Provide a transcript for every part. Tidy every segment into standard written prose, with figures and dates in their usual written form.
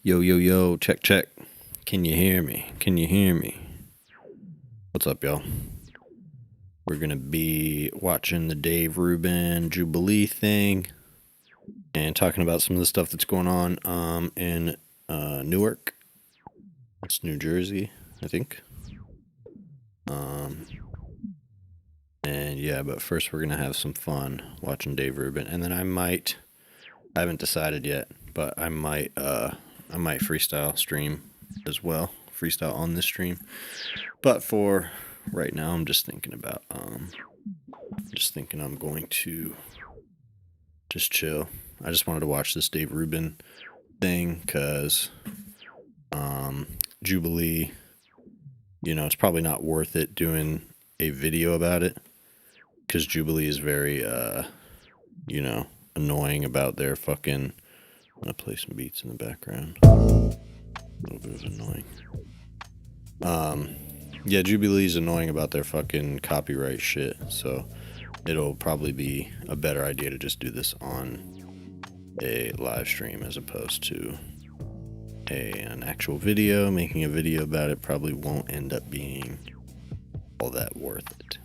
Yo, yo, yo, check, check. Can you hear me? Can you hear me? What's up, y'all? We're going to be watching the Dave Rubin Jubilee thing and talking about some of the stuff that's going on in Newark. It's New Jersey, I think. And yeah, but first we're going to have some fun watching Dave Rubin. And then I haven't decided yet, but I might freestyle stream as well. Freestyle on this stream. But for right now, I'm just thinking about, I'm going to just chill. I just wanted to watch this Dave Rubin thing because Jubilee, it's probably not worth it doing a video about it because Jubilee is very, annoying about their fucking... I'm going to play some beats in the background. A little bit of annoying. Yeah, Jubilee's annoying about their fucking copyright shit, so it'll probably be a better idea to just do this on a live stream as opposed to an actual video. Making a video about it probably won't end up being all that worth it.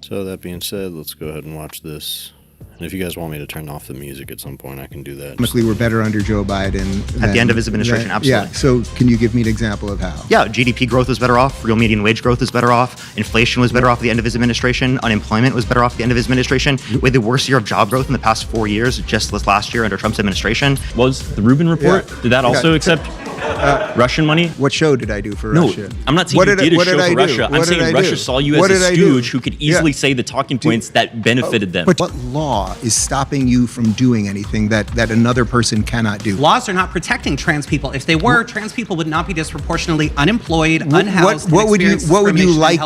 So that being said, let's go ahead and watch this. And if you guys want me to turn off the music at some point, I can do that. Honestly, we're better under Joe Biden. At the end of his administration, absolutely. Yeah, so can you give me an example of how? Yeah, GDP growth was better off, real median wage growth was better off, inflation was better off at the end of his administration, unemployment was better off at the end of his administration. We had the worst year of job growth in the past 4 years, just this last year under Trump's administration. Was the Rubin report, did that also accept Russian money? What show did I do for Russia? No, I'm not saying you did a show for Russia. I'm saying Russia saw you as a stooge who could easily say the talking points that benefited them. But what law is stopping you from doing anything that another person cannot do? Laws are not protecting trans people. If they were, trans people would not be disproportionately unemployed, unhoused, what would you like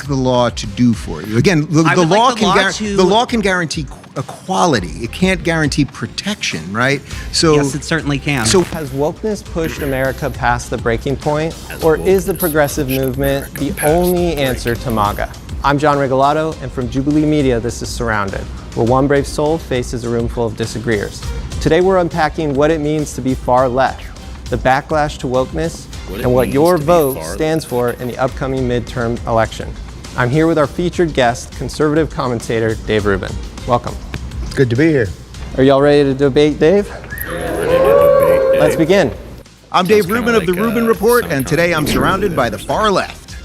the law to do for you? Again, the law can guarantee equality. It can't guarantee protection, right? So yes, it certainly can. So has wokeness pushed America past the breaking point, or is the progressive movement the only answer to MAGA? I'm John Regalado, and from Jubilee Media, this is Surrounded, where one brave soul faces a room full of disagreeers. Today we're unpacking what it means to be far left, the backlash to wokeness, and what your vote stands for in the upcoming midterm election. I'm here with our featured guest, conservative commentator Dave Rubin. Welcome. good to be here. Are y'all ready to debate Dave? Let's begin. I'm Dave Rubin of the Rubin Report, and today I'm surrounded by the far left.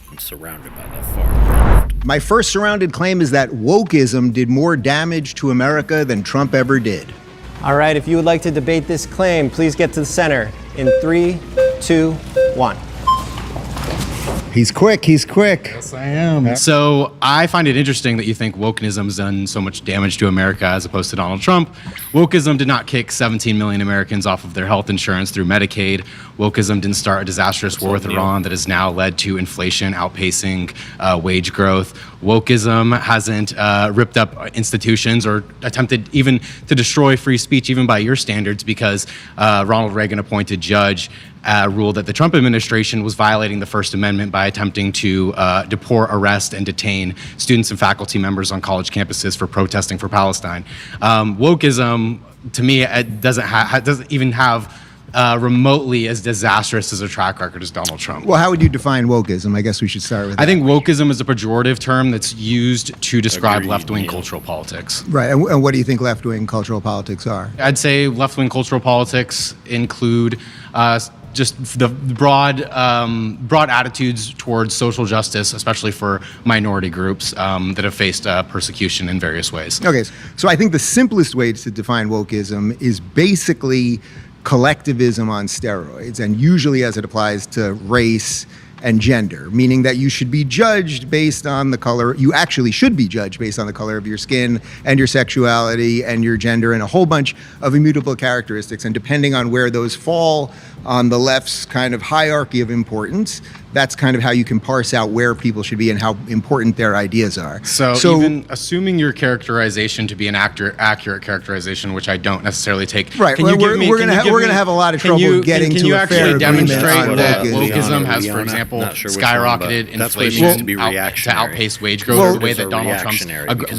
I'm surrounded by the far left. My first surrounded claim is that wokeism did more damage to America than Trump ever did. All right, if you would like to debate this claim, please get to the center in 3, 2, 1. He's quick. Yes, I am. So I find it interesting that you think wokeism has done so much damage to America as opposed to Donald Trump. Wokeism did not kick 17 million Americans off of their health insurance through Medicaid. Wokeism didn't start a disastrous war with Iran that has now led to inflation outpacing wage growth. Wokeism hasn't ripped up institutions or attempted even to destroy free speech, even by your standards, because Ronald Reagan appointed judge ruled that the Trump administration was violating the First Amendment by attempting to deport, arrest, and detain students and faculty members on college campuses for protesting for Palestine. Wokeism, to me, it doesn't even have remotely as disastrous as a track record as Donald Trump. Well, how would you define wokeism? I guess we should start with that. I think wokeism is a pejorative term that's used to describe left-wing cultural politics. Right, and what do you think left-wing cultural politics are? I'd say left-wing cultural politics include just the broad attitudes towards social justice, especially for minority groups that have faced persecution in various ways. Okay, so I think the simplest way to define wokeism is basically collectivism on steroids, and usually as it applies to race and gender, meaning that you should be judged based on the color, you actually should be judged based on the color of your skin and your sexuality and your gender and a whole bunch of immutable characteristics. And depending on where those fall on the left's kind of hierarchy of importance. That's kind of how you can parse out where people should be and how important their ideas are. So even assuming your characterization to be an accurate characterization, which I don't necessarily take. Right. We're going to have a lot of trouble getting to a fair agreement on demonstrate that wokeism Wokeism has, for example, skyrocketed inflation to outpace wage growth the way that Donald Trump's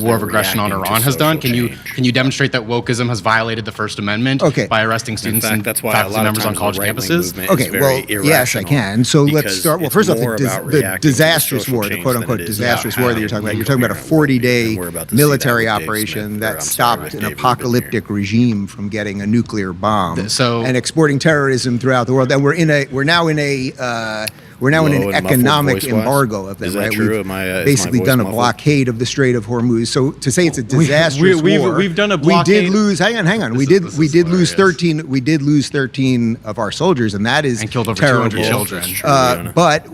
war of aggression on Iran has done? Can you demonstrate that wokeism has violated the First Amendment by arresting students and faculty members on college campuses? Okay, well, yes, I can. So let's start. Well, first off, the disastrous war, the quote-unquote disastrous war that you're talking about. You're talking about a 40-day military operation that stopped an apocalyptic regime from getting a nuclear bomb and exporting terrorism throughout the world. And we're now in an economic embargo of them. Is that right? true? We've basically done a blockade of the Strait of Hormuz. So to say it's a disastrous war, we've done a blockade. We did lose. Hang on. We did lose 13. We did lose 13 of our soldiers, and that is and killed over terrible. 200 children. But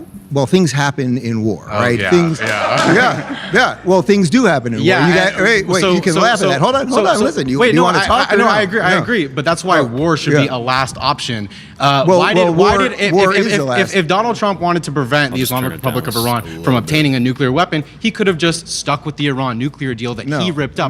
things happen in war, right? Yeah, things, yeah. Well, things do happen in war. You can laugh at that. Hold on. Listen, you want to talk? I agree. But that's why war should be a last option. If Donald Trump wanted to prevent the Islamic Republic of Iran from obtaining a nuclear weapon, he could have just stuck with the Iran nuclear deal that he ripped up.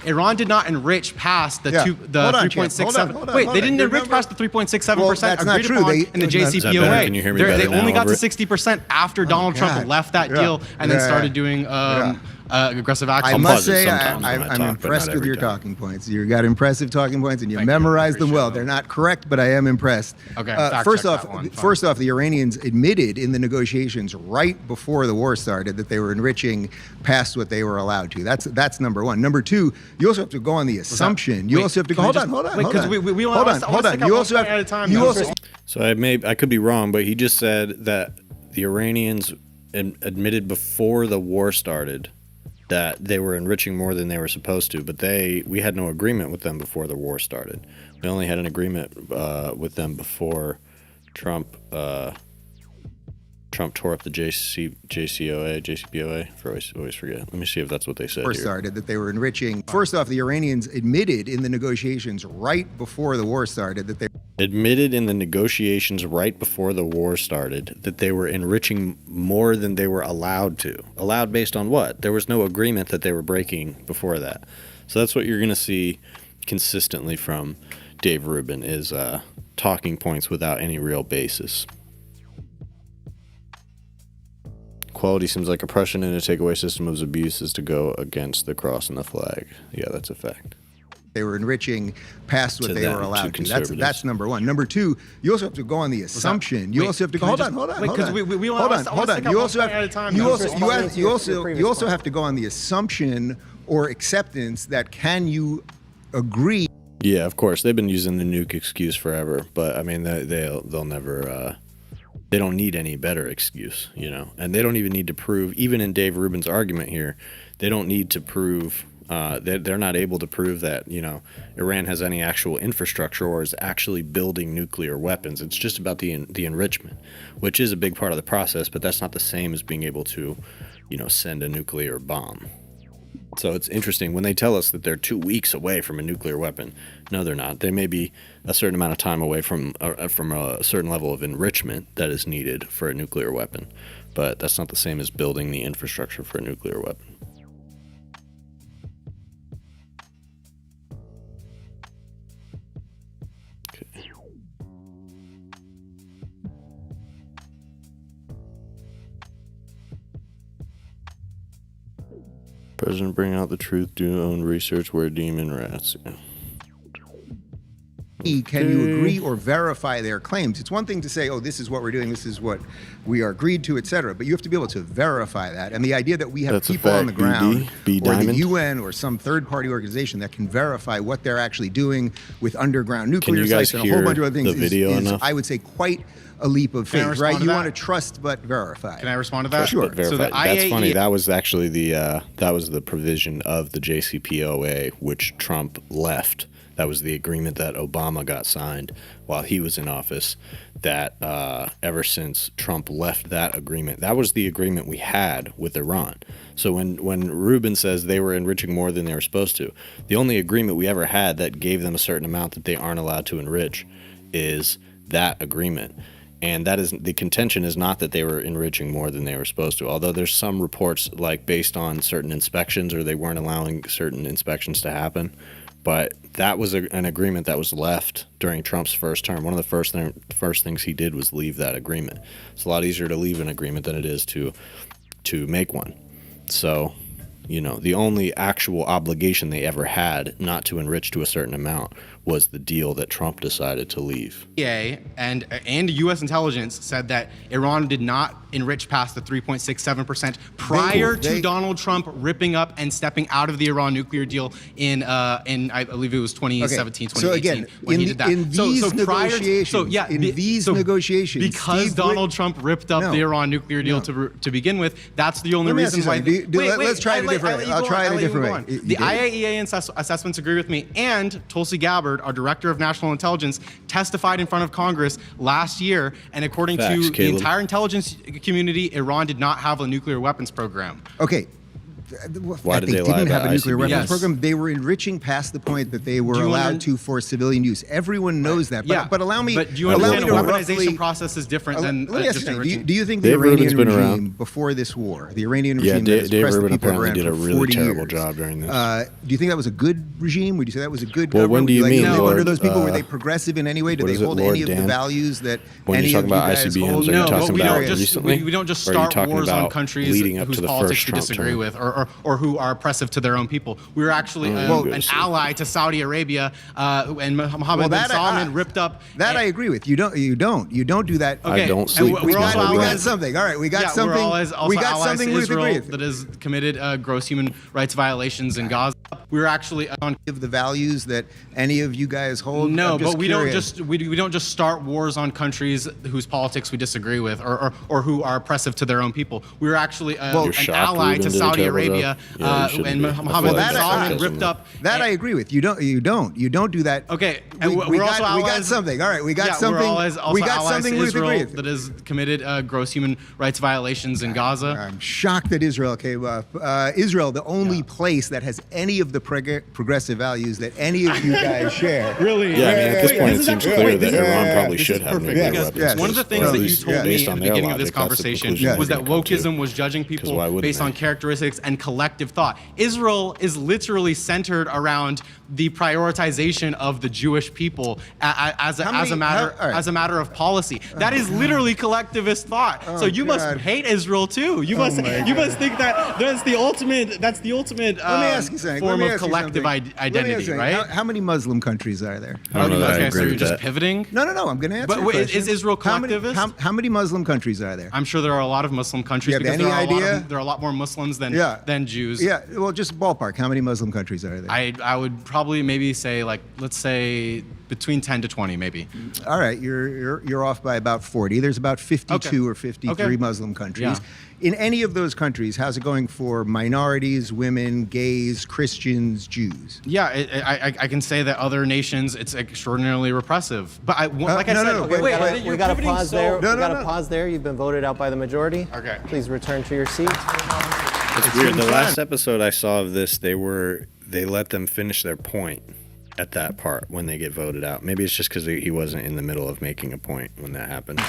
Iran did not enrich past the 3.67. Wait, they didn't enrich past the 3.67% agreed upon in the JCPOA. Can you hear me They better only now got to 60% after Donald Trump left that deal and then started doing aggressive action. I must say, I'm impressed with your talking points. You got impressive talking points, and you memorized them well. They're not correct, but I am impressed. Okay. First off, the Iranians admitted in the negotiations right before the war started that they were enriching past what they were allowed to. That's number one. Number two, you also have to go on the assumption. You also have to go. Hold on. Because we hold on. You also have at a time. You also. So I could be wrong, but he just said that the Iranians admitted before the war started that they were enriching more than they were supposed to, but we had no agreement with them before the war started. We only had an agreement with them before Trump tore up the JCPOA. I always forget. Let me see if that's what they said. Started that they were enriching. First off, the Iranians admitted in the negotiations right before the war started that they were enriching more than they were allowed to. Allowed based on what? There was no agreement that they were breaking before that. So that's what you're going to see consistently from Dave Rubin is talking points without any real basis. Equality seems like oppression, and a takeaway system of abuse is to go against the cross and the flag. Yeah, that's a fact. They were enriching past what they were allowed to. That's number one. Number two, you also have to go on the assumption. You also have to go. Hold on. Hold on. You also have to go on the assumption or acceptance that can you agree. Yeah, of course. They've been using the nuke excuse forever, but I mean they'll never. They don't need any better excuse, and they don't even need to prove. Even in Dave Rubin's argument here, they don't need to prove. They're not able to prove that Iran has any actual infrastructure or is actually building nuclear weapons. It's just about the enrichment, which is a big part of the process, but that's not the same as being able to, send a nuclear bomb. So it's interesting when they tell us that they're 2 weeks away from a nuclear weapon. No, they're not. They may be a certain amount of time away from a certain level of enrichment that is needed for a nuclear weapon, but that's not the same as building the infrastructure for a nuclear weapon. President bring out the truth, do own research, wear demon rats. Yeah. Can you agree or verify their claims? It's one thing to say, this is what we're doing, this is what we are agreed to, etc. But you have to be able to verify that. And the idea that we have people on the ground or the UN or some third-party organization that can verify what they're actually doing with underground nuclear sites and a whole bunch of other things is I would say, quite a leap of faith, right? You want to trust but verify. Can I respond to that? Sure. So that's funny. That was actually that was the provision of the JCPOA which Trump left. That was the agreement that Obama got signed while he was in office. That ever since Trump left that agreement, that was the agreement we had with Iran. So when Rubin says they were enriching more than they were supposed to, the only agreement we ever had that gave them a certain amount that they aren't allowed to enrich is that agreement. And that is the contention is not that they were enriching more than they were supposed to, although there's some reports like based on certain inspections or they weren't allowing certain inspections to happen. But that was an agreement that was left during Trump's first term. One of the first things he did was leave that agreement. It's a lot easier to leave an agreement than it is to make one. So, you know, the only actual obligation they ever had not to enrich to a certain amount was the deal that Trump decided to leave. And U.S. intelligence said that Iran did not enrich past the 3.67% prior to Donald Trump ripping up and stepping out of the Iran nuclear deal in I believe it was 2017, 2018. So again, when he did that. In these negotiations, because Donald Trump ripped up the Iran nuclear deal to begin with, that's the only reason why. Let's try it a different way. I'll try it a different way. The IAEA assessments agree with me, and Tulsi Gabbard, our director of national intelligence, testified in front of Congress last year, and according to the entire intelligence community, Iran did not have a nuclear weapons program. Okay. Why did they lie didn't have about a nuclear ICBMs? weapons program. They were enriching past the point that they were allowed to for civilian use. Everyone knows that. But allow me. But do you understand the weaponization process is different than let me ask just you enriching? do you think the Dave Iranian Rubin's been regime around. before this war, the Iranian regime Yeah, that has Dave pressed the Rubin people apparently around did a for really 40 terrible years, job during this. do you think that was a good regime? Would you say that was a good Well, government? when do you mean, What are Lord, those people? Were they progressive in any way? Did what they is it, hold Lord any of the Dan? values that When any you're of talking you about guys ICBMs, hold? are you talking about recently? We don't just Or are you start talking wars on about countries leading up whose to the politics first we Trump disagree term? with, or who are oppressive to their own people. We were actually an ally to Saudi Arabia, and Mohammed bin Salman ripped up. That I agree with. You don't do that. Okay. I don't sleep And with we're also Mohammed We bin got allies. something. All right, we got Yeah, something. we're also We got allies something to we Israel agree with. that has committed gross human rights violations in Gaza. We were actually on. Of the values that any of you guys hold. No, but we curious. don't just start wars on countries whose politics we disagree with, or who are oppressive to their own people. We were actually an shocked ally Rubin to did a Saudi terrible Arabia, job? Yeah, you shouldn't and be. I Mohammed feel bin like Salman that's ripped up. That I agree with. You don't do that. Okay, and we we're also allies. got something. All right, we got Yeah, something. we're also We got allies something to we Israel agree with. that has committed gross human rights violations in Gaza. I'm shocked that Israel came up. Israel, the only place that has any of the progressive values that any of you guys share. Really? Yeah, I mean, at this point, this it is seems actually- clear wait, that this is Iran probably This should is have perfect, nuclear because weapons. one of the things that you told me based at on the their beginning of this logic, that's the conversation conclusion was they're that gonna come to. wokeism was judging people why wouldn't based on they? characteristics and collective thought. Israel is literally centered around the prioritization of the Jewish people as a matter of policy. That is literally collectivist thought. So you must hate Israel too. You must think that that's the ultimate Let me ask you something. form of collective identity, right? How many Muslim countries are there? I don't know that I Okay, agree so you're with just that. pivoting. No. I'm going to answer. But your wait, question. is Israel collectivist? How many Muslim countries are there? I'm sure there are a lot of Muslim countries You have because any there are a lot more Muslims than Jews. Yeah. Well, just ballpark. How many Muslim countries are there? I would probably maybe say let's say between 10 to 20 maybe. All right, you're off by about 40. There's about 52 or 53 Muslim countries. Yeah. In any of those countries, how's it going for minorities, women, gays, Christians, Jews? Yeah, I can say that other nations it's extraordinarily repressive. But like I said, We got to pause there. We No, got to no. pause there. You've been voted out by the majority. Okay. Please return to your seat. It's weird. The last episode I saw of this, they let them finish their point at that part when they get voted out. Maybe it's just because he wasn't in the middle of making a point when that happened.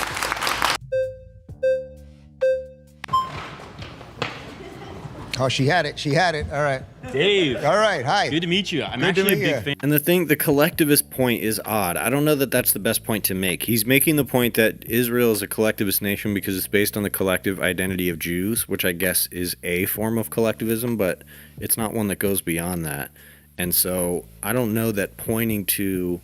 Oh, she had it. All right. Dave. All right. Hi. Good to meet you. I'm Good to actually a meet big you. fan. And the collectivist point is odd. I don't know that that's the best point to make. He's making the point that Israel is a collectivist nation because it's based on the collective identity of Jews, which I guess is a form of collectivism, but it's not one that goes beyond that. And so I don't know that pointing to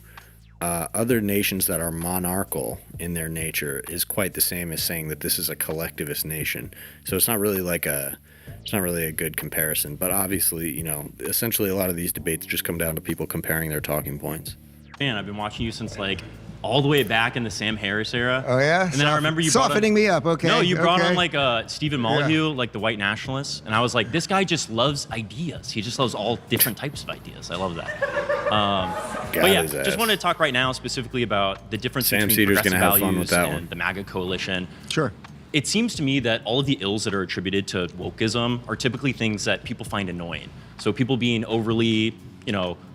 other nations that are monarchical in their nature is quite the same as saying that this is a collectivist nation. So it's not really a good comparison. But obviously, essentially a lot of these debates just come down to people comparing their talking points. Man, I've been watching you since all the way back in the Sam Harris era. Oh yeah. And then I remember you softening me up. Okay. No, you brought okay. on Stephen Molyneux, the white nationalist, and I was like, this guy just loves ideas. He just loves all different types of ideas. I love that. But yeah, just wanted to talk right now specifically about the difference Sam between Cedars progressive gonna have fun values with that and one. the MAGA coalition. Sure. It seems to me that all of the ills that are attributed to wokeism are typically things that people find annoying. So people being overly,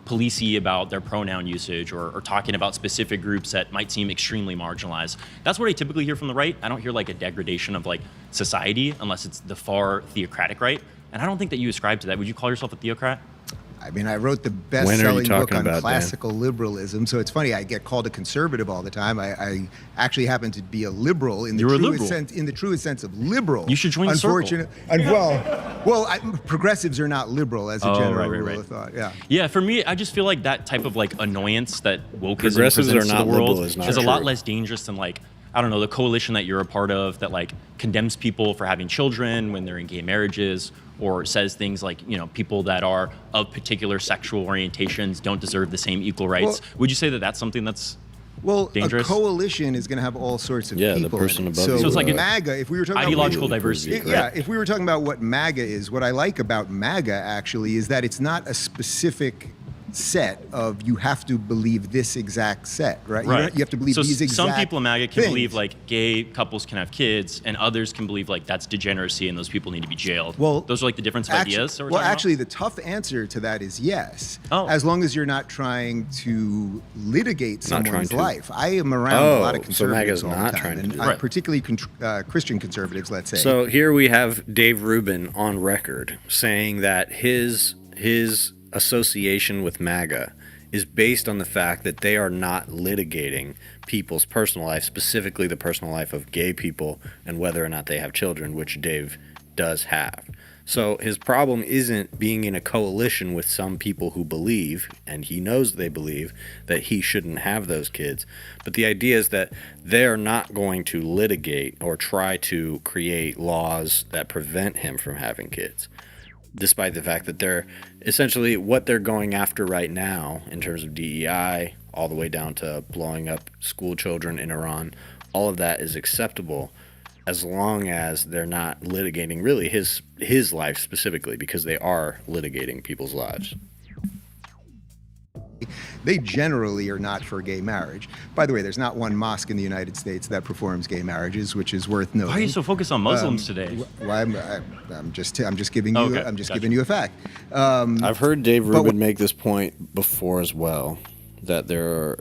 policey about their pronoun usage or talking about specific groups that might seem extremely marginalized. That's what I typically hear from the right. I don't hear like a degradation of like society unless it's the far theocratic right. And I don't think that you ascribe to that. Would you call yourself a theocrat? I mean, I wrote the best-selling book on classical liberalism, so it's funny. I get called a conservative all the time. I actually happen to be a liberal in the truest sense of liberal. You should join the circle. Progressives are not liberal as a general rule of thought. Yeah. Yeah. For me, I just feel like that type of like annoyance that wokeism Progressives presents are not to the world liberal is not is a lot true. less dangerous than like, I don't know, the coalition that you're a part of that like condemns people for having children when they're in gay marriages, or says things like, you know, people that are of particular sexual orientations don't deserve the same equal rights. Would you say that that's something that's dangerous? A coalition is going to have all sorts of people. The person in it. above you. So it's like MAGA, if we were talking ideological about diversity. if we were talking about what MAGA is, what I like about MAGA actually is that it's not a specific set of you have to believe this exact set, right? You have to believe these exact some people in MAGA can things. believe like gay couples can have kids, and others can believe like that's degeneracy and those people need to be jailed. Well, those are like the difference of ideas. The tough answer to that is yes, as long as you're not trying to litigate someone's life. I am around a lot of conservatives all the time, and particularly Christian conservatives, let's say. So here we have Dave Rubin on record saying that his association with MAGA is based on the fact that they are not litigating people's personal life, specifically the personal life of gay people and whether or not they have children, which Dave does have. So his problem isn't being in a coalition with some people who believe, and he knows they believe, that he shouldn't have those kids. But the idea is that they're not going to litigate or try to create laws that prevent him from having kids, despite the fact that they're essentially what they're going after right now in terms of DEI, all the way down to blowing up school children in Iran. All of that is acceptable as long as they're not litigating really his life specifically, because they are litigating people's lives. They generally are not for gay marriage. By the way, there's not one mosque in the United States that performs gay marriages, which is worth noting. Why are you so focused on Muslims today? I'm just giving you giving you a fact. I've heard Dave Rubin make this point before as well, that there are,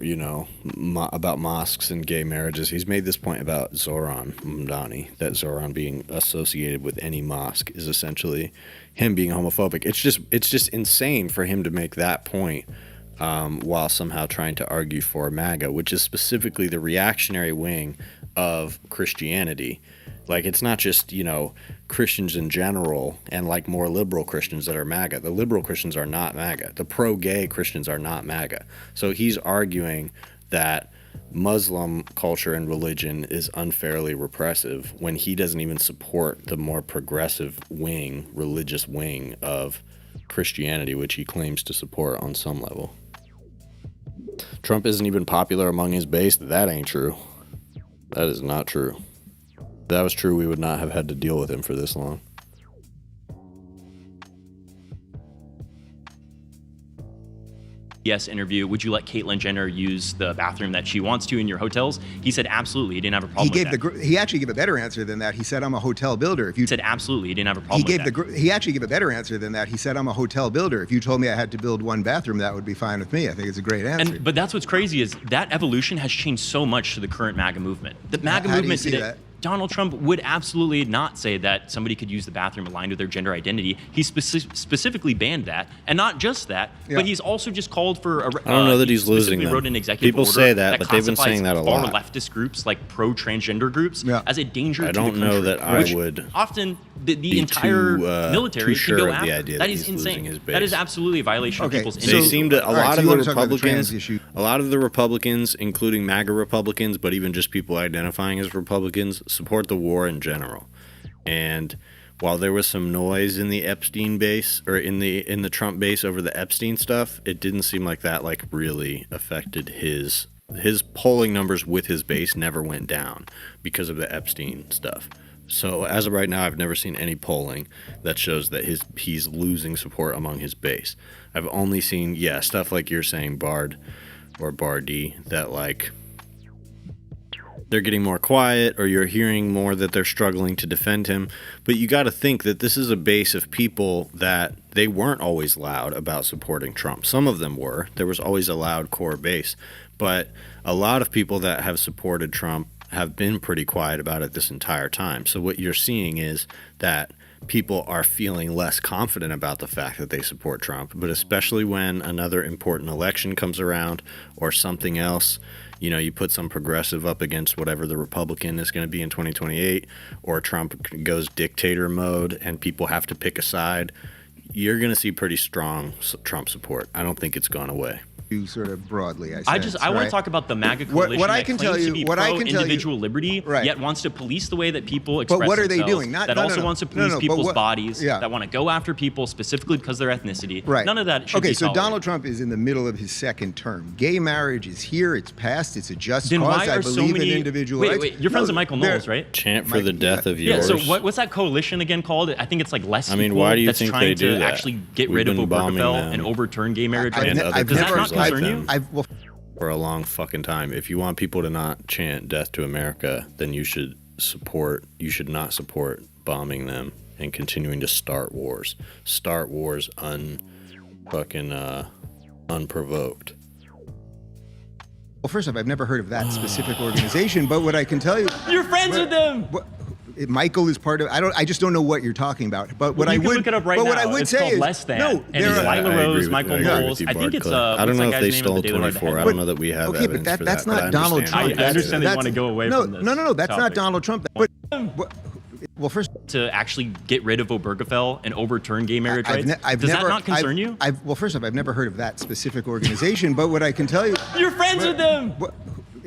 about mosques and gay marriages. He's made this point about Zohran Mamdani, that Zohran being associated with any mosque is essentially him being homophobic. It's just insane for him to make that point. While somehow trying to argue for MAGA, which is specifically the reactionary wing of Christianity. Like, it's not just, Christians in general and like more liberal Christians that are MAGA. The liberal Christians are not MAGA. The pro-gay Christians are not MAGA. So he's arguing that Muslim culture and religion is unfairly repressive when he doesn't even support the more progressive wing, religious wing of Christianity, which he claims to support on some level. Trump isn't even popular among his base. That ain't true. That is not true. If that was true, we would not have had to deal with him for this long. Yes, interview. Would you let Caitlyn Jenner use the bathroom that she wants to in your hotels? He said absolutely. He didn't have a problem with that. He actually gave a better answer than that. He said, I'm a hotel builder. If you said absolutely, he didn't have a problem with that. He actually gave a better answer than that. He said, I'm a hotel builder. If you told me I had to build one bathroom, that would be fine with me. I think it's a great answer. But that's what's crazy is that evolution has changed so much to the current MAGA movement. The MAGA movement today. That? Donald Trump would absolutely not say that somebody could use the bathroom aligned with their gender identity. He specifically banned that, and not just that, but he's also just called for. I don't know that he's losing them. Wrote an executive People order say that, but they've been saying that a lot. Far leftist groups like pro-transgender groups as a danger. I don't know that I would. Often the entire military can go after. That is insane. That is absolutely a violation of people's. They seem to a lot of the Republicans, including MAGA Republicans, but even just people identifying as Republicans, support the war in general. And while there was some noise in the Epstein base or in the Trump base over the Epstein stuff, it didn't seem like that really affected his polling numbers with his base never went down because of the Epstein stuff. So as of right now, I've never seen any polling that shows that he's losing support among his base. I've only seen stuff like you're saying, Bard or Bardi, that they're getting more quiet, or you're hearing more that they're struggling to defend him. But you got to think that this is a base of people that they weren't always loud about supporting Trump. Some of them were. There was always a loud core base. But a lot of people that have supported Trump have been pretty quiet about it this entire time. So what you're seeing is that people are feeling less confident about the fact that they support Trump, but especially when another important election comes around or something else, you know, you put some progressive up against whatever the Republican is going to be in 2028, or Trump goes dictator mode and people have to pick a side, you're going to see pretty strong Trump support. I don't think it's gone away. You sort of broadly, I want to talk about the MAGA coalition what that claims to be pro-individual liberty, right, yet wants to police the way that people express themselves. But what are they doing? That also wants to police people's bodies, that want to go after people specifically because of their ethnicity. Right. None of that should be Okay, so tolerated. Donald Trump is in the middle of his second term. Gay marriage is here. It's passed. It's a just then cause. Why are I believe in individual rights. Wait, you're friends with Michael Knowles, right? Chant for the death of yours. Yeah, so what's that coalition again called? I think it's like less people why do you that's think trying they do to that? actually get We've rid of been bombing Obergefell them and overturn gay marriage and rights. other Does that not countries like concern you? them. For a long fucking time. If you want people to not chant death to America, then you should not support bombing them and continuing to start wars. Start wars unprovoked. Well, first off, I've never heard of that specific organization, but what I can tell you, you're friends with them. Michael is part of. I just don't know what you're talking about. But what you I can would look it up right but now. what I would it's say called is less than. no. And it's Lila Rose, Michael Knowles. I think it's I don't know if they stole Daily 24. I don't know that we have okay, evidence but for that's that. not Donald Trump. I understand they want to go away from this. No, that's not topic. Donald Trump. Well, first, to actually get rid of Obergefell and overturn gay marriage rights. Does that not concern you? Well, first off, I've never heard of that specific organization. But what I can tell you, you're friends with them.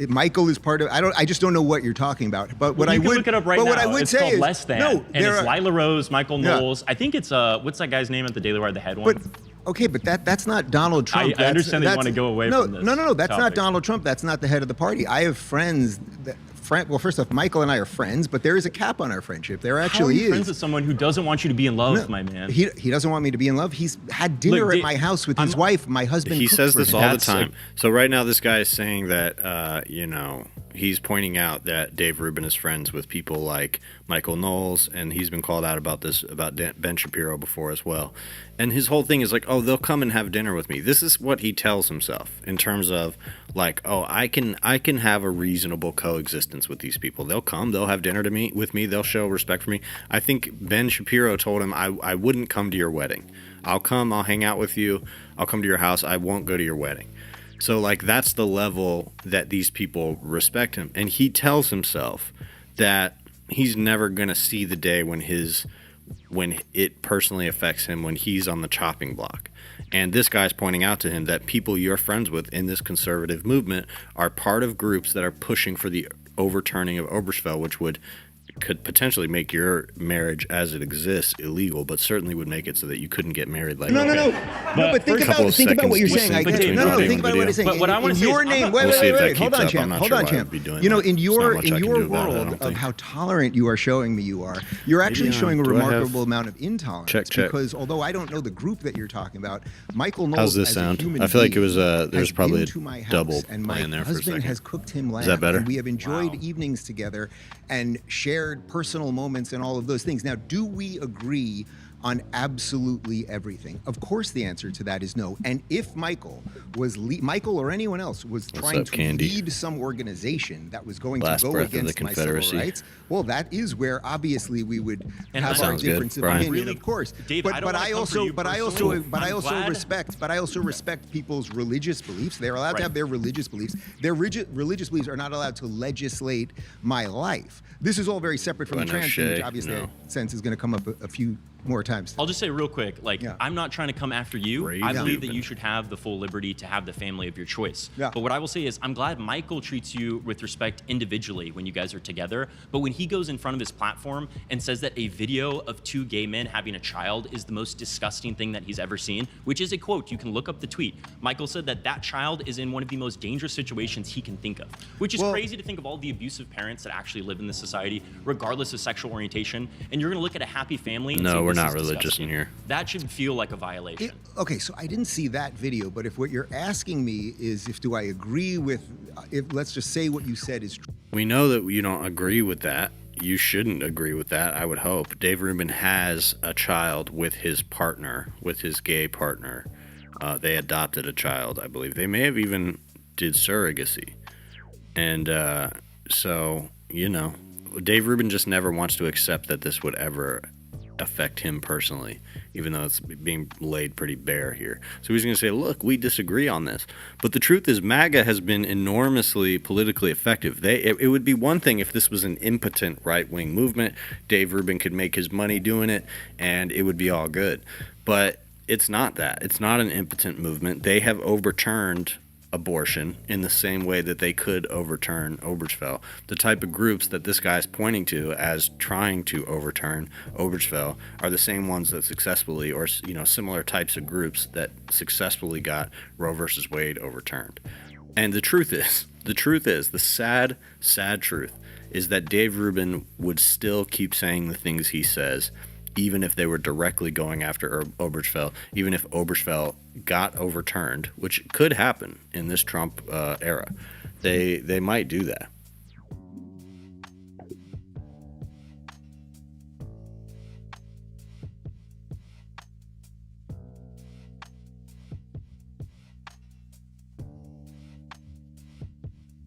Michael is part of. I just don't know what you're talking about. But what you I can would look it up right but now. what I would it's say called is less than. no. And it's Lila Rose, Michael Knowles. I think it's what's that guy's name at the Daily Wire, the head one? But okay, but that's not Donald Trump. I understand they want to go away from this. No, that's not topic. Donald Trump. That's not the head of the party. I have friends that. Well, first off, Michael and I are friends, but there is a cap on our friendship. There actually How are you friends with someone who doesn't want you to be in love, my man? He doesn't want me to be in love. He's had dinner at my house with his wife. My husband. He says this him. all the time. So right now, this guy is saying that he's pointing out that Dave Rubin is friends with people like Michael Knowles, and he's been called out about this about Ben Shapiro before as well. And his whole thing is like, oh, they'll come and have dinner with me. This is what he tells himself in terms of like, oh, I can have a reasonable coexistence with these people. They'll come, they'll have dinner with me, they'll show respect for me. I think Ben Shapiro told him, I wouldn't come to your wedding. I'll come, I'll hang out with you, I'll come to your house, I won't go to your wedding. So like that's the level that these people respect him. And he tells himself that he's never gonna see the day when it personally affects him, when he's on the chopping block. And this guy's pointing out to him that people you're friends with in this conservative movement are part of groups that are pushing for the overturning of Obergefell, which could potentially make your marriage as it exists illegal, but certainly would make it so that you couldn't get married like No. But think about what you're saying. Think about what you're saying. But what I want to say your name. Wait. Hold on, champ. You know, in your world of how tolerant you are showing me you are, you're actually showing a remarkable amount of intolerance. Check. Because although I don't know the group that you're talking about, Michael Knowles. How's this as sound? a human I feel like it being was there's probably has been to my a house, double and my playing there for a husband second. has cooked him lamb. Is that better? And we have enjoyed evenings together and shared personal moments and all of those things. Now, do we agree on absolutely everything? Of course, the answer to that is no. And if Michael or anyone else was trying to lead some organization that was going to go against my civil rights, well, that is where obviously we would have our difference of opinion, of course. Dave, but I also respect people's religious beliefs. They're allowed to have their religious beliefs. Their religious beliefs are not allowed to legislate my life. This is all very separate from the trans thing, which obviously I sense is going to come up a few more times. I'll just say real quick, I'm not trying to come after you. I believe that you should have the full liberty to have the family of your choice. But what I will say is I'm glad Michael treats you with respect individually when you guys are together. But when he goes in front of his platform and says that a video of two gay men having a child is the most disgusting thing that he's ever seen, which is a quote, you can look up the tweet. Michael said that child is in one of the most dangerous situations he can think of, which is crazy to think of all the abusive parents that actually live in this society, regardless of sexual orientation. And you're going to look at a happy family and say, this not is religious disgusting. in here. That should feel like a violation. Okay, so I didn't see that video, but if what you're asking me is do I agree with, if let's just say what you said is true. We know that you don't agree with that. You shouldn't agree with that, I would hope. Dave Rubin has a child with his partner, with his gay partner. They adopted a child, I believe. They may have even did surrogacy. And so, you know, Dave Rubin just never wants to accept that this would ever affect him personally, even though it's being laid pretty bare here. So he's going to say, look, we disagree on this. But the truth is MAGA has been enormously politically effective. It would be one thing if this was an impotent right-wing movement. Dave Rubin could make his money doing it, and it would be all good. But it's not that. It's not an impotent movement. They have overturned abortion in the same way that they could overturn Obergefell. The type of groups that this guy is pointing to as trying to overturn Obergefell are the same ones that successfully, or similar types of groups that successfully got Roe versus Wade overturned. And the truth is, the sad truth is that Dave Rubin would still keep saying the things he says, even if they were directly going after Obergefell, even if Obergefell got overturned, which could happen in this Trump era. They might do that.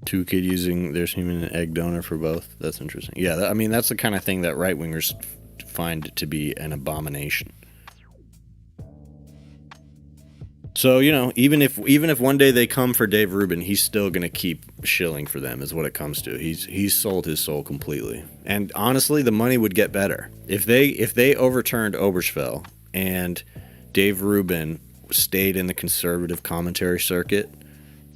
Two kid using their semen and egg donor for both. That's interesting. Yeah, I mean, that's the kind of thing that right-wingers find to be an abomination. So, even if one day they come for Dave Rubin, he's still going to keep shilling for them, is what it comes to. He's sold his soul completely. And honestly, the money would get better. If they overturned Obergefell and Dave Rubin stayed in the conservative commentary circuit,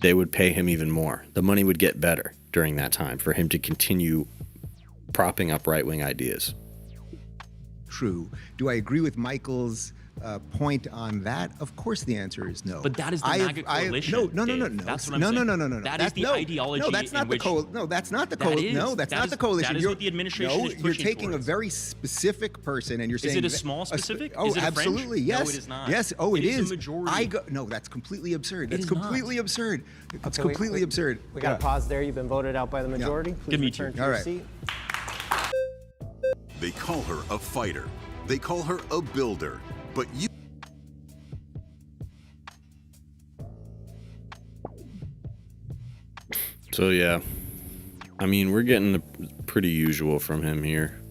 they would pay him even more. The money would get better during that time for him to continue propping up right-wing ideas. True. Do I agree with Michael's point on that? Of course, the answer is no. But that is the MAGA coalition. No. That's what I'm saying. No. That is the ideology. No, that's not the coalition. No, that's not the coalition. No, that's not the coalition. That is what the administration is pushing you're taking towards. a very specific person and you're saying. Is it a small specific? Oh, is it absolutely. A yes. No, it is not. Yes. Oh, it is. It is a majority. No, that's completely absurd. That's is completely not. absurd. It's Okay, completely absurd. We got to pause there. You've been voted out by the majority. Please Give me return two. to All your right. seat. They call her a fighter. They call her a builder. But you... So yeah, I mean, we're getting the pretty usual from him here.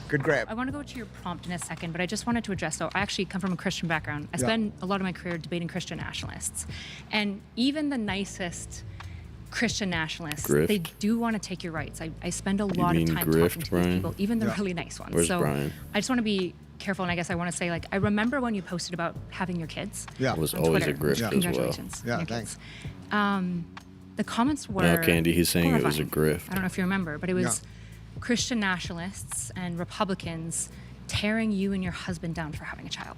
Good grab. I want to go to your prompt in a second, but I just wanted to address, though, I actually come from a Christian background. I spend a lot of my career debating Christian nationalists. And even the nicest Christian nationalists, Grift. they do want to take your rights. I spend a lot of mean time grift, talking to Brian? these people, even the really nice ones. Where's so Brian? I just want to be careful, and I guess I want to say, I remember when you posted about having your kids. Yeah. It was on always Twitter. a grift as well. Congratulations. Yeah, on your thanks. kids. The comments were No, Candy, he's saying it was a horrifying. grift. I don't know if you remember, but it was Christian nationalists and Republicans tearing you and your husband down for having a child.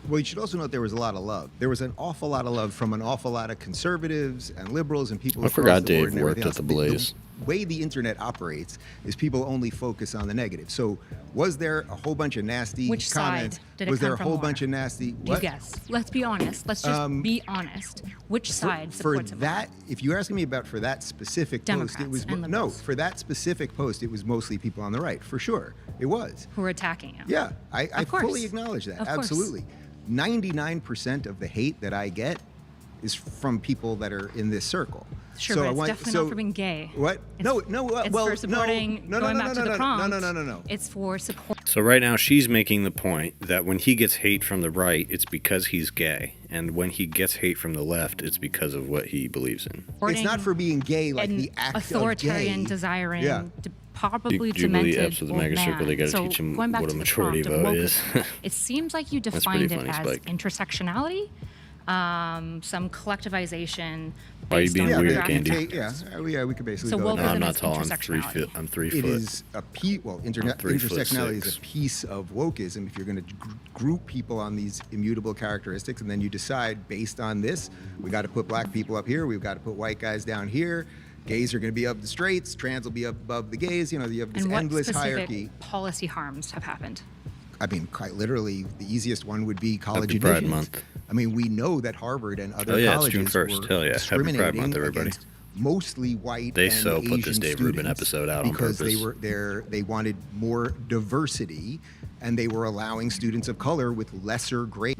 Well, you should also note there was a lot of love. There was an awful lot of love from an awful lot of conservatives and liberals and people. I across forgot the board Dave and worked everything at else. the Blaze. The way the internet operates is people only focus on the negative. So, was there a whole bunch of nasty Which comments? side did it was there come a from whole more? bunch of nasty? Do you guess? Let's be honest. Let's just be honest. Which side for supports it more? that? If you're asking me about for that specific post, it was Democrats and no. liberals. For that specific post, it was mostly people on the right, for sure. It was. Who are attacking you? Yeah, I Of course. fully acknowledge that. Of course. Absolutely. 99% of the hate that I get is from people that are in this circle. Sure, but it's definitely not for being gay. What? It's, Well, it's for supporting going back to the prompt. No. It's for support. So right now she's making the point that when he gets hate from the right, it's because he's gay. And when he gets hate from the left, it's because of what he believes in. It's not for being gay, like an the act authoritarian of gay. desiring, Yeah. probably Jubilee demented Epps with the old MAGA circle, man. they gotta So teach him going back what to a the majority prompt of vote is. wokeism, it seems like you pretty defined it funny, as Spike. intersectionality, some collectivization. Why are you based being on weird, demographic Candy? factors. We could basically So go wokeism with No, I'm that. not is tall. I'm 3 intersectionality. feet. I'm 3 It foot. is a piece. Well, 3'6". intersectionality is a piece of wokeism. If you're going to group people on these immutable characteristics, and then you decide based on this, we got to put black people up here, we've got to put white guys down here. gays are going to be above the straights, trans will be above the gays. You have this And what endless specific hierarchy. policy harms have happened? I mean, quite literally, the easiest one would be college Happy Pride admissions. Month. I mean, we know that Harvard and other Oh, yeah, it's colleges June 1st. were Hell yeah. Happy Pride discriminating Month, everybody. against mostly white They and so put this Asian Dave Rubin students episode out on because purpose. they wanted more diversity, and they were allowing students of color with lesser grade.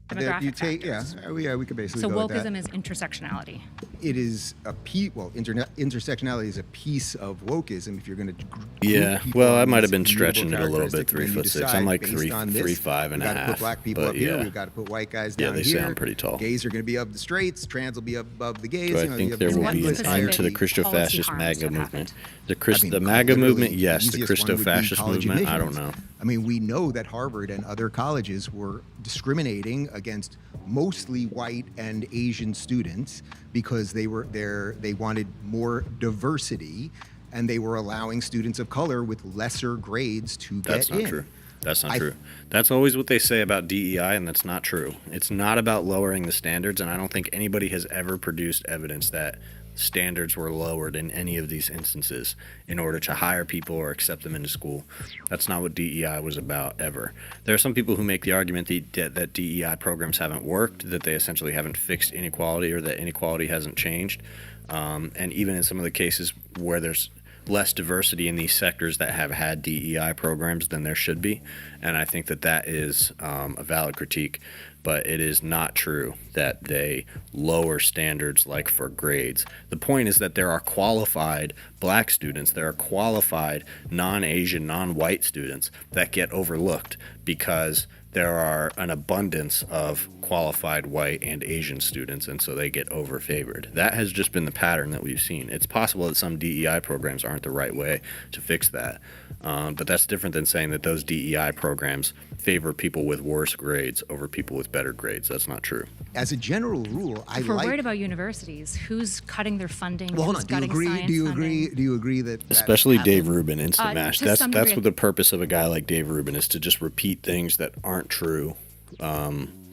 Demographic Yeah, we could basically So go with that. wokeism is intersectionality. It is a piece. Well, intersectionality is a piece of wokeism. If you're going to, Yeah, well, I might have been stretching it a little bit, 3'6". I'm like 3'5" and a We've got to half. put black people but up here. We've got to put white guys Yeah, down they here. say I'm pretty tall. Gays are going to be above the straights. Trans will be above the gays. Do I you think have there this will what be an endless end to the specific hierarchy. policy Christo-fascist harms MAGA have movement? happened? The MAGA movement, literally, yes. The easiest one would be Christo-fascist college movement, I don't admissions. know. I mean, we know that Harvard and other colleges were discriminating against mostly white and Asian students because they wanted more diversity, and they were allowing students of color with lesser grades to That's get not in. true. That's not true. That's always what they say about DEI, and that's not true. It's not about lowering the standards, and I don't think anybody has ever produced evidence that standards were lowered in any of these instances in order to hire people or accept them into school. That's not what DEI was about ever. There are some people who make the argument that DEI programs haven't worked, that they essentially haven't fixed inequality, or that inequality hasn't changed. And even in some of the cases where there's less diversity in these sectors that have had DEI programs than there should be. And I think that is a valid critique, but it is not true that they lower standards like for grades. The point is that there are qualified black students, there are qualified non-Asian, non-white students that get overlooked because there are an abundance of qualified white and Asian students, and so they get overfavored. That has just been the pattern that we've seen. It's possible that some DEI programs aren't the right way to fix that, but that's different than saying that those DEI programs favor people with worse grades over people with better grades. That's not true. As a general rule, If we're worried about universities, who's cutting their funding? Well, hold who's on. Do you cutting agree? science Do you funding? agree? Do you agree that Especially that Dave happened? Rubin, Instant Mash. to That's some that's degree. what the purpose of a guy like Dave Rubin is, to just repeat things that aren't true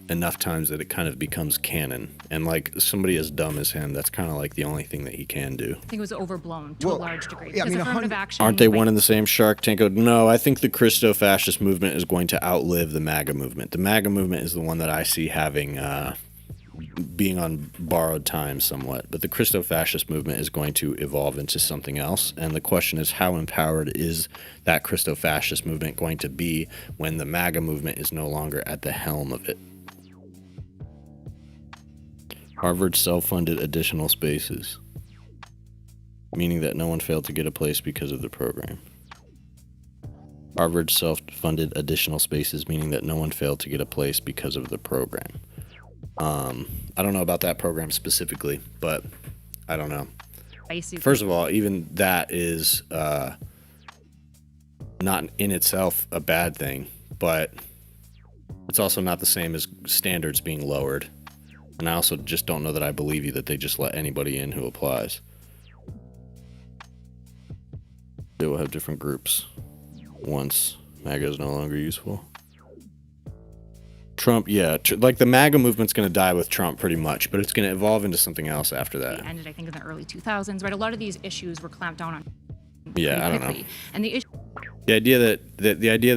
enough times that it kind of becomes canon. And like somebody as dumb as him, that's kind of like the only thing that he can do. I think it was overblown to a Well, large degree. yeah, I Because mean, affirmative action. Aren't they like, one and the same Shark Tank? No, I think the Christo-fascist movement is going to outlive the MAGA movement. The MAGA movement is the one that I see having being on borrowed time somewhat, but the Christo-fascist movement is going to evolve into something else, and the question is, how empowered is that Christo-fascist movement going to be when the MAGA movement is no longer at the helm of it? Harvard self-funded additional spaces, meaning that no one failed to get a place because of the program. Harvard self-funded additional spaces, meaning that no one failed to get a place because of the program. I don't know about that program specifically, but I don't know. First of all, even that is not in itself a bad thing, but it's also not the same as standards being lowered. And I also just don't know that I believe you that they just let anybody in who applies. They will have different groups once MAGA is no longer useful. Trump, yeah, like the MAGA movement's going to die with Trump pretty much, but it's going to evolve into something else after that. It ended, I think, in the early 2000s, right? A lot of these issues were clamped down on. Yeah, I don't know. quickly. And the issue. The idea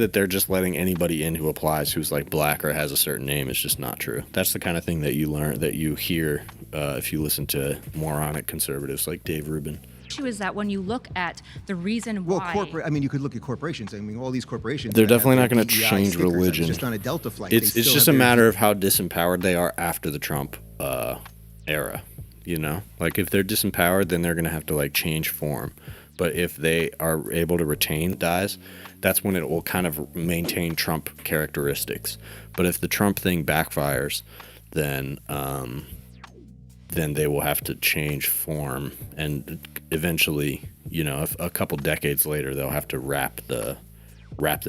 that they're just letting anybody in who applies who's like black or has a certain name is just not true. That's the kind of thing that you learn, that you hear if you listen to moronic conservatives like Dave Rubin. Issue is that when you look at the reason why. Well, I mean, you could look at corporations. I mean, all these corporations. They're that have definitely not their going to DEI change stickers on it, religion. Just on a Delta flight. It's just a matter of how disempowered they are after the Trump era. You know, like if they're disempowered, then they're going to have to like change form. But if they are able to retain dies, that's when it will kind of maintain Trump characteristics. But if the Trump thing backfires, then they will have to change form, and eventually, you know, if a couple decades later, they'll have to wrap the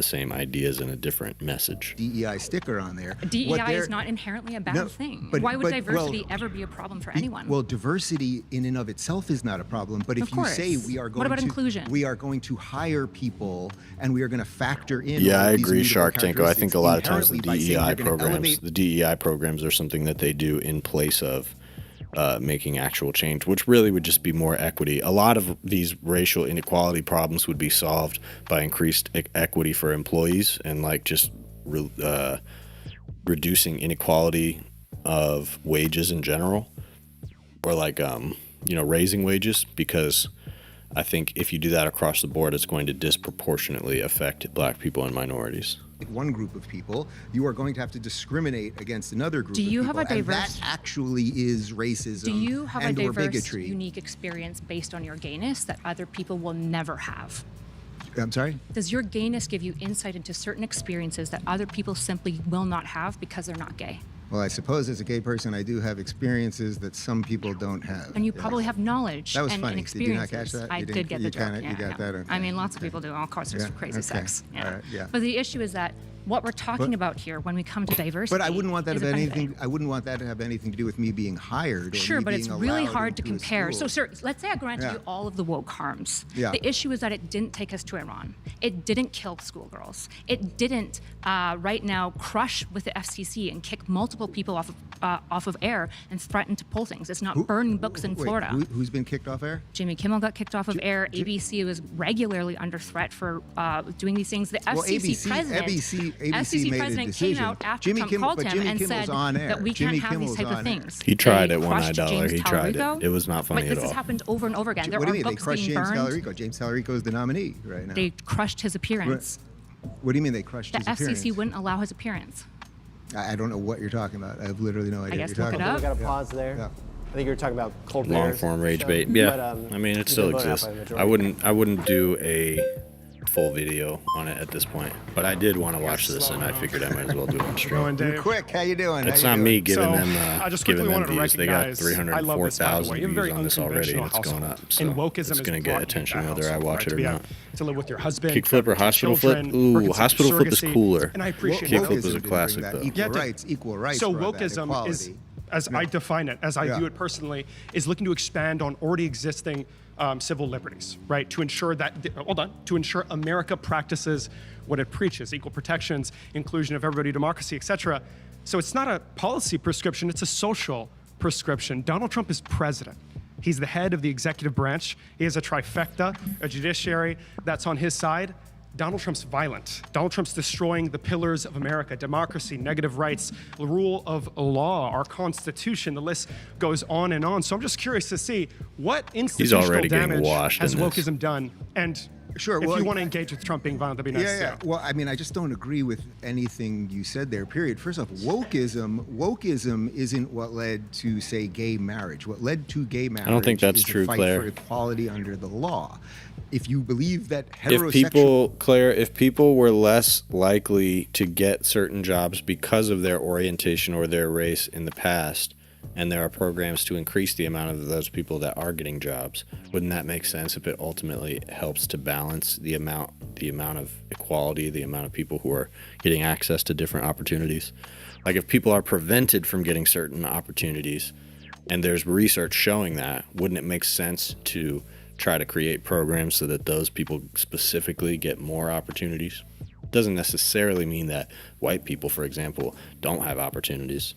same ideas in a different message. DEI sticker on there. DEI is not inherently a bad thing. Why would diversity ever be a problem for anyone? Well, diversity in and of itself is not a problem. But if you say we are going What about inclusion? We are going to hire people and we are going to factor in. Yeah, all I of these agree, immutable Shark Tank. I think a lot of times the inherently by saying DEI you're gonna programs, elevate- the DEI programs are something that they do in place of making actual change, which really would just be more equity. A lot of these racial inequality problems would be solved by increased equity for employees and like just reducing inequality of wages in general, or like raising wages, because I think if you do that across the board, it's going to disproportionately affect black people and minorities. One group of people, you are going to have to discriminate against another group Do you of people. have a diverse? And that actually is racism. Do you have a and or diverse, bigotry. unique experience based on your gayness that other people will never have? I'm sorry? Does your gayness give you insight into certain experiences that other people simply will not have because they're not gay? Well, I suppose as a gay person, I do have experiences that some people don't have. And you probably have knowledge That was and, funny. and Did you not experiences. catch that? I You did didn't- get you the joke. kinda- you got that? Okay. I mean, lots of people do all sorts of crazy okay. sex. Yeah. All right, yeah. But the issue is that what we're talking about here when we come to diversity. But I wouldn't want that is to have a anything. benefit. I wouldn't want that to have anything to do with me being hired. Or Sure, me but it's being really allowed hard to into a compare. So, school. sir, let's say I granted Yeah. you all of the woke harms. Yeah. The issue is that it didn't take us to Iran. It didn't kill schoolgirls. It didn't, right now, crush with the FCC and kick multiple people off of air and threaten to pull things. It's not burning books in Wait, Florida. who's been kicked off air? Jimmy Kimmel got kicked off of air. ABC was regularly under threat for doing these things. The Well, FCC ABC president, made a president decision. came out after Jimmy Trump Kimmel- called but him Jimmy and Kimmel's said on air. that we Jimmy can't have these Kimmel's type of on air. things. He tried They it, crushed $1. James He tried it. Tallarico. It was not funny but at this has all. happened over and over again. There What do are you mean they books crushed being James burned. Tallarico? James Tallarico is the nominee right now. They crushed his appearance. What do you mean they crushed The his appearance? FCC wouldn't allow his appearance. I don't know what you're talking about. I have literally no idea guess what you're look talking it about. up. We got to pause there. Yeah. I think you were talking about Colbert's Long form rage show. bait. Yeah. But, I mean, it you've still been voted out exists. by the majority. I wouldn't do a full video on it at this point, but I did want to watch this, and I figured I might as well do it on stream. You're quick. How you doing? It's How not you me doing? giving So, them I just giving quickly them wanted to views. They got recognize- I love this, by the 304,000 way. You have a views very on this already, and unconventional it's going up. household. So And wokeism it's is going to get brought attention into that whether I household, watch right? it To or be not. to live with your husband, Kickflip or your hospital flip? children, Ooh, work as a hospital flip is surrogacy. cooler. And I appreciate Kickflip wokeism. is a didn't bring classic, that. though. Equal Yeah, rights, equal rights. So brought that, wokeism is, equality. as I define it, as I Yeah. view it personally, is looking to expand on already existing civil liberties, right? To ensure that, to ensure America practices what it preaches: equal protections, inclusion of everybody, democracy, etc. So it's not a policy prescription; it's a social prescription. Donald Trump is president. He's the head of the executive branch. He has a trifecta, a judiciary that's on his side. Donald Trump's violent. Donald Trump's destroying the pillars of America: democracy, negative rights, the rule of law, our Constitution. The list goes on and on. So I'm just curious to see what institutional already getting damage washed has in this. wokeism done. And Sure, if well, you want to engage with Trump being violent, that'd be nice. Yeah. Well, I mean, I just don't agree with anything you said there, period. First off, wokeism isn't what led to, say, gay marriage. What led to gay marriage think that's is true, the fight Claire. for equality under the law. If you believe that If heterosexual... people were less likely to get certain jobs because of their orientation or their race in the past, and there are programs to increase the amount of those people that are getting jobs, wouldn't that make sense if it ultimately helps to balance the amount of equality, the amount of people who are getting access to different opportunities? Like, if people are prevented from getting certain opportunities, and there's research showing that, wouldn't it make sense to try to create programs so that those people specifically get more opportunities? Doesn't necessarily mean that white people, for example, don't have opportunities.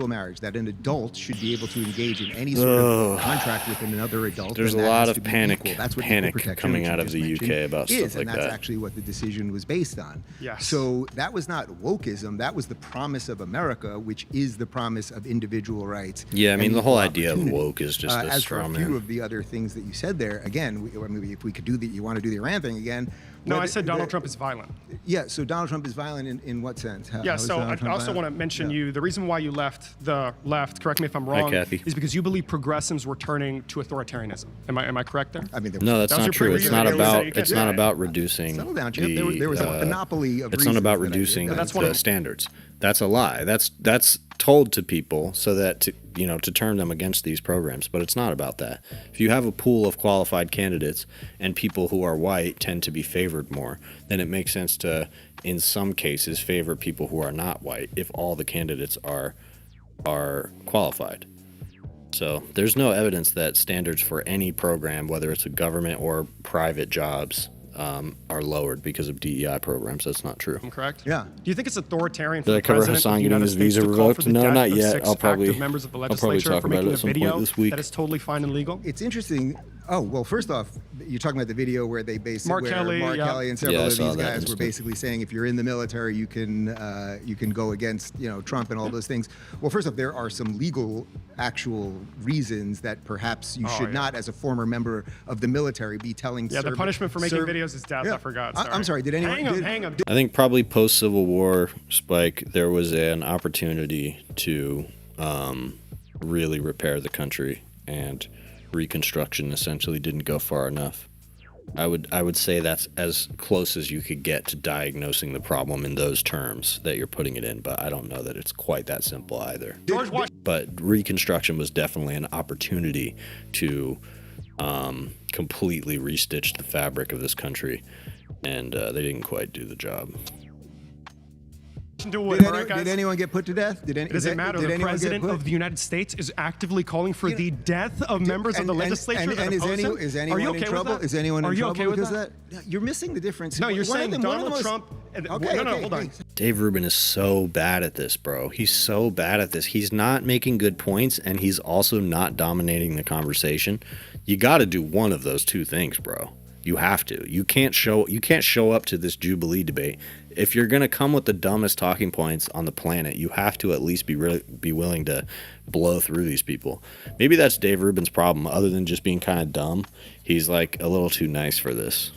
marriage, that an adult should be able to engage in any sort of contract with another adult. There's and a that lot has of to be panic- equal. That's what panic equal protection, coming which out you of just the mentioned, UK about is, stuff like and that's that. actually what the decision was based on. Yes. So that was not wokeism. That was the promise of America, which is the promise of individual rights. Yeah, I mean, and the whole equal idea of opportunity. woke is just a as for straw a few man. of the other things that you said there, again, if we could do you want to do the Iran thing again? No, I said Donald Trump is violent. Yeah, so Donald Trump is violent in what sense? Yeah, so I also want to mention the reason why you left the left, correct me if I'm wrong, Kathy. is because you believe progressives were turning to authoritarianism. Am I correct there? I mean, No, that's That was not your true. It's previous not video. about. You It's can't not do it. about reducing. Settle down, Chip. There was a monopoly of It's not about reasons that I did reducing that. That's what I'm- the standards. That's a lie. That's told to people so that to turn them against these programs. But it's not about that. If you have a pool of qualified candidates and people who are white tend to be favored more, then it makes sense to, in some cases, favor people who are not white if all the candidates are qualified. So there's no evidence that standards for any program, whether it's a government or private jobs, are lowered because of DEI programs. That's not true. Correct? Yeah. Do you think it's authoritarian for Did I the cover president Hassan of the getting United his States visa to call revoked? for the No, death not of yet. 6 I'll probably active members of the talk legislature for about it making at a some point video this week. that is totally fine and legal? It's interesting. Oh, well, first off, you're talking about the video where they basically Mark Kelly, Mark yeah. Kelly and several Yeah, I of saw these that guys were incident. basically saying if you're in the military, you can go against Trump and all those things. Well, first off, there are some legal, actual reasons that perhaps you should not, as a former member of the military, be telling. Yeah, the punishment for making videos is death. I forgot. Sorry. I'm sorry. Did anyone? Hang on. I think probably post-Civil War, Spike, there was an opportunity to really repair the country, and Reconstruction essentially didn't go far enough. I would say that's as close as you could get to diagnosing the problem in those terms that you're putting it in, but I don't know that it's quite that simple either. But Reconstruction was definitely an opportunity to completely restitch the fabric of this country, and they didn't quite do the job. Did anyone get put to death? It doesn't matter. The president of the United States is actively calling for the death of members of the legislature that oppose him. Is anyone in trouble? Is anyone in trouble because of that? You're missing the difference. No, you're saying Donald Trump. Okay, no, hold on. Dave Rubin is so bad at this, bro. He's so bad at this. He's not making good points, and he's also not dominating the conversation. You got to do one of those two things, bro. You have to. You can't show up to this Jubilee debate. If you're gonna come with the dumbest talking points on the planet, you have to at least be willing to blow through these people. Maybe that's Dave Rubin's problem. Other than just being kind of dumb, he's like a little too nice for this.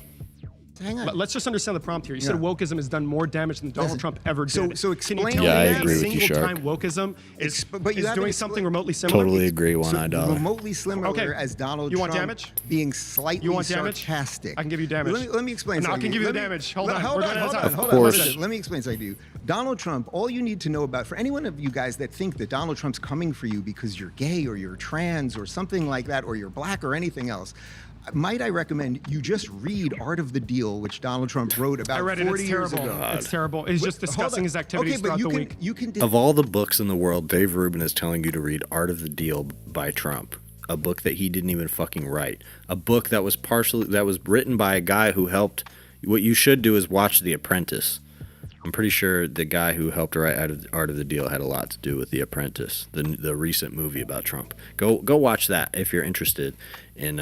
Hang on. Let's just understand the prompt here. You said wokeism has done more damage than Donald Trump ever did. So explain. Can you tell Yeah, I me agree a with you, single Shark. time wokeism is But you have to doing explain- something remotely similar? Totally agree, $1 dollar. Remotely similar Okay. as Donald You Trump want damage? being slightly You want damage? sarcastic. I can give you damage. Let me explain No, I something. can give you Let the me- damage. Hold on. Hold We're on. running out of Hold time. on. Of Hold on. course. Let me explain something to you. Donald Trump, all you need to know about, for anyone of you guys that think that Donald Trump's coming for you because you're gay or you're trans or something like that, or you're black or anything else, might I recommend you just read Art of the Deal, which Donald Trump wrote about I read it. 40 It's years terrible. ago. It's terrible. He's just Hold discussing on. his activities Okay, but throughout you the can, week. You can Of all the books in the world, Dave Rubin is telling you to read Art of the Deal by Trump, a book that he didn't even fucking write, a book that was written by a guy who helped. What you should do is watch The Apprentice. I'm pretty sure the guy who helped write Art of the Deal had a lot to do with The Apprentice, the recent movie about Trump. Go watch that if you're interested in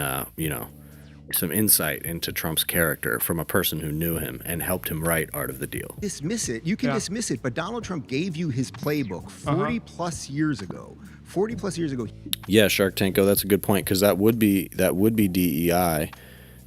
some insight into Trump's character from a person who knew him and helped him write Art of the Deal. dismiss it. You can dismiss it, but Donald Trump gave you his playbook 40 plus years ago. 40 plus years ago. Yeah, Shark Tanko, that's a good point, because that would be DEI,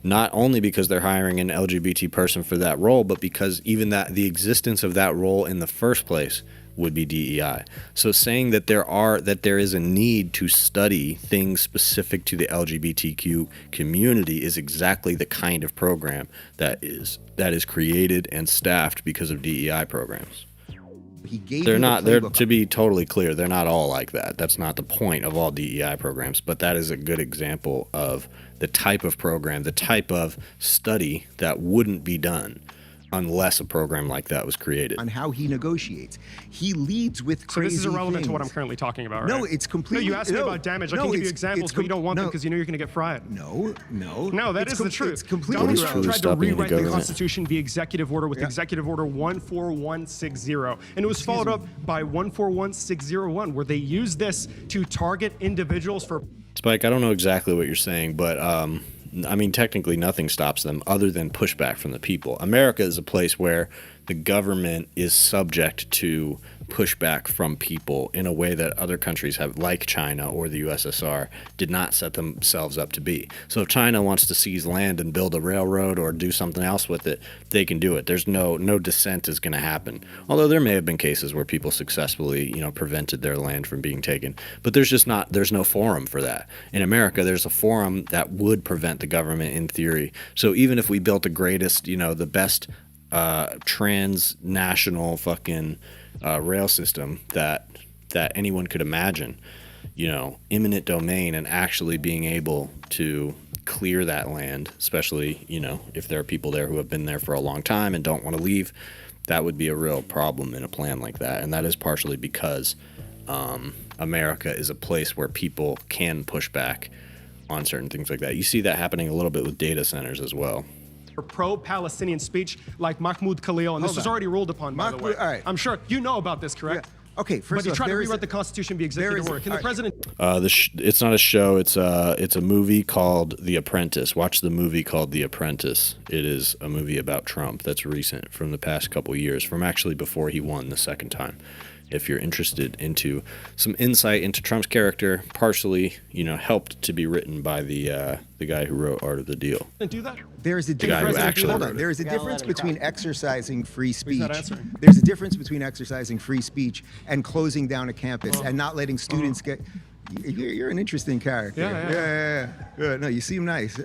not only because they're hiring an LGBT person for that role, but because even the existence of that role in the first place would be DEI. So saying that there is a need to study things specific to the LGBTQ community is exactly the kind of program that is created and staffed because of DEI programs. He gave They're you not. the They're playbook. to be totally clear. They're not all like that. That's not the point of all DEI programs. But that is a good example of the type of program, the type of study that wouldn't be done unless a program like that was created. On how he negotiates. He leads with So crazy this is irrelevant to what I'm things. currently talking about, right? No, it's completely. No, you asked me about damage. I can give you examples, but you don't want them because you know you're going to get fried. No. No, that is the truth. It's completely Donald What is Trump true tried to stopping the rewrite the government? Constitution via executive order with Executive Order 14160, and it was followed up by 141601, where they used this to target individuals for. Spike, I don't know exactly what you're saying, but I mean, technically nothing stops them other than pushback from the people. America is a place where the government is subject to pushback from people in a way that other countries have, like China or the USSR, did not set themselves up to be. So if China wants to seize land and build a railroad or do something else with it, they can do it. There's no dissent is going to happen. Although there may have been cases where people successfully, prevented their land from being taken. But there's no forum for that. In America, there's a forum that would prevent the government in theory. So even if we built the greatest, the best transnational fucking rail system that anyone could imagine, eminent domain and actually being able to clear that land, especially, if there are people there who have been there for a long time and don't want to leave, that would be a real problem in a plan like that. And that is partially because America is a place where people can push back on certain things like that. You see that happening a little bit with data centers as well. pro-Palestinian speech like Mahmoud Khalil, and this was already ruled upon, by the way. All right. I'm sure you know about this, correct? Yeah. Okay, first but he off, tried to there is rewrite the Constitution to be executive order. Can the president? It's not a show. It's a movie called The Apprentice. Watch the movie called The Apprentice. It is a movie about Trump that's recent, from the past couple years, from actually before he won the second time. If you're interested into some insight into Trump's character, partially, helped to be written by the guy who wrote Art of the Deal. Do that? There is a guy who difference. actually Hold wrote on. it. There is a difference between exercising free speech. not answering. There's a difference between exercising free speech and closing down a campus and not letting students get. You're an interesting character. Yeah. No, you seem nice.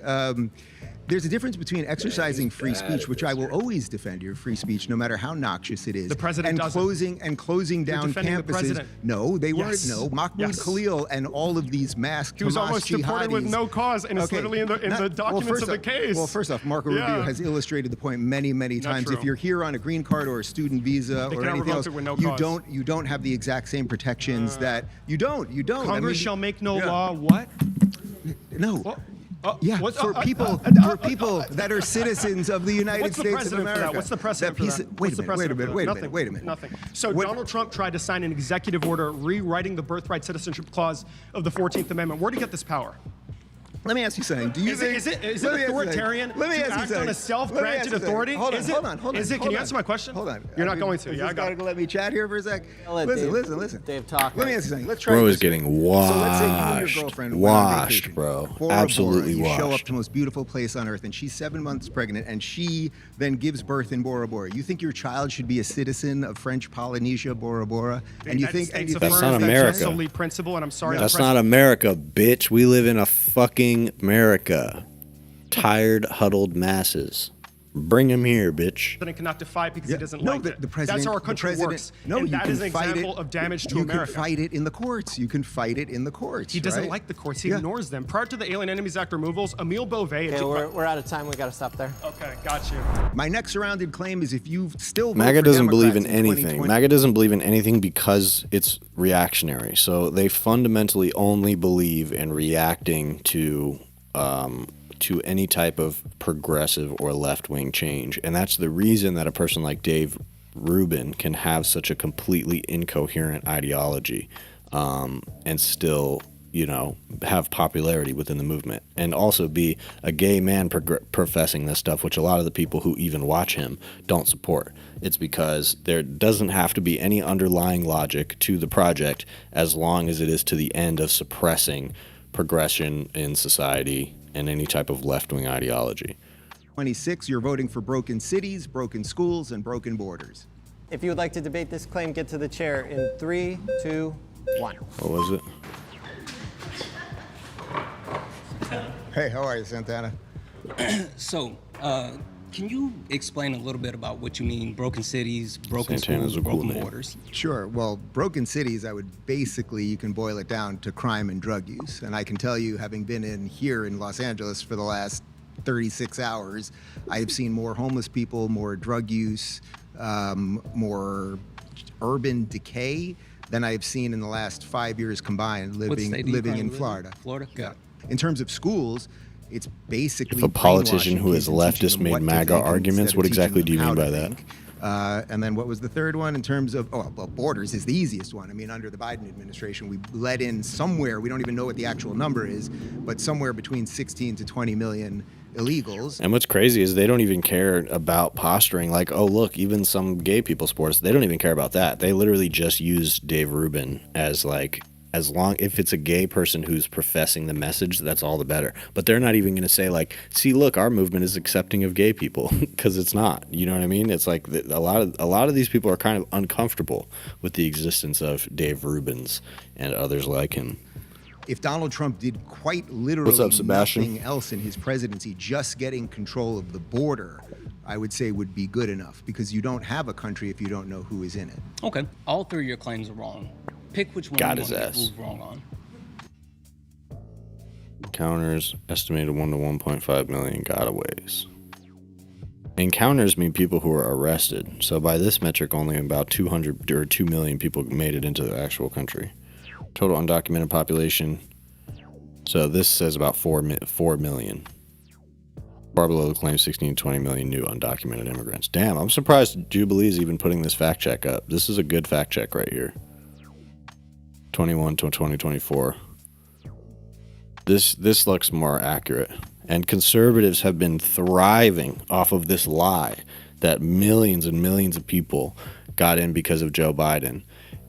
There's a difference between exercising free speech, which I will always defend your free speech, no matter how noxious it is, The president and closing down defending the campuses. president. No, they weren't. Yes. No, Mahmoud Yes. Khalil and all of these masked He was Hamas almost deported with jihadis. no cause, and it's literally in the documents of the case. Well, first off, Marco Yeah. Rubio has illustrated the point many, many times. true. If you're here on a green card or a student visa They or can anything revoke else, it with no you cause. don't have the exact same protections that you don't. Congress shall make no law. What? No. Yeah, for people that are citizens of the United What's the States of precedent for America. that? What's the precedent for that? Wait a minute. Nothing. So Donald Trump tried to sign an executive order rewriting the birthright citizenship clause of the 14th Amendment. Where'd he get this power? Let me ask you something. Do you think is it authoritarian to act on a self-granted authority? Hold on. Can you answer my question? Hold on. You're not going to. Yeah, I got to let me chat here for a sec. Listen. Dave talk. Let me ask you something. Let's try Bro this. is getting So let's say you and washed. your girlfriend went on Washed, vacation. bro. Bora Absolutely Bora. You show up washed. to the most beautiful place on earth, and she's 7 months pregnant, and she then gives birth in Bora Bora. You think your child should be a citizen of French Polynesia, Bora Bora? And you think States That's affirms not that America. solely principle, and I'm sorry. That's the not president- America, bitch. We live in a fucking America. Tired, huddled masses. Bring him here, bitch. president cannot defy it because he doesn't no, like it. the president. That's how our the country president, works. No, and you that can is an fight example it. of damage to you America. can fight it in the courts. You can fight it in the courts. He doesn't right? like the courts. He Yeah. ignores them. Prior to the Alien Enemies Act removals, Emile Beauvais. Okay, we're out of time. We got to stop there. Okay, got you. My next surrounded claim is if you still vote MAGA for doesn't believe in Democrats anything. 2020 MAGA doesn't believe in anything because it's reactionary. So they fundamentally only believe in reacting to any type of progressive or left-wing change. And that's the reason that a person like Dave Rubin can have such a completely incoherent ideology and still, have popularity within the movement, and also be a gay man professing this stuff, which a lot of the people who even watch him don't support. It's because there doesn't have to be any underlying logic to the project as long as it is to the end of suppressing progression in society and any type of left-wing ideology. 26, you're voting for broken cities, broken schools, and broken borders. If you would like to debate this claim, get to the chair in 3, 2, 1. What was it? Hey, how are you, Santana? So, can you explain a little bit about what you mean broken cities, broken Santana's schools, a cool broken name. borders? Sure. Well, broken cities, I would basically, you can boil it down to crime and drug use. And I can tell you, having been here in Los Angeles for the last 36 hours, I have seen more homeless people, more drug use, more urban decay than I have seen in the last 5 years combined What state do you living currently in live in? Florida. Florida? Got it. In terms of schools, it's basically If a politician brainwashing who kids is and teaching leftist them made what to MAGA think arguments, instead of what teaching exactly them do you how mean to by that? think. And then what was the third one in terms of, borders is the easiest one. I mean, under the Biden administration, we let in somewhere, we don't even know what the actual number is, but somewhere between 16 to 20 million illegals. And what's crazy is they don't even care about posturing like, oh, look, even some gay people sports, they don't even care about that. They literally just use Dave Rubin as like, if it's a gay person who's professing the message, that's all the better. But they're not even going to say like, see, look, our movement is accepting of gay people, because it's not. You know what I mean? It's like a lot of these people are kind of uncomfortable with the existence of Dave Rubins and others like him. If Donald Trump did quite literally What's up, Sebastian? nothing else in his presidency, just getting control of the border, I would say would be good enough, because you don't have a country if you don't know who is in it. Okay. All three of your claims are wrong. Pick which one Got you his want to ass. prove wrong on. Encounters estimated 1 to 1.5 million gotaways. Encounters mean people who are arrested. So by this metric, only about 200 or 2 million people made it into the actual country. Total undocumented population. So this says about 4 million. Barbarolo claims 16 to 20 million new undocumented immigrants. Damn, I'm surprised Jubilee is even putting this fact check up. This is a good fact check right here. 21 to 2024. This looks more accurate. And conservatives have been thriving off of this lie that millions and millions of people got in because of Joe Biden.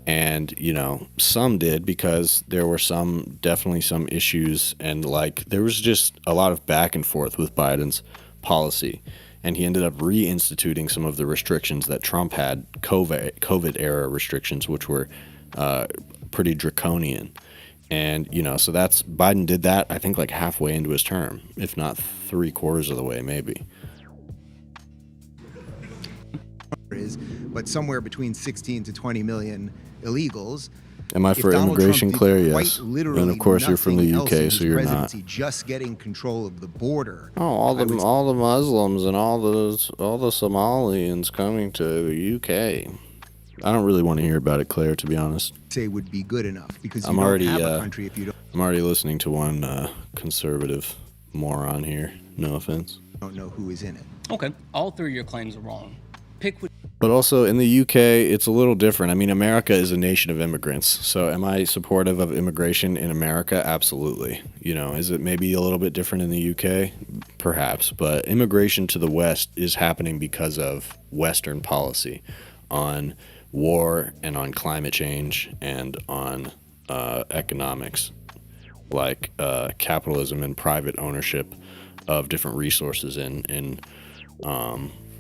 And, you know, some did because there were definitely some issues, and like there was just a lot of back and forth with Biden's policy. And he ended up reinstituting some of the restrictions that Trump had, COVID era restrictions, which were pretty draconian. And, you know, so Biden did that, I think, like halfway into his term, if not 3/4 of the way, maybe. But somewhere between 16 to 20 million illegals. Am I for immigration, Claire? Yes. And of course, you're from the UK, so you're not. Just getting control of the border. Oh, all the Muslims and all the Somalians coming to the UK. I don't really want to hear about it, Claire, to be honest. Say would be good enough because I'm already I'm already listening to one conservative moron here. No offense. Don't know who is in it. Okay, all three of your claims are wrong. Pick which. But also in the UK, it's a little different. I mean, America is a nation of immigrants. So am I supportive of immigration in America? Absolutely. You know, is it maybe a little bit different in the UK? Perhaps. But immigration to the West is happening because of Western policy on war and on climate change and on economics, like capitalism and private ownership of different resources in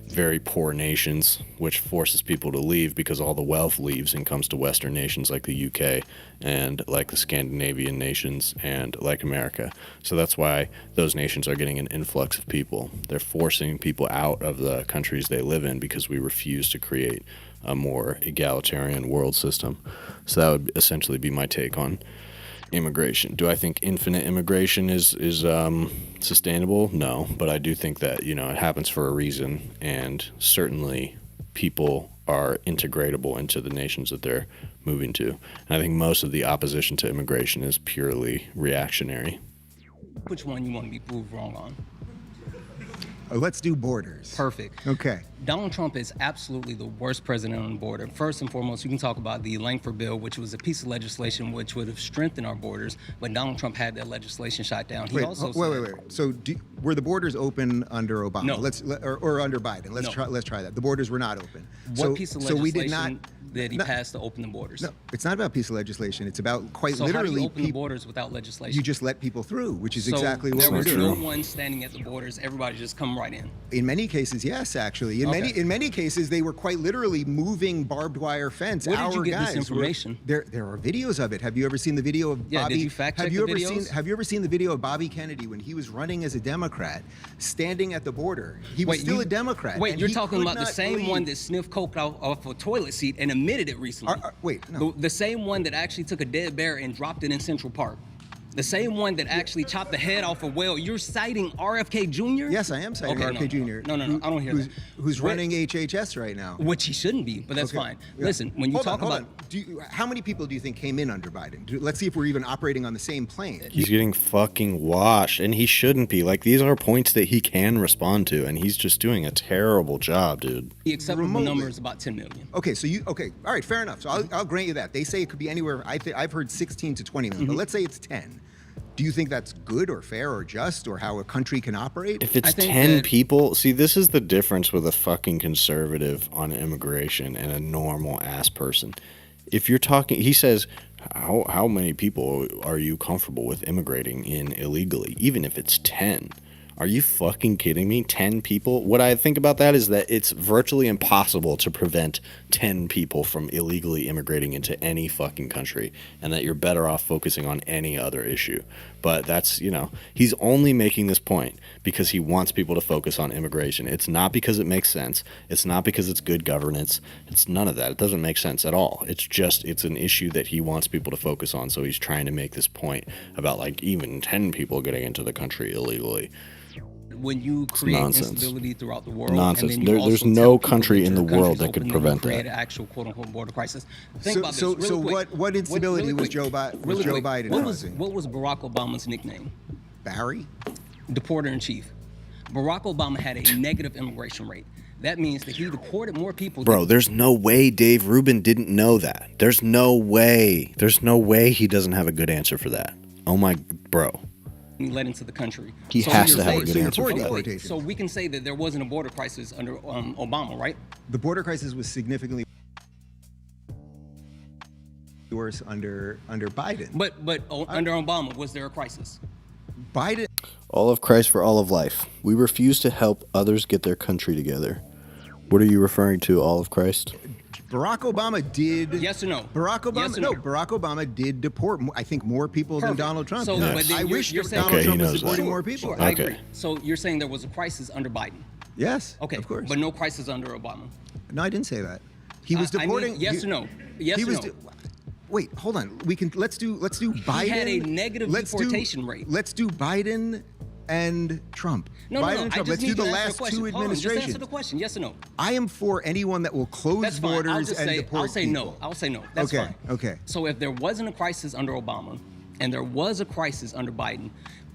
very poor nations, which forces people to leave because all the wealth leaves and comes to Western nations like the UK and like the Scandinavian nations and like America. So that's why those nations are getting an influx of people. They're forcing people out of the countries they live in because we refuse to create a more egalitarian world system. So that would essentially be my take on immigration. Do I think infinite immigration is sustainable? No, but I do think that, you know, it happens for a reason, and certainly people are integratable into the nations that they're moving to. And I think most of the opposition to immigration is purely reactionary. Which one you want to be proved wrong on? Let's do borders. Perfect. Okay. Donald Trump is absolutely the worst president on the border. First and foremost, you can talk about the Langford bill, which was a piece of legislation which would have strengthened our borders, but Donald Trump had that legislation shot down. He wait. So were the borders open under Obama? No. Or under Biden? Let's try that. The borders were not open. What piece of legislation we did not, that he passed to open the borders? No, it's not about a piece of legislation. It's about quite so literally. How do you open the borders without legislation? You just let people through, which is exactly what we're doing. There was no one standing at the borders. Everybody just come right in. In many cases, yes, actually. In many cases, they were quite literally moving barbed wire fence. Where did you get this information? There are videos of it. Have you ever seen the video of Bobby? Did you fact check the videos? Have you ever seen the video of Bobby Kennedy when he was running as a Democrat, standing at the border? He was still a Democrat. Wait, you're talking about the same one that sniffed coke off a toilet seat and admitted it recently? No. The same one that actually took a dead bear and dropped it in Central Park. The same one that actually chopped the head off a whale. You're citing RFK Jr.? Yes, I am citing RFK Jr. No, I don't hear that. Who's running HHS right now? Which he shouldn't be, but that's fine. Yeah. Listen, when you talk about... how many people do you think came in under Biden? Let's see if we're even operating on the same plane. He's getting fucking washed, and he shouldn't be. Like, these are points that he can respond to, and he's just doing a terrible job, dude. The acceptable number is about 10 million. Okay, all right, fair enough. So I'll grant you that. They say it could be anywhere. I've heard 16 to 20 million, but let's say it's 10. Do you think that's good or fair or just or how a country can operate? If it's 10 people, see, this is the difference with a fucking conservative on immigration and a normal ass person. If you're talking, he says, how many people are you comfortable with immigrating in illegally, even if it's 10? Are you fucking kidding me? 10 people? What I think about that is that it's virtually impossible to prevent 10 people from illegally immigrating into any fucking country, and that you're better off focusing on any other issue. But that's, you know, he's only making this point because he wants people to focus on immigration. It's not because it makes sense. It's not because it's good governance. It's none of that. It doesn't make sense at all. It's just, it's an issue that he wants people to focus on. So he's trying to make this point about like even 10 people getting into the country illegally. When you create instability throughout the world, nonsense. And then there's no country in the world that could prevent that. Create an actual quote-unquote border crisis. Think about this. So what instability was Joe Biden causing? What was Barack Obama's nickname? Barry? Deporter in chief. Barack Obama had a negative immigration rate. That means that he deported more people. Bro, there's no way Dave Rubin didn't know that. There's no way. There's no way he doesn't have a good answer for that. Oh my, bro. Let into the country. He has to have a good answer for that. So we can say that there wasn't a border crisis under Obama, right? The border crisis was significantly worse under Biden. But under Obama, was there a crisis? Biden. All of Christ for all of life. We refuse to help others get their country together. What are you referring to, all of Christ? Barack Obama did. Yes or no? Barack Obama. Yes or no, no? Barack Obama did deport. I think more people than Donald Trump. So, Yes. but then I wish you're saying Donald Trump was knows deporting that. more people. Sure, I Okay. agree. So you're saying there was a crisis under Biden? Yes. Okay, Of course. but no crisis under Obama. No, I didn't say that. He was I mean, deporting. yes or no? Yes he or was no? Wait, hold on. Let's do Biden. He had a negative deportation rate. Let's do Biden and Trump. No, Biden no. and I Trump. just Let's need do you the to answer last question. two Hold on, just answer administrations. the question. Yes or no? I am for anyone that will close That's fine. borders I'll just and say, deport I'll say people. no. I'll say no. That's Okay, fine. okay. So if there wasn't a crisis under Obama and there was a crisis under Biden,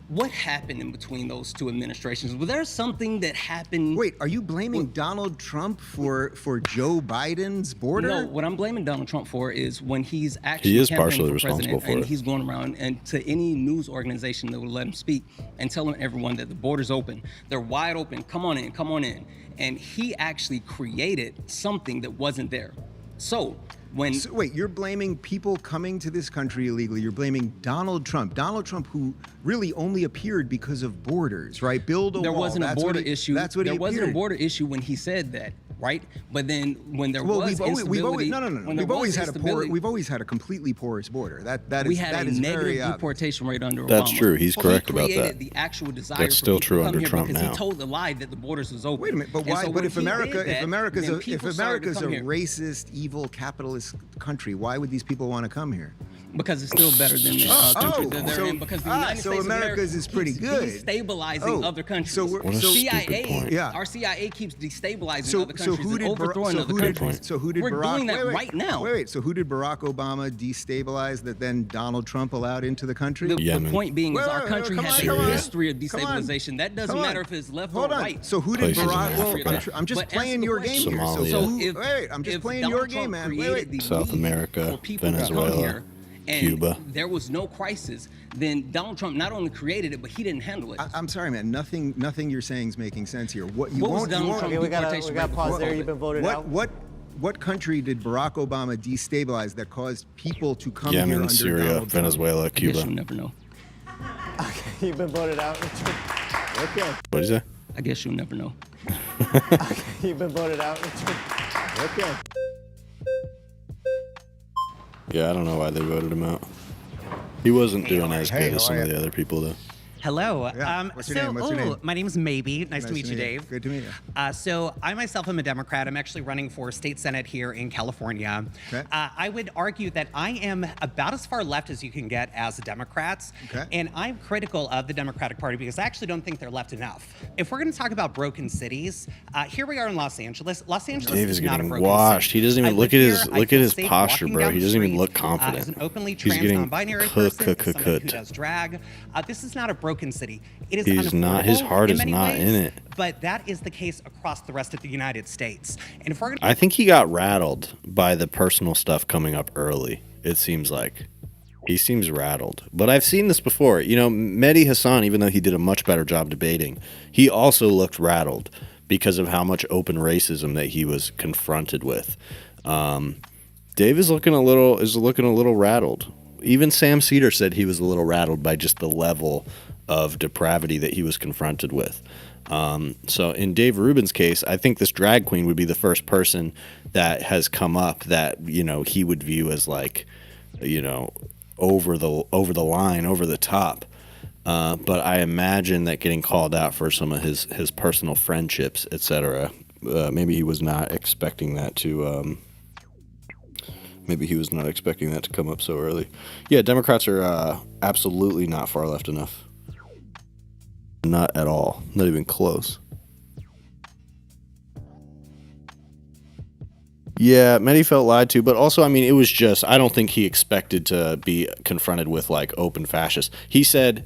what happened in between those two administrations? Was there something that happened? Wait, are you blaming Donald Trump for Joe Biden's border? No, what I'm blaming Donald Trump for is when he's actually He is campaigning partially for responsible president for and it. he's going around and to any news organization that will let him speak and telling everyone that the border's open. They're wide open. Come on in. Come on in. And he actually created something that wasn't there. So wait, you're blaming people coming to this country illegally. You're blaming Donald Trump. Donald Trump, who really only appeared because of borders, right? Build a there wall. wasn't a That's border what he- issue. That's what there he wasn't appeared. a border issue when he said that, right? But then when there Well, was we've always instability, no. when there We've always was had a instability, we've always had a completely porous border. That we is had that a is negative very obvious. deportation rate under That's Obama. true. He's correct about created that. the actual desire That's for still people true to come under here Trump because now. he told the lie that the borders was open. Wait a minute, but And why? so But when if he did America, that, if America's then a people started to racist, come here. evil, capitalist country, why would these people want to come here? Because it's still better than the country that they're in. Because the United so States of America's America is pretty keeps good. destabilizing other countries. So we're- What a so- stupid CIA, point. Yeah. our CIA keeps destabilizing So other countries who and did overthrowing other Good countries. point. So who did We're Barack? doing that wait, right now. Wait. So who did Barack Obama destabilize that then Donald Trump allowed into the country? The Yemen. point being is our country come has on, a come on. history of Come on. destabilization. That doesn't Come on. matter if it's left Hold or on. right. So who did Places in Barack? Well, Africa. I'm just But playing answer the your game question. here. Somalia. So who, if- wait, I'm just if playing Donald your game, Trump man. created Wait. the South need America, for people to come Venezuela, here, and Cuba. there was no crisis, then Donald Trump not only created it, but he didn't handle it. I'm sorry, man. Nothing you're saying is making sense here. What you What was won't? You Donald won't. Trump Okay, we deportation got rate pause before there. COVID? You've been voted out. What country did Barack Obama destabilize that caused people to come here Yemen, under Syria, Donald Trump? Venezuela, I guess you'll Cuba. never know. You've been voted out. Okay. What did you say? I guess you'll never know. You've been voted out. Okay. Yeah, I don't know why they voted him out. He wasn't doing as Hey, good as how some are of you? the other people, though. Hello. Yeah. What's your name? What's your name? My name is Maybe. Nice to meet you, Dave. Good to meet you. So I myself am a Democrat. I'm actually running for state senate here in California. Okay. I would argue that I am about as far left as you can get as Democrats. Okay. And I'm critical of the Democratic Party because I actually don't think they're left enough. If we're going to talk about broken cities, here we are in Los Angeles. Los Angeles Dave is is not a getting broken washed. city. He doesn't even I look live at his here. I look at feel his safe posture, walking bro. down He the doesn't even street, look As confident. an openly He's trans, getting non-binary person, as somebody who cooked. does drag, this is not a broken city. It is He's not- his unaffordable heart in is many not ways, in it. But that is the case across the rest of the United States. And if we're going to I think he got rattled by the personal stuff coming up early. It seems like he seems rattled. But I've seen this before. You know, Mehdi Hassan, even though he did a much better job debating, he also looked rattled because of how much open racism that he was confronted with. Dave is looking a little rattled. Even Sam Cedar said he was a little rattled by just the level of depravity that he was confronted with. So in Dave Rubin's case, I think this drag queen would be the first person that has come up that, you know, he would view as like, you know, over the line, over the top. But I imagine that getting called out for some of his personal friendships, etc. Maybe he was not expecting that to. Maybe he was not expecting that to come up so early. Yeah, Democrats are absolutely not far left enough. Not at all. Not even close. Yeah, Mehdi felt lied to, but also, I mean, it was just, I don't think he expected to be confronted with, like, open fascists. He said,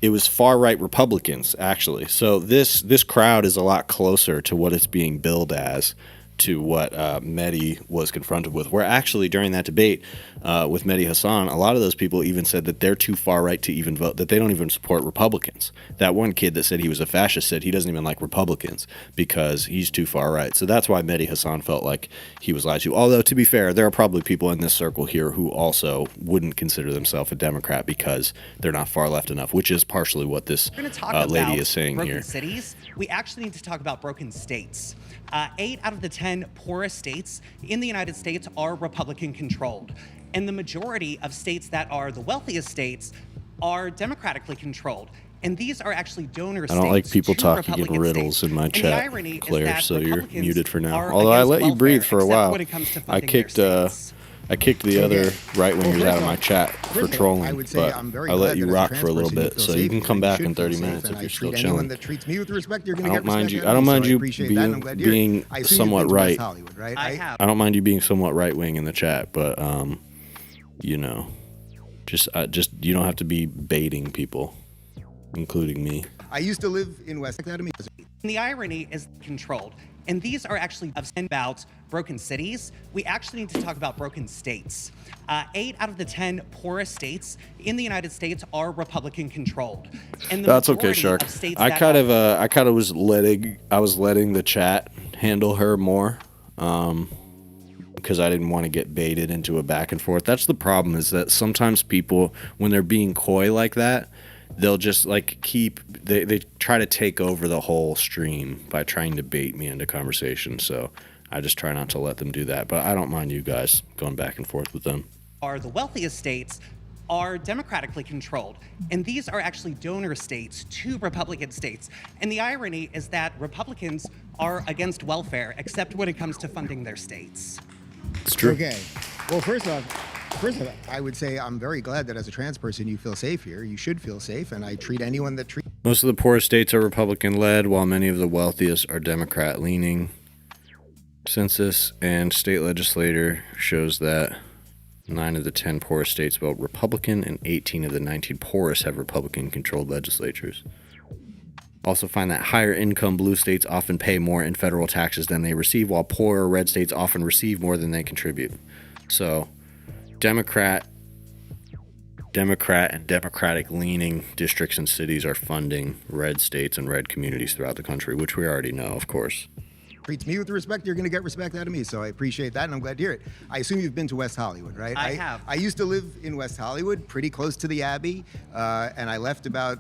it was far right Republicans actually. So this crowd is a lot closer to what it's being billed as, to what Mehdi was confronted with. Where actually during that debate with Mehdi Hassan, a lot of those people even said that they're too far right to even vote, that they don't even support Republicans. That one kid that said he was a fascist said he doesn't even like Republicans because he's too far right. So that's why Mehdi Hassan felt like he was lied to. Although, to be fair, there are probably people in this circle here who also wouldn't consider themselves a Democrat because they're not far left enough, which is partially what this lady is saying broken here. Cities. We actually need to talk about broken states. 8 out of the 10 poorest states in the United States are Republican controlled. And the majority of states that are the wealthiest states are democratically controlled. And these are actually donor states. I don't like people to talking in Republican riddles states. in my And the chat, irony is Claire, that so you're Republicans muted for now. are Although I against let you breathe welfare, for a except while. when it comes to I funding their states. kicked the other right-wingers Well, out of my chat for trolling, I would say but I'm very I let glad you that as a rock for a trans little person you bit, feel so safe you can here. come back should in 30 feel safe, minutes and if I you're still treat anyone chilling. that treats me with respect, you're I going to don't get mind respect you. out I of don't me, mind so I you appreciate that, and I'm glad to hear it. being I assume somewhat you've been to West right. Hollywood, right? I have. I don't mind you being somewhat right-wing in the chat, but you know, just you don't have to be baiting people, including me. I used to live in West Academy. And the irony is controlled. And these are actually about broken cities. We actually need to talk about broken states. 8 out of the 10 poorest states in the United States are Republican controlled. And the That's okay, majority Shark. of states I that kind are- of was letting the chat handle her more, because I didn't want to get baited into a back and forth. That's the problem, is that sometimes people, when they're being coy like that, they'll just like they try to take over the whole stream by trying to bait me into conversation. So I just try not to let them do that. But I don't mind you guys going back and forth with them. are the wealthiest states are democratically controlled. And these are actually donor states to Republican states. And the irony is that Republicans are against welfare, except when it comes to funding their states. It's true. Okay. Well, first off, I would say I'm very glad that as a trans person you feel safe here. You should feel safe, and I treat anyone that treats. Most of the poorest states are Republican-led, while many of the wealthiest are Democrat-leaning. Census and state legislator shows that 9 of the 10 poorest states vote Republican, and 18 of the 19 poorest have Republican-controlled legislatures. Also find that higher income blue states often pay more in federal taxes than they receive, while poorer red states often receive more than they contribute. So, Democrat and Democratic-leaning districts and cities are funding red states and red communities throughout the country, which we already know, of course. Treats me with respect, you're going to get respect out of me, so I appreciate that, and I'm glad to hear it. I assume you've been to West Hollywood, right? I have. I used to live in West Hollywood, pretty close to the Abbey, and I left about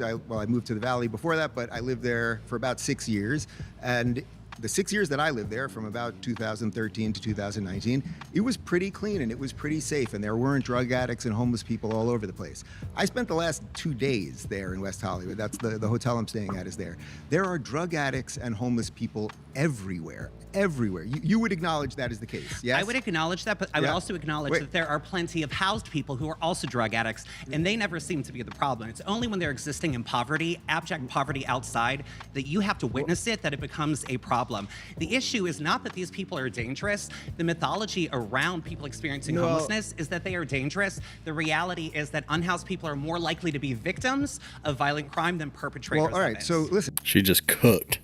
I moved to the Valley before that, but I lived there for about 6 years, and the 6 years that I lived there, from about 2013 to 2019, it was pretty clean and it was pretty safe, and there weren't drug addicts and homeless people all over the place. I spent the last 2 days there in West Hollywood. That's the hotel I'm staying at is there. There are drug addicts and homeless people everywhere. You would acknowledge that is the case, yes? I would acknowledge that, but I would also acknowledge that there are plenty of housed people who are also drug addicts, and they never seem to be the problem. It's only when they're existing in poverty, abject poverty outside, that you have to witness it, that it becomes a problem. The issue is not that these people are dangerous. The mythology around people experiencing homelessness is that they are dangerous. The reality is that unhoused people are more likely to be victims of violent crime than perpetrators. Well, all right, so listen. She just cooked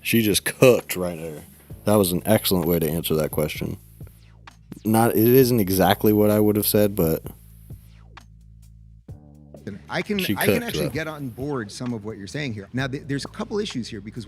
right there. That was an excellent way to answer that question. It isn't exactly what I would have said, but I can actually get on board some of what you're saying here. Now, there's a couple issues here, because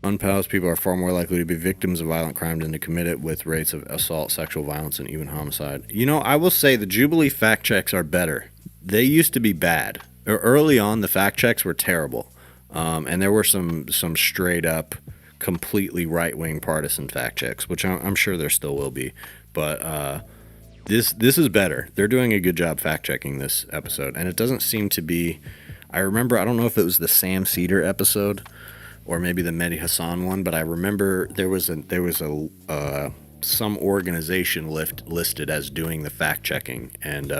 unhoused people are far more likely to be victims of violent crime than to commit it, with rates of assault, sexual violence, and even homicide. You know, I will say the Jubilee fact checks are better. They used to be bad. Early on, the fact checks were terrible, and there were some straight up, completely right-wing partisan fact checks, which I'm sure there still will be, but this is better. They're doing a good job fact checking this episode, and it doesn't seem to be. I don't know if it was the Sam Cedar episode or maybe the Mehdi Hassan one, but I remember there was some organization listed as doing the fact checking, and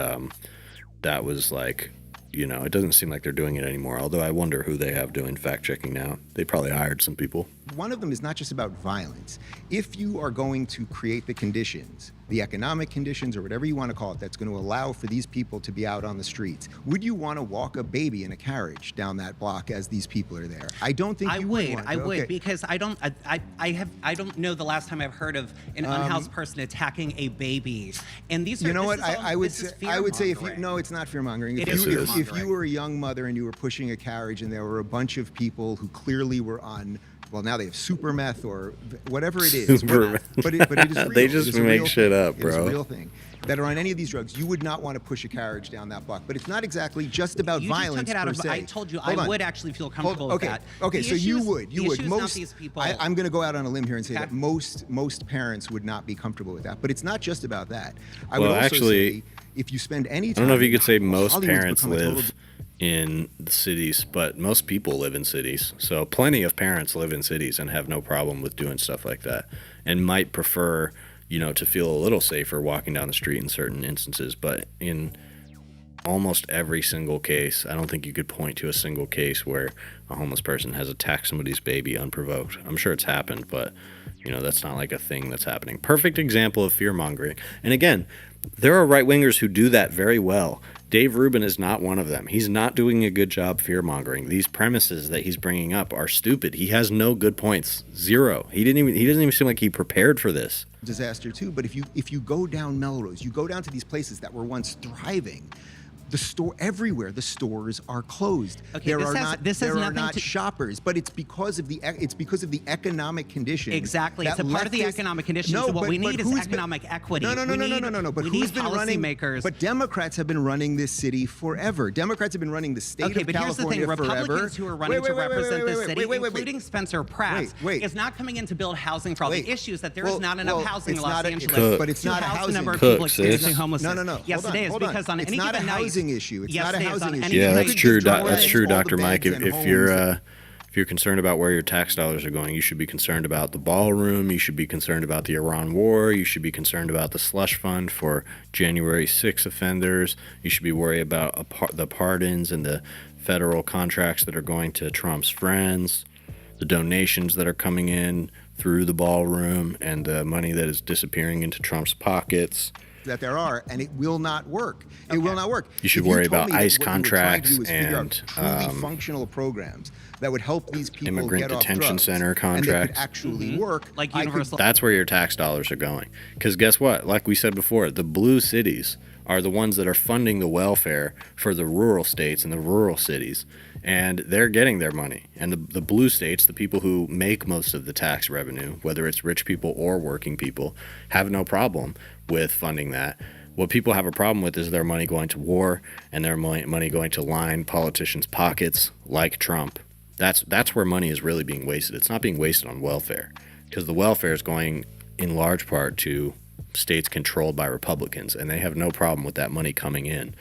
that was like, it doesn't seem like they're doing it anymore, although I wonder who they have doing fact-checking now. They probably hired some people. One of them is not just about violence. If you are going to create the conditions the economic conditions, or whatever you want to call it, that's going to allow for these people to be out on the streets. Would you want to walk a baby in a carriage down that block as these people are there? I don't think you would. I would, because I don't know the last time I've heard of an unhoused person attacking a baby. And these are, you know what? I would say if you, no, it's not fear mongering. If you were a young mother and you were pushing a carriage and there were a bunch of people who clearly were on, well, now they have super meth or whatever it is. But it is real. They just make shit up, bro. It's a real thing. That are on any of these drugs, you would not want to push a carriage down that block. But it's not exactly just about violence per se. I told you I would actually feel comfortable with that. Okay, so you would. Most these people. I'm going to go out on a limb here and say that most parents would not be comfortable with that. But it's not just about that. I would also say if you spend any time, I don't know if you could say most parents live in the cities, but most people live in cities. So plenty of parents live in cities and have no problem with doing stuff like that, and might prefer, to feel a little safer walking down the street in certain instances. But in almost every single case, I don't think you could point to a single case where a homeless person has attacked somebody's baby unprovoked. I'm sure it's happened, but that's not like a thing that's happening. Perfect example of fear mongering. And again, there are right-wingers who do that very well. Dave Rubin is not one of them. He's not doing a good job fear-mongering. These premises that he's bringing up are stupid. He has no good points. Zero. He doesn't even seem like he prepared for this. Disaster too, but if you go down Melrose, you go down to these places that were once thriving. The stores are closed. Okay, there are not shoppers, but it's because of the economic conditions. Exactly, it's a part of the economic conditions. So what we need is economic equity. No. But who's been running? But Democrats have been running this city forever. Democrats have been running the state of California forever. Republicans who are running to represent this city, including Spencer Pratt, is not coming in to build housing for all the issues that there is not enough housing in Los Angeles. But it's not a housing number of people experiencing homelessness. No. Yes, it is, because on any given night. Issue. It's not a housing issue. Yeah, that's true. That's true, Dr. Mike. If you're concerned about where your tax dollars are going, you should be concerned about the ballroom. You should be concerned about the Iran war. You should be concerned about the slush fund for January 6 offenders. You should be worried about the pardons and the federal contracts that are going to Trump's friends, the donations that are coming in through the ballroom, and the money that is disappearing into Trump's pockets. That there are, and it will not work. It will not work. You should worry about ICE contracts and truly functional programs that would help these people immigrant get off detention drugs, center contracts and that could actually work. Like universal. That's where your tax dollars are going. Because guess what? Like we said before, the blue cities are the ones that are funding the welfare for the rural states and the rural cities. And they're getting their money. And the blue states, the people who make most of the tax revenue, whether it's rich people or working people, have no problem with funding that. What people have a problem with is their money going to war and their money going to line politicians' pockets like Trump. That's where money is really being wasted. It's not being wasted on welfare, because the welfare is going in large part to states controlled by Republicans, and they have no problem with that money coming in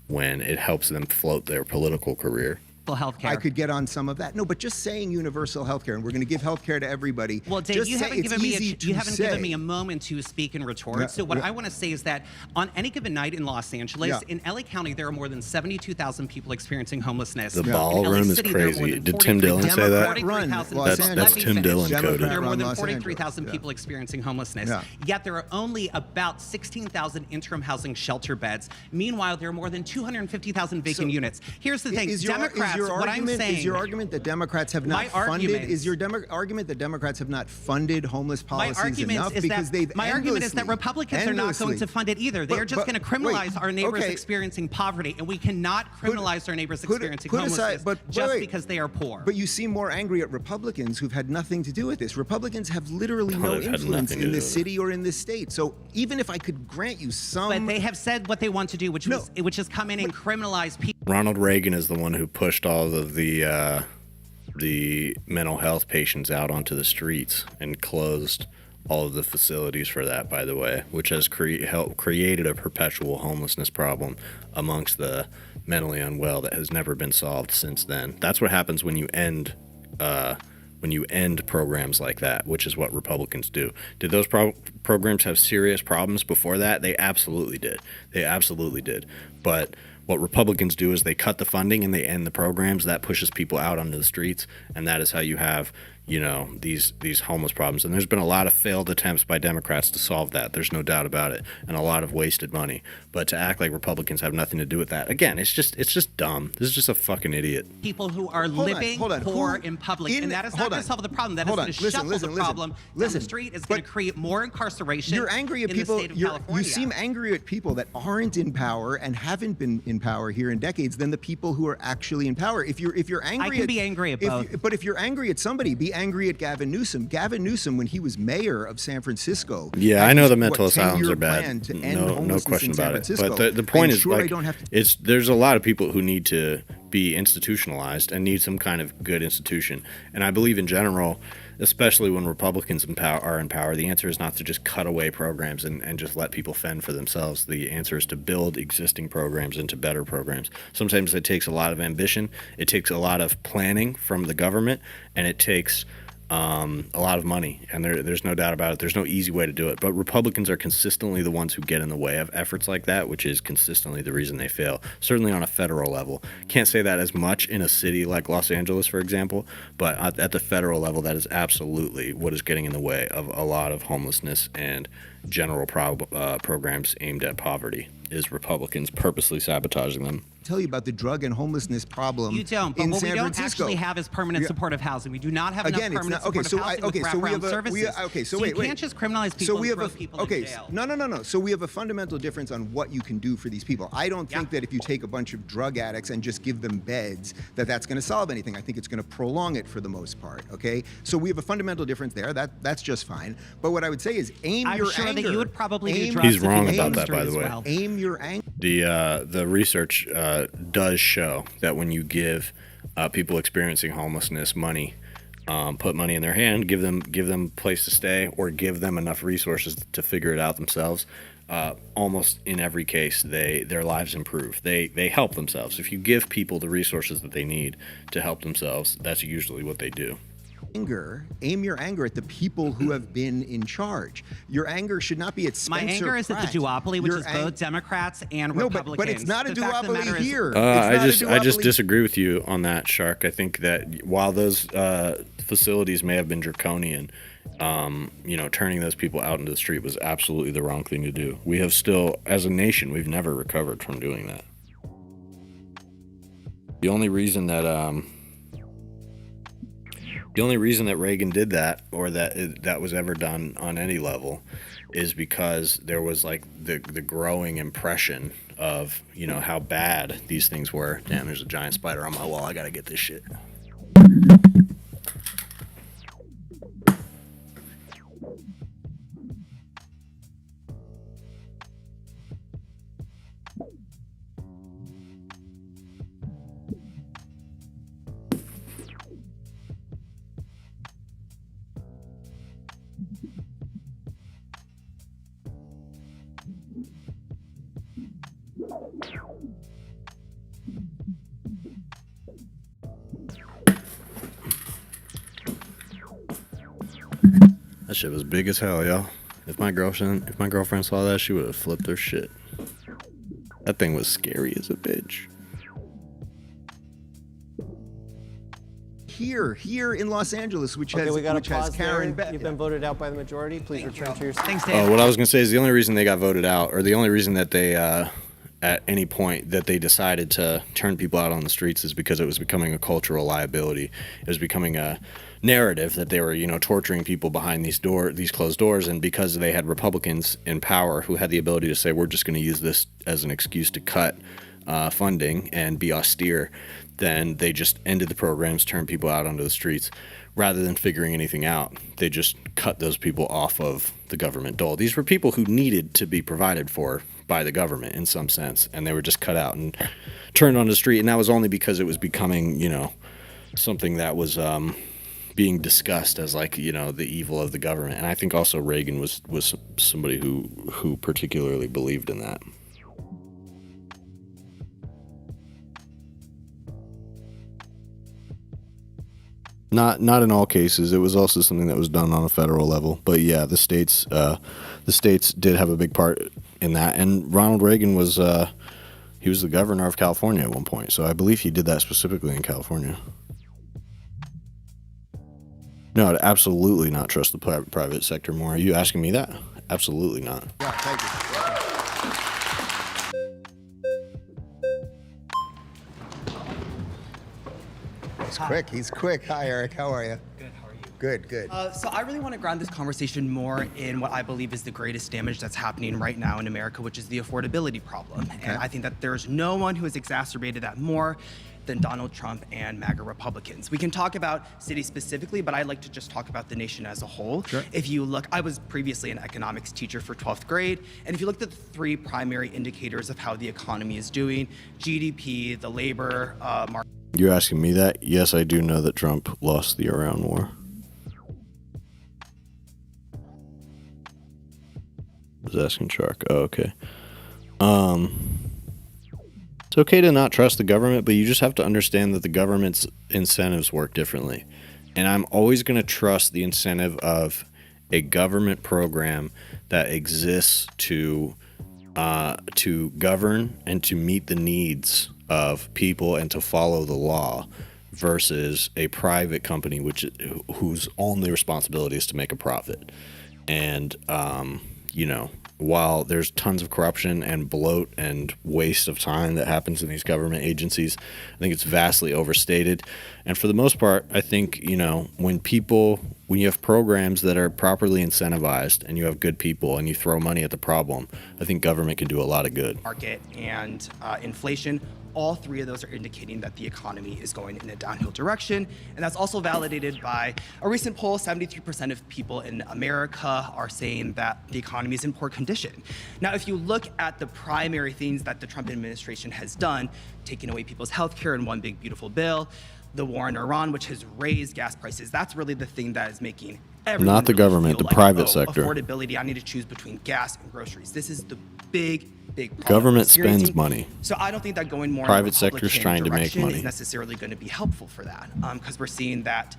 when it helps them float their political career. Healthcare. I could get on some of that. No, but just saying universal healthcare, and we're going to give healthcare to everybody. Well, Dave, you haven't given me a moment to speak and retort. Yeah, so what I want to say is that on any given night in Los Angeles, in LA County, there are more than 72,000 people experiencing homelessness. The ballroom is crazy. Did Tim Dillon say that? That's Tim Dillon coded. There are more than 43,000 people experiencing homelessness. Yet there are only about 16,000 interim housing shelter beds. Meanwhile, there are more than 250,000 vacant units. Here's the thing: Democrats. Is your argument that Democrats have not funded? Is your argument that Democrats have not funded homeless policies enough because they've My argument is that Republicans are not going to fund it either. They're just going to criminalize our neighbors experiencing poverty, and we cannot criminalize our neighbors experiencing homelessness because they are poor. But you seem more angry at Republicans who've had nothing to do with this. Republicans have literally no influence in this city or in this state. So even if I could grant you some, but they have said what they want to do, which is come in and criminalize people. Ronald Reagan is the one who pushed all of the mental health patients out onto the streets and closed all of the facilities for that, by the way, which has created a perpetual homelessness problem amongst the mentally unwell that has never been solved since then. That's what happens when you end programs like that, which is what Republicans do. Did those programs have serious problems before that? They absolutely did. But what Republicans do is they cut the funding and they end the programs. That pushes people out onto the streets, and that is how you have, these homeless problems. And there's been a lot of failed attempts by Democrats to solve that. There's no doubt about it, and a lot of wasted money. But to act like Republicans have nothing to do with that, again, it's just dumb. This is just a fucking idiot. People who are living poor in public, and that is not going to solve the problem. That is going to shuffle the problem down the street. It's going to create more incarceration. You're angry at in people. the state of California. You seem angry at people that aren't in power and haven't been in power here in decades than the people who are actually in power. If you're angry, I can be angry at both. But if you're angry at somebody, be angry at Gavin Newsom. Gavin Newsom, when he was mayor of San Francisco. Yeah, I know the mental asylums are bad. No question about it. But the point is, like, there's a lot of people who need to be institutionalized and need some kind of good institution. And I believe in general, especially when Republicans are in power, the answer is not to just cut away programs and just let people fend for themselves. The answer is to build existing programs into better programs. Sometimes it takes a lot of ambition, it takes a lot of planning from the government, and it takes a lot of money, and there's no doubt about it. There's no easy way to do it, but Republicans are consistently the ones who get in the way of efforts like that, which is consistently the reason they fail, certainly on a federal level. Can't say that as much in a city like Los Angeles, for example, but at the federal level, that is absolutely what is getting in the way of a lot of homelessness and general programs aimed at poverty, is Republicans purposely sabotaging them. Tell you about the drug and homelessness problem. You don't, but what we don't actually have is permanent supportive housing. We do not have enough permanent supportive housing with wraparound services. So you can't just criminalize people and throw people in jail. No. So we have a fundamental difference on what you can do for these people. I don't think that if you take a bunch of drug addicts and just give them beds, that's going to solve anything. I think it's going to prolong it for the most part, okay? So we have a fundamental difference there. That's just fine. But what I would say is aim your anger. I'm sure that you would probably do drugs. He's wrong about that, by the way. Well. Aim your anger. The research does show that when you give people experiencing homelessness money, put money in their hand, give them a place to stay, or give them enough resources to figure it out themselves, almost in every case their lives improve. They help themselves. If you give people the resources that they need to help themselves, that's usually what they do. Aim your anger at the people who have been in charge. Your anger should not be at Spencer My anger is at the duopoly, which is both Democrats and Republicans. But it's not a duopoly here. I just disagree with you on that, Shark. I think that while those facilities may have been draconian, turning those people out into the street was absolutely the wrong thing to do. We have still, as a nation, we've never recovered from doing that. The only reason that Reagan did that, or that was ever done on any level, is because there was like the growing impression of how bad these things were. Damn, there's a giant spider on my wall. I gotta get this shit. That shit was big as hell, y'all. If my girlfriend saw that, she would have flipped her shit. That thing was scary as a bitch. Here in Los Angeles, which has Karen Beck. You've been voted out by the majority. Please return to your seat. Thanks, Dan. What I was gonna say is the only reason they got voted out, or the only reason that they at any point that they decided to turn people out on the streets, is because it was becoming a cultural liability. It was becoming a narrative that they were, torturing people behind these closed doors, and because they had Republicans in power who had the ability to say, we're just going to use this as an excuse to cut funding and be austere, then they just ended the programs, turned people out onto the streets. Rather than figuring anything out, they just cut those people off of the government dole. These were people who needed to be provided for by the government in some sense, and they were just cut out and turned on the street. And that was only because it was becoming, something that was being discussed as like, the evil of the government. And I think also Reagan was somebody who particularly believed in that. Not in all cases. It was also something that was done on a federal level. But yeah, the states did have a big part in that. And Ronald Reagan was he was the governor of California at one point. So I believe he did that specifically in California. No, I'd absolutely not trust the private sector more. Are you asking me that? Absolutely not. Yeah, thank you. He's quick. He's quick. Hi, Eric. How are you? Good, how are you? Good, good. So I really want to ground this conversation more in what I believe is the greatest damage that's happening right now in America, which is the affordability problem. And I think that there's no one who has exacerbated that more than Donald Trump and MAGA Republicans. We can talk about cities specifically, but I'd like to just talk about the nation as a whole. Sure. If you look, I was previously an economics teacher for 12th grade, and if you looked at the three primary indicators of how the economy is doing, GDP, the labor market. You're asking me that? Yes, I do know that Trump lost the Iran war. I was asking Shark. Oh, okay. It's okay to not trust the government, but you just have to understand that the government's incentives work differently. And I'm always going to trust the incentive of a government program that exists to govern and to meet the needs of people and to follow the law versus a private company whose only responsibility is to make a profit. And while there's tons of corruption and bloat and waste of time that happens in these government agencies, I think it's vastly overstated. And for the most part, I think, when you have programs that are properly incentivized and you have good people and you throw money at the problem, I think government can do a lot of good. Market and inflation, all three of those are indicating that the economy is going in a downhill direction. And that's also validated by a recent poll. 73% of people in America are saying that the economy is in poor condition. Now, if you look at the primary things that the Trump administration has done, taking away people's health care in one big, beautiful bill, the war in Iran, which has raised gas prices, that's really the thing that is making everyone Not the really government, feel the private oh, sector. Affordability, I need to choose between gas and groceries. This is the big problem. Government spends money. So I don't think that going more Private in the sector's Republican trying to make direction money. is necessarily going to be helpful for that, because we're seeing that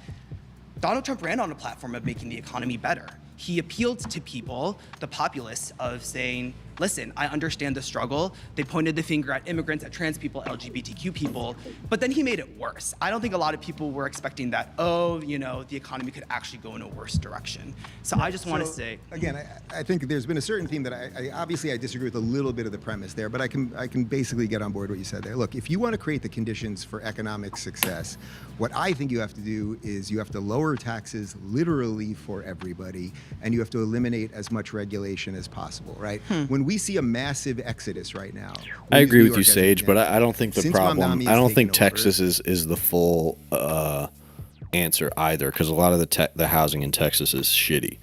Donald Trump ran on a platform of making the economy better. He appealed to people, the populace, of saying, listen, I understand the struggle. They pointed the finger at immigrants, at trans people, LGBTQ people, but then he made it worse. I don't think a lot of people were expecting that, the economy could actually go in a worse direction. So I just want to say. Again, I think there's been a certain theme that I disagree with a little bit of the premise there, but I can basically get on board what you said there. Look, if you want to create the conditions for economic success, what I think you have to do is you have to lower taxes literally for everybody, and you have to eliminate as much regulation as possible, right? When we see a massive exodus right now. I agree with you, Sage, but I don't think the problem. I don't think Texas over, is the full answer either, because a lot of the housing in Texas is shitty.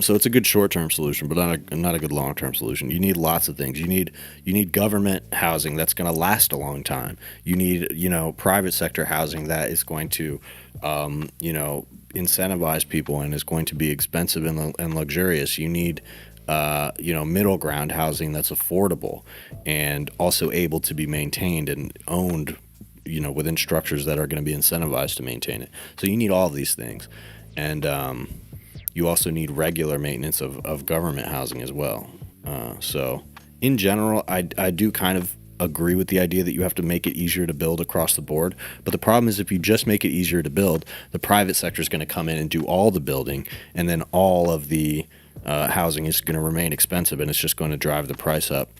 So it's a good short-term solution, but not a good long-term solution. You need lots of things. You need government housing that's going to last a long time. You need private sector housing that is going to incentivize people and is going to be expensive and luxurious. You need middle ground housing that's affordable and also able to be maintained and owned, within structures that are going to be incentivized to maintain it. So you need all of these things. And you also need regular maintenance of government housing as well. So in general, I do kind of agree with the idea that you have to make it easier to build across the board. But the problem is if you just make it easier to build, the private sector is going to come in and do all the building, and then all of the housing is going to remain expensive, and it's just going to drive the price up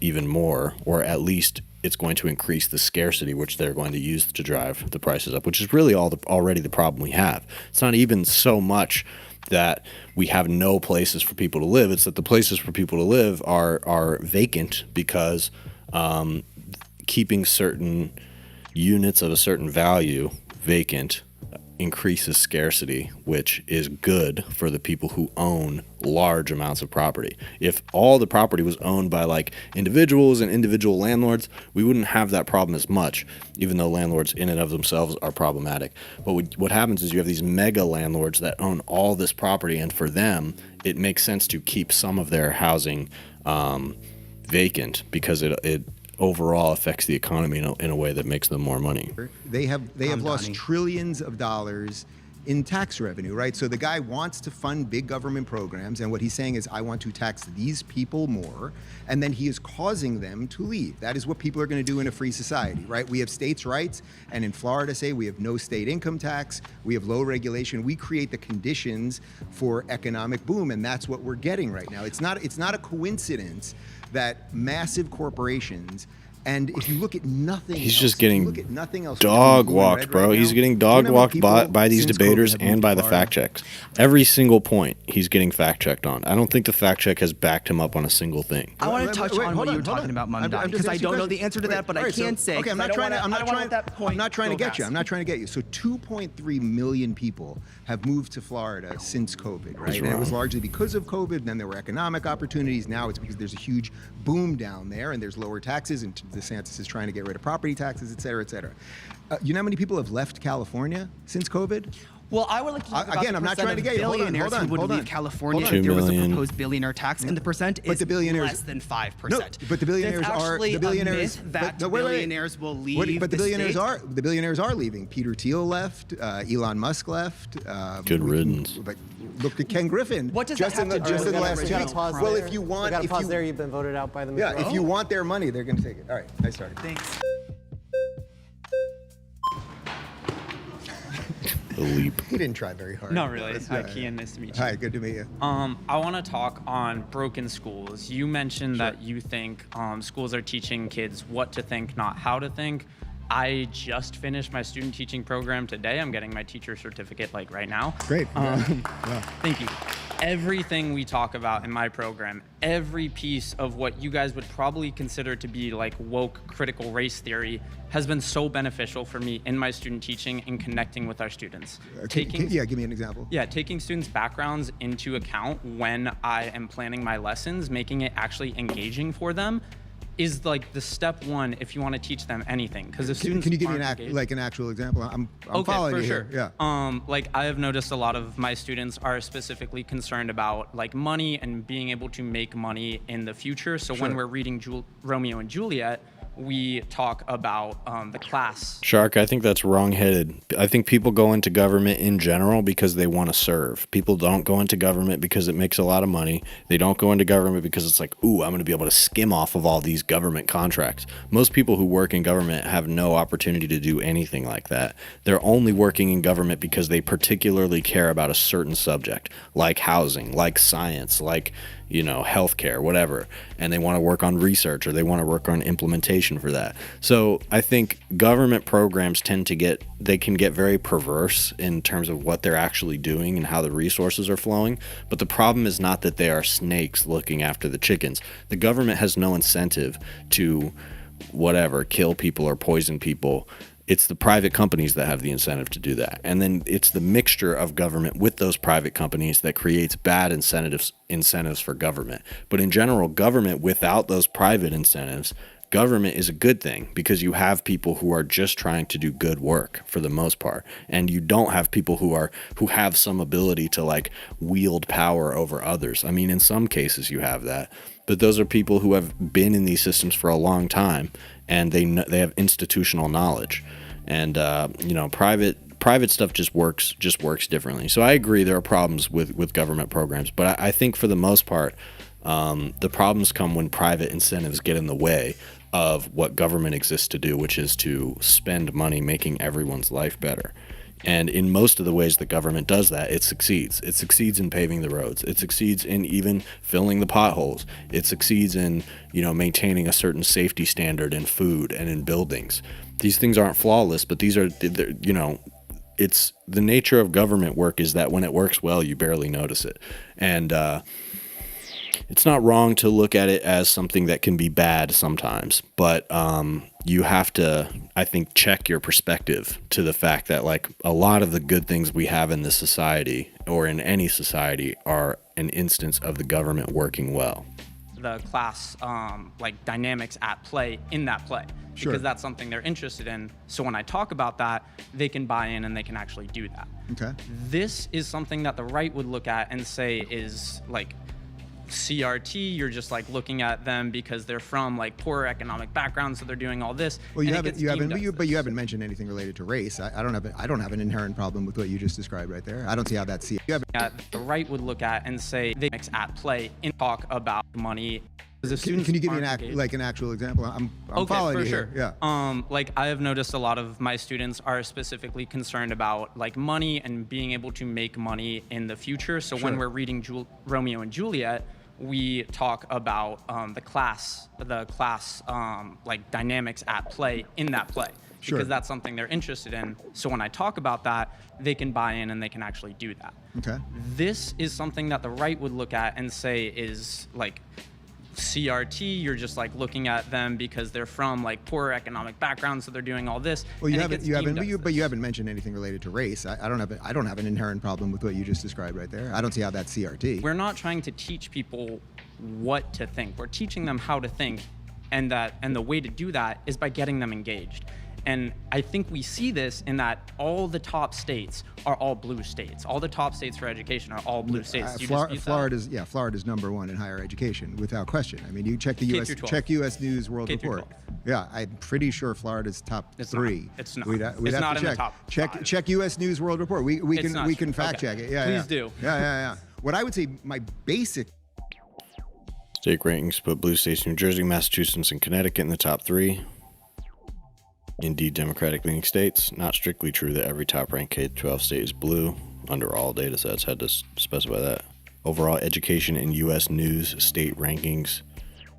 even more, or at least it's going to increase the scarcity, which they're going to use to drive the prices up, which is really already the problem we have. It's not even so much that we have no places for people to live. It's that the places for people to live are vacant because keeping certain units of a certain value vacant increases scarcity, which is good for the people who own large amounts of property. If all the property was owned by individuals and individual landlords, we wouldn't have that problem as much, even though landlords in and of themselves are problematic. But what happens is you have these mega landlords that own all this property, and for them, it makes sense to keep some of their housing vacant because it overall affects the economy in a way that makes them more money. They have lost trillions of dollars in tax revenue, right? So the guy wants to fund big government programs, and what he's saying is, I want to tax these people more, and then he is causing them to leave. That is what people are going to do in a free society, right? We have states' rights, and in Florida, say, we have no state income tax, we have low regulation. We create the conditions for economic boom, and that's what we're getting right now. It's not a coincidence that massive corporations, and if you look at nothing He's else, just getting look at nothing else, dog walked, bro. He's getting dog walked by these debaters and by the fact checks. Every single point he's getting fact checked on. I don't think the fact check has backed him up on a single thing. I want to touch on what you were talking about, Mundai, because I don't know the answer to that, but I can say. Okay, I'm not trying to get you. I'm not trying to get you. So 2.3 million people have moved to Florida since COVID, right? And it was largely because of COVID. And then there were economic opportunities. Now it's because there's a huge boom down there, and there's lower taxes, and DeSantis is trying to get rid of property taxes, et cetera, et cetera. You know how many people have left California since COVID? Well, I would like to talk about again, I'm not trying to get you. billionaires who would leave California on. if there was a 2 million. proposed billionaire tax, and the percent is less than 5%. No, but the billionaires are the billionaires that billionaires will leave. But the billionaires are leaving. Peter Thiel left. Elon Musk left. Good riddance. But look at Ken Griffin. What does that have to do just with in the what last we're week? doing? Well, if you want, got to pause there. You've been voted out by the majority. Yeah, if you want their money, they're going to take it. All right, I started. Thanks. The leap. He didn't try very hard. No, really. Hi, Kian. Nice to meet you. Hi, good to meet you. I want to talk on broken schools. You mentioned that you think schools are teaching kids what to think, not how to think. I just finished my student teaching program today. I'm getting my teacher certificate like right now. Great. Thank you. Everything we talk about in my program, every piece of what you guys would probably consider to be like woke critical race theory has been so beneficial for me in my student teaching and connecting with our students. Give me an example. Yeah, taking students' backgrounds into account when I am planning my lessons, making it actually engaging for them is like the step one if you want to teach them anything. Because if students can you give me aren't an actual example? I'm okay, following for you sure. here. Yeah. Like I have noticed a lot of my students are specifically concerned about like money and being able to make money in the future. So when we're reading Romeo and Juliet, we talk about the class. Shark, I think that's wrong-headed. I think people go into government in general because they want to serve. People don't go into government because it makes a lot of money. They don't go into government because it's like, ooh, I'm going to be able to skim off of all these government contracts. Most people who work in government have no opportunity to do anything like that. They're only working in government because they particularly care about a certain subject, like housing, like science, like healthcare, whatever, and they want to work on research or they want to work on implementation for that. So I think government programs can get very perverse in terms of what they're actually doing and how the resources are flowing. But the problem is not that they are snakes looking after the chickens. The government has no incentive to kill people or poison people. It's the private companies that have the incentive to do that. And then it's the mixture of government with those private companies that creates bad incentives for government. But in general, government without those private incentives, government is a good thing because you have people who are just trying to do good work for the most part. And you don't have people who have some ability to like wield power over others. I mean, in some cases you have that, but those are people who have been in these systems for a long time and they have institutional knowledge. And private stuff just works differently. So I agree there are problems with government programs, but I think for the most part, the problems come when private incentives get in the way of what government exists to do, which is to spend money making everyone's life better. And in most of the ways the government does that, it succeeds. It succeeds in paving the roads. It succeeds in even filling the potholes. It succeeds in, maintaining a certain safety standard in food and in buildings. These things aren't flawless, but these are, it's the nature of government work is that when it works well, you barely notice it. And it's not wrong to look at it as something that can be bad sometimes, but you have to, I think, check your perspective to the fact that like a lot of the good things we have in this society or in any society are an instance of the government working well. The class dynamics at play in that play because that's something they're interested in. So when I talk about that, they can buy in and they can actually do that. Okay. This is something that the right would look at and say is like CRT, you're just like looking at them because they're from like poorer economic backgrounds, so they're doing all this. Well, you haven't mentioned anything related to race. I don't have an inherent problem with what you just described right there. I don't see how that's the right would look at and say they mix at play and talk about money. Can you give me an actual example? I'm okay, following for you sure. here. Yeah. Like I have noticed a lot of my students are specifically concerned about like money and being able to make money in the future. So when we're reading Romeo and Juliet, we talk about the class like dynamics at play in that play. Because that's something they're interested in. So when I talk about that, they can buy in and they can actually do that. Okay. This is something that the right would look at and say is like CRT, you're just like looking at them because they're from like poorer economic backgrounds, so they're doing all this. Well, you haven't mentioned anything related to race. I don't have an inherent problem with what you just described right there. I don't see how that's CRT. We're not trying to teach people what to think. We're teaching them how to think, and the way to do that is by getting them engaged. And I think we see this in that all the top states are all blue states. All the top states for education are all blue states. Florida's #1 in higher education without question. I mean, you check the U.S. News World Report. Yeah, I'm pretty sure Florida's top 3. It's not. We'd it's have not to in check. the top 5. Check U.S. News World Report. We can fact check it. Yeah, Please do. Yeah. What I would say, my basic state rankings put blue states, New Jersey, Massachusetts, and Connecticut in the top 3. Indeed, Democratic-leaning states. Not strictly true that every top-ranked K-12 state is blue. Under all data sets, had to specify that. Overall education in U.S. News state rankings,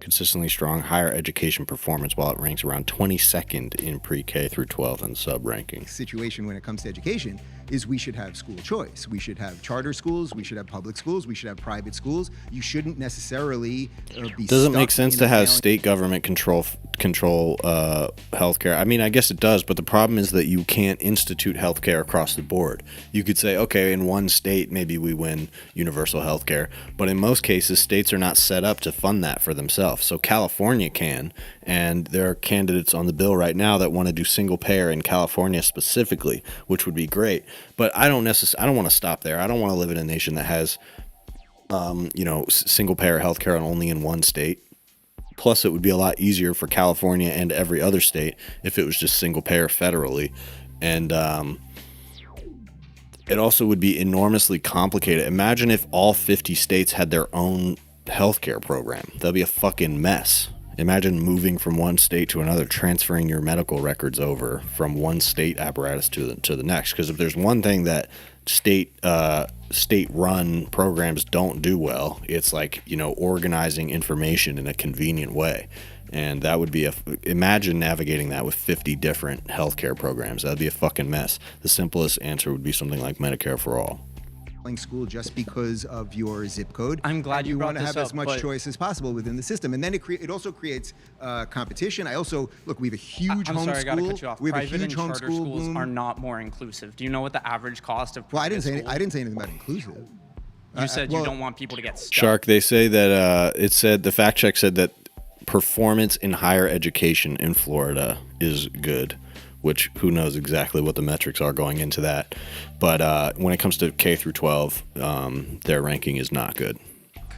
consistently strong higher education performance, while it ranks around 22nd in pre-K through 12 and sub-rankings. Situation when it comes to education is we should have school choice. We should have charter schools. We should have public schools. We should have private schools. You shouldn't necessarily be. Does it make sense to have state government control healthcare? I mean, I guess it does, but the problem is that you can't institute healthcare across the board. You could say, okay, in one state maybe we win universal healthcare, but in most cases states are not set up to fund that for themselves. So California can, and there are candidates on the bill right now that want to do single payer in California specifically, which would be great. But I don't want to stop there. I don't want to live in a nation that has, single payer healthcare only in one state. Plus, it would be a lot easier for California and every other state if it was just single payer federally. And it also would be enormously complicated. Imagine if all 50 states had their own healthcare program. That'd be a fucking mess. Imagine moving from one state to another, transferring your medical records over from one state apparatus to the next. Because if there's one thing that state-run programs don't do well, it's like, organizing information in a convenient way. And that would be imagine navigating that with 50 different healthcare programs. That'd be a fucking mess. The simplest answer would be something like Medicare for all. School just because of your zip code. I'm glad you brought want to have this as up, much but choice as possible within the system, and then it also creates competition. We have a huge I'm homeschool. sorry, I gotta cut you off. We have Private a huge and charter homeschool schools boom. are not more inclusive. Do you know what the average cost of Well, I private didn't say anything about inclusive. You said you don't want people to get stuck. Shark, they say that the fact check said that performance in higher education in Florida is good, which who knows exactly what the metrics are going into that. But when it comes to K through 12, their ranking is not good.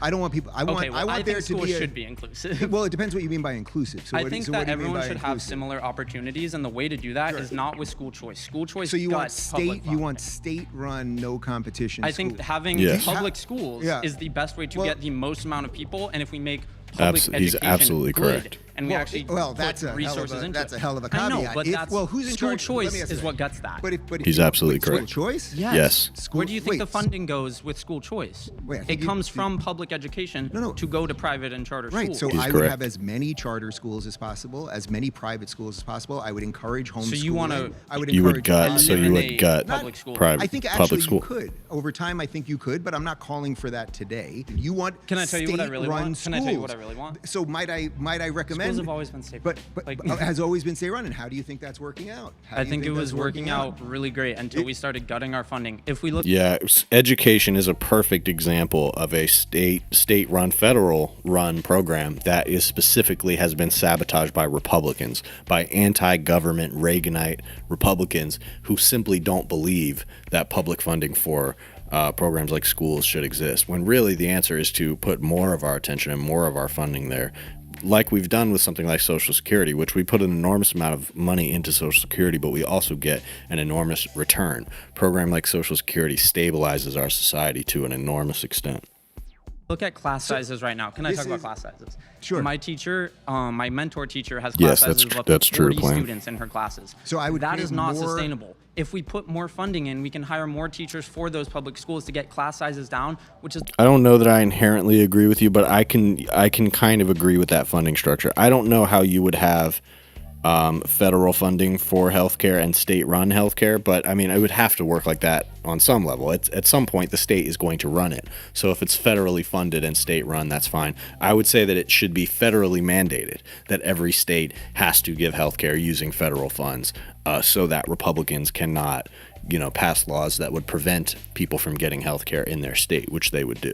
I don't want people. I want there to be. Should be inclusive. Well, it depends what you mean by inclusive. I think that everyone should have similar opportunities, and the way to do that is not with school choice. School choice. So you want state-run, no competition. I think having public schools is the best way to get the most amount of people, and if we make public education he's absolutely good, correct. And we actually that's put resources into that's a hell of a caveat. I know, but who's in school charge? choice is what gets that. But he's absolutely correct. School choice? Yes. School, Where do you think the funding goes with school choice? It comes from public education to go to private and charter schools. Right. So I would have as many charter schools as possible, as many private schools as possible. I would encourage homeschooling. So you want to? I would you would encourage gut public school. I think actually you could. Over time, I think you could, but I'm not calling for that today. You want Can I tell you what I really want? schools. Can I tell you what I really want? So might I recommend? Schools have always been state. But has always been state run, and how do you think that's working out? I think it was working out really great until we started gutting our funding. If we look, education is a perfect example of a state-run, federal-run program that is specifically has been sabotaged by Republicans, by anti-government Reaganite Republicans who simply don't believe that public funding for programs like schools should exist, when really the answer is to put more of our attention and more of our funding there, like we've done with something like Social Security, which we put an enormous amount of money into Social Security, but we also get an enormous return. A program like Social Security stabilizes our society to an enormous extent. Look at class sizes right now. Can I talk about class sizes? Sure. My teacher, my mentor teacher has class sizes of up to 40 students in her classes. So I would that pay is not more- sustainable. If we put more funding in, we can hire more teachers for those public schools to get class sizes down, which is I don't know that I inherently agree with you, but I can kind of agree with that funding structure. I don't know how you would have federal funding for healthcare and state-run healthcare, but I mean, it would have to work like that on some level. At some point, the state is going to run it. So if it's federally funded and state-run, that's fine. I would say that it should be federally mandated that every state has to give healthcare using federal funds, so that Republicans cannot, pass laws that would prevent people from getting healthcare in their state, which they would do.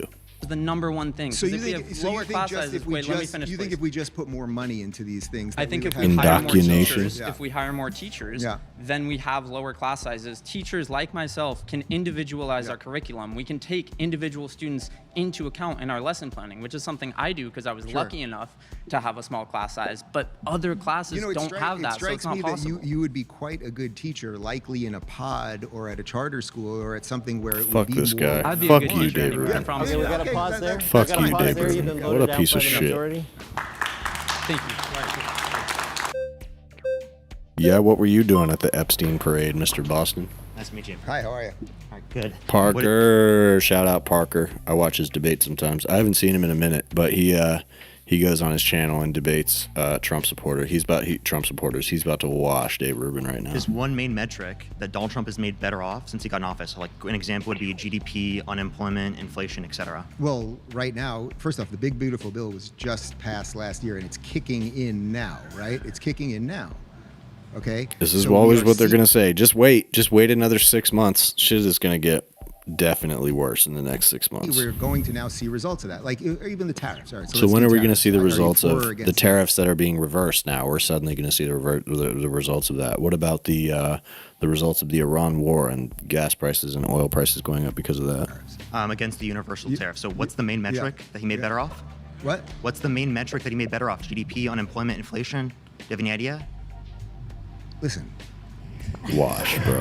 the number one thing. So you if we think, have so lower you think class just sizes, if we wait, let me just, finish, you think please. if we just put more money into these things, I think would if have we hire more Indoctrination. teachers, Yeah. if we hire more teachers, Yeah. then we have lower class sizes. Teachers like myself can individualize our curriculum. We can take individual students into account in our lesson planning, which is something I do because I was lucky enough to have a small class size. But other classes don't have that, so it's not me possible. that you would be quite a good teacher, likely in a pod or at a charter school or at something where it Fuck would be this more. guy. I'd be a Fuck good you, teacher Dave anyway, I Rubin. promise Okay, we you got that. to pause there. Fuck We gotta you, pause Dave there. You've Rubin. been What a voted down piece by of the shit. majority. Thank you. Yeah, what were you doing at the Epstein parade, Mr. Boston? Nice to meet you. Hi, how are you? All right, good. Parker, shout out Parker. I watch his debate sometimes. I haven't seen him in a minute, but he goes on his channel and debates Trump supporters. He's about to wash Dave Rubin right now. There's one main metric that Donald Trump has made better off since he got in office. Like an example would be GDP, unemployment, inflation, etc. Well, right now, first off, the big beautiful bill was just passed last year, and it's kicking in now, right? It's kicking in now. Okay. This is So always we are what they're seeing- gonna say. Just wait another 6 months. Shit is gonna get definitely worse in the next 6 months. We're going to now see results of that, like even the tariffs. All right. So let's when do are we going to tariffs. see the Are you results for or of the against tariffs that are being reversed now? We're suddenly going to see the results of that. What about the results of the Iran war and gas prices and oil prices going up because of that? Against the universal tariff. So what's the main metric that he made better off? What? What's the main metric that he made better off? GDP, unemployment, inflation? Do you have any idea? Listen. Wash, bro.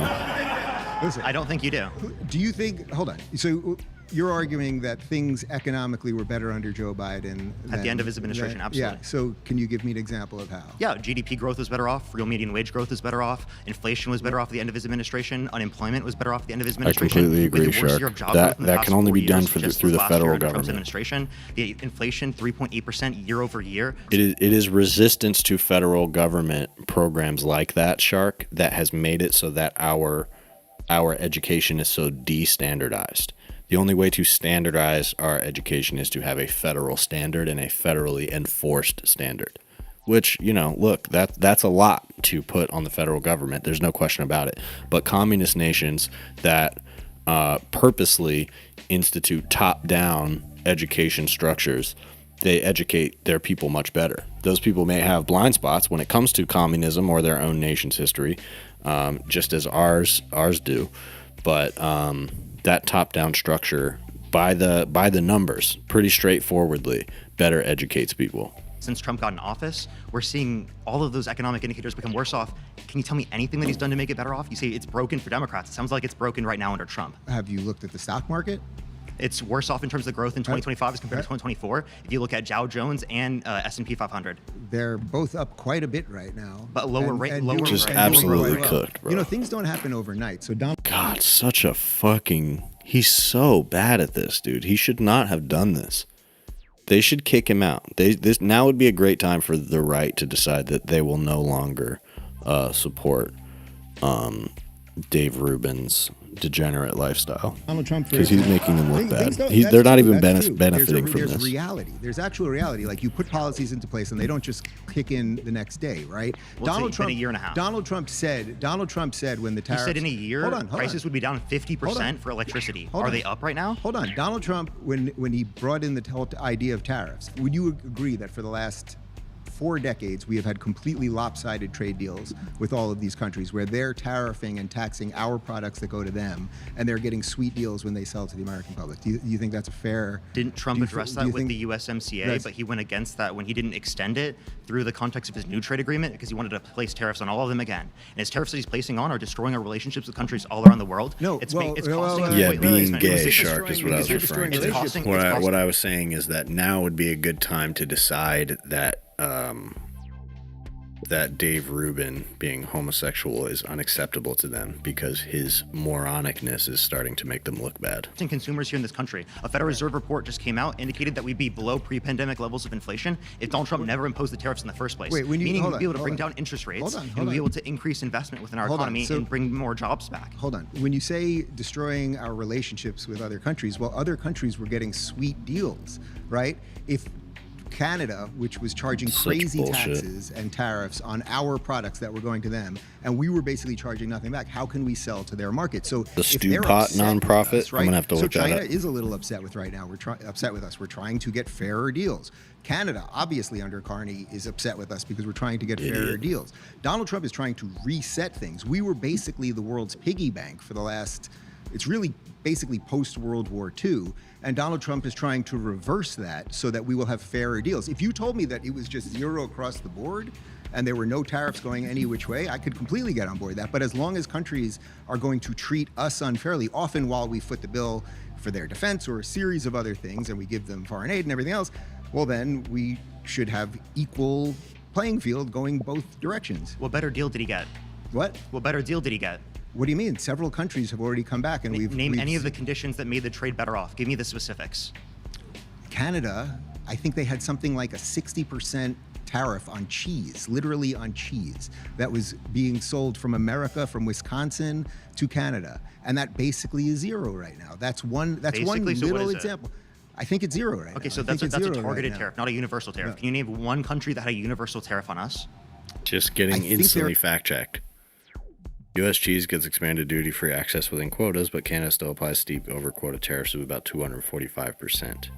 Listen. I don't think you do. Do you think? Hold on. So you're arguing that things economically were better under Joe Biden At the end of his administration, absolutely. Yeah. So can you give me an example of how? Yeah, GDP growth was better off. Real median wage growth is better off. Inflation was better off at the end of his administration. Unemployment was better off at the end of his I administration. completely With the agree, worst Shark. year of job That- growth in the that past can only 4 be done years, for the- just through the last federal year under Trump's government. administration. The inflation 3.8% year over year. It is resistance to federal government programs like that, Shark, that has made it so that our education is so de-standardized. The only way to standardize our education is to have a federal standard and a federally enforced standard. Which, look, that's a lot to put on the federal government. There's no question about it. But communist nations that purposely institute top-down education structures, they educate their people much better. Those people may have blind spots when it comes to communism or their own nation's history, just as ours do. But that top-down structure, by the numbers, pretty straightforwardly, better educates people. Since Trump got in office, we're seeing all of those economic indicators become worse off. Can you tell me anything that he's done to make it better off? You say it's broken for Democrats. It sounds like it's broken right now under Trump. Have you looked at the stock market? It's worse off in terms of growth in 2025 as compared to 2024. If you look at Dow Jones and S&P 500. They're both up quite a bit right now. But lower rate, lower doing- Just rate. and doing absolutely quite well. cooked, bro. Things don't happen overnight. So Donald God, such a fucking... He's so bad at this, dude. He should not have done this. They should kick him out. This now would be a great time for the right to decide that they will no longer support Dave Rubin's degenerate lifestyle. Donald Trump, Because he's making them look Things bad. don't- They're that's not true, even that's true. benefiting from There's this. reality. There's actual reality. Like you put policies into place and they don't just kick in the next day, right? Well, it's been a year and a half. Donald Trump said when the He tariffs. said in a year, Hold on. prices would be down 50% for electricity. Hold Are on. they up right now? Hold on. Donald Trump, when he brought in the whole idea of tariffs, would you agree that for the last 4 decades, we have had completely lopsided trade deals with all of these countries where they're tariffing and taxing our products that go to them, and they're getting sweet deals when they sell to the American public. Do you think that's a fair? Didn't Trump address that with the USMCA, but he went against that when he didn't extend it through the context of his new trade agreement because he wanted to place tariffs on all of them again. And his tariffs that he's placing on are destroying our relationships with countries all around the world. No, it's well, costing us yeah, way being less. gay, Shark, is what I was referring to. Costing- What I was saying is that now would be a good time to decide that that Dave Rubin being homosexual is unacceptable to them because his moronicness is starting to make them look bad. Consumers here in this country. A Federal Reserve report just came out, indicated that we'd be below pre-pandemic levels of inflation if Donald Trump never imposed the tariffs in the first place. Wait, meaning we'd be able to bring down interest rates and be able to increase investment within our economy and bring more jobs back. Hold on. When you say destroying our relationships with other countries, well, other countries were getting sweet deals, right? If Canada, which was charging crazy taxes and tariffs on our products that were going to them, and we were basically charging nothing back, how can we sell to their market? So the Stew Pot nonprofit, I'm gonna have to look that up. So China is a little upset with right now. Upset with us. We're trying to get fairer deals. Canada, obviously under Carney, is upset with us because we're trying to get fairer deals. Donald Trump is trying to reset things. We were basically the world's piggy bank for the last, it's really basically post-World War II. And Donald Trump is trying to reverse that so that we will have fairer deals. If you told me that it was just zero across the board and there were no tariffs going any which way, I could completely get on board that. But as long as countries are going to treat us unfairly, often while we foot the bill for their defense or a series of other things, and we give them foreign aid and everything else, well, then we should have equal playing field going both directions. What better deal did he get? What? What better deal did he get? What do you mean? Several countries have already come back, and we've name any of the conditions that made the trade better off. Give me the specifics. Canada, I think they had something like a 60% tariff on cheese, literally on cheese, that was being sold from America, from Wisconsin to Canada, and that basically is zero right now. That's one little example. I think it's zero right now. Okay, so that's a targeted tariff, not a universal tariff. Can you name one country that had a universal tariff on us? Just getting instantly fact-checked. U.S. cheese gets expanded duty-free access within quotas, but Canada still applies steep over-quota tariffs of about 245%.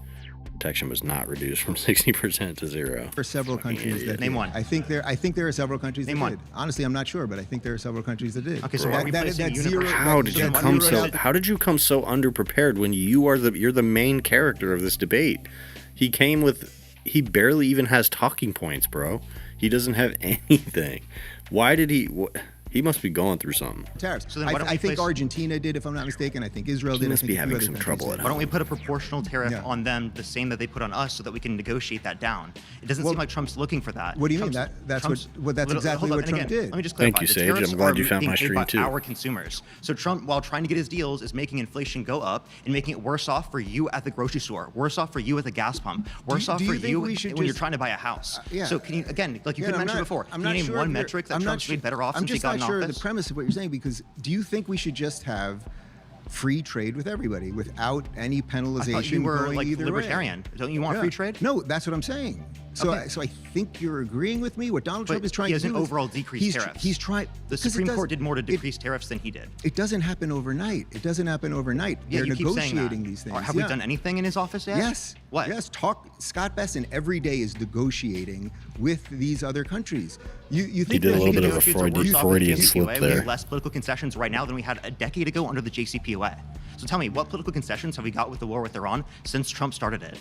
Protection was not reduced from 60% to zero. For several countries that name one. I think there are several countries that did. Honestly, I'm not sure, but I think there are several countries that did. Okay, so why are we placing How did you come so underprepared when you're the main character of this debate? He barely even has talking points, bro. He doesn't have anything. Why did he? He must be going through something. Tariffs. So I think Argentina did, if I'm not mistaken. I think Israel did. He must be having some trouble at home. Why don't we put a proportional tariff on them, the same that they put on us, so that we can negotiate that down? It doesn't seem like Trump's looking for that. What do you mean? That's exactly what Trump did. Let me just clarify. Thank you, Sage. I'm glad you found my stream too. Our consumers. So Trump, while trying to get his deals, is making inflation go up and making it worse off for you at the grocery store, worse off for you at the gas pump, worse off for you when you're trying to buy a house. So can you, again, like you could mention before, can you name one metric that Trump's made better off since he got in office? I'm just not sure the premise of what you're saying, because do you think we should just have free trade with everybody without any penalization? I thought you were going like either libertarian. Way? Don't you want free trade? No, that's what I'm saying. So, Okay. so I think you're agreeing with me. What Donald Trump is trying to do is overall decrease tariffs. He's trying. The Supreme Court did more to decrease tariffs than he did. It doesn't happen overnight. It doesn't happen overnight. Yeah, They're you keep saying negotiating that. these things. Or have we done anything in his office yet? Yes. What? Yes. Scott Besson every day is negotiating with these other countries. You think he did a little bit of a Freudian slip there. We have less political concessions right now than we had a decade ago under the JCPOA. So tell me, what political concessions have we got with the war with Iran since Trump started it?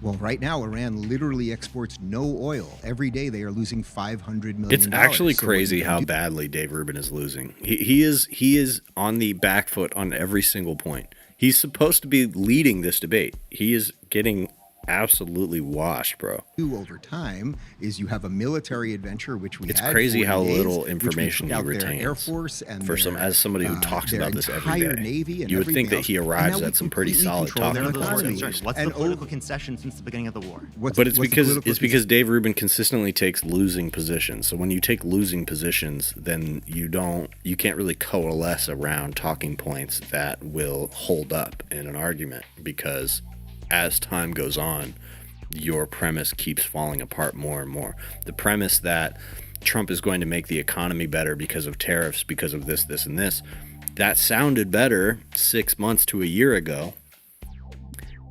Well, right now, Iran literally exports no oil. Every day, they are losing $500 million. It's actually crazy how badly Dave Rubin is losing. He is on the back foot on every single point. He's supposed to be leading this debate. He is getting absolutely washed, bro. Over time is you have a military adventure, which we it's had crazy how days, little information he retains. Air Force and as somebody who talks about this every day, Navy and you would think that he arrives at at some pretty solid talking points. What's the political concession since the beginning of the war? But it's because Dave Rubin consistently takes losing positions. So when you take losing positions, then you can't really coalesce around talking points that will hold up in an argument, because as time goes on, your premise keeps falling apart more and more. The premise that Trump is going to make the economy better because of tariffs, because of this, and this, that sounded better 6 months to a year ago.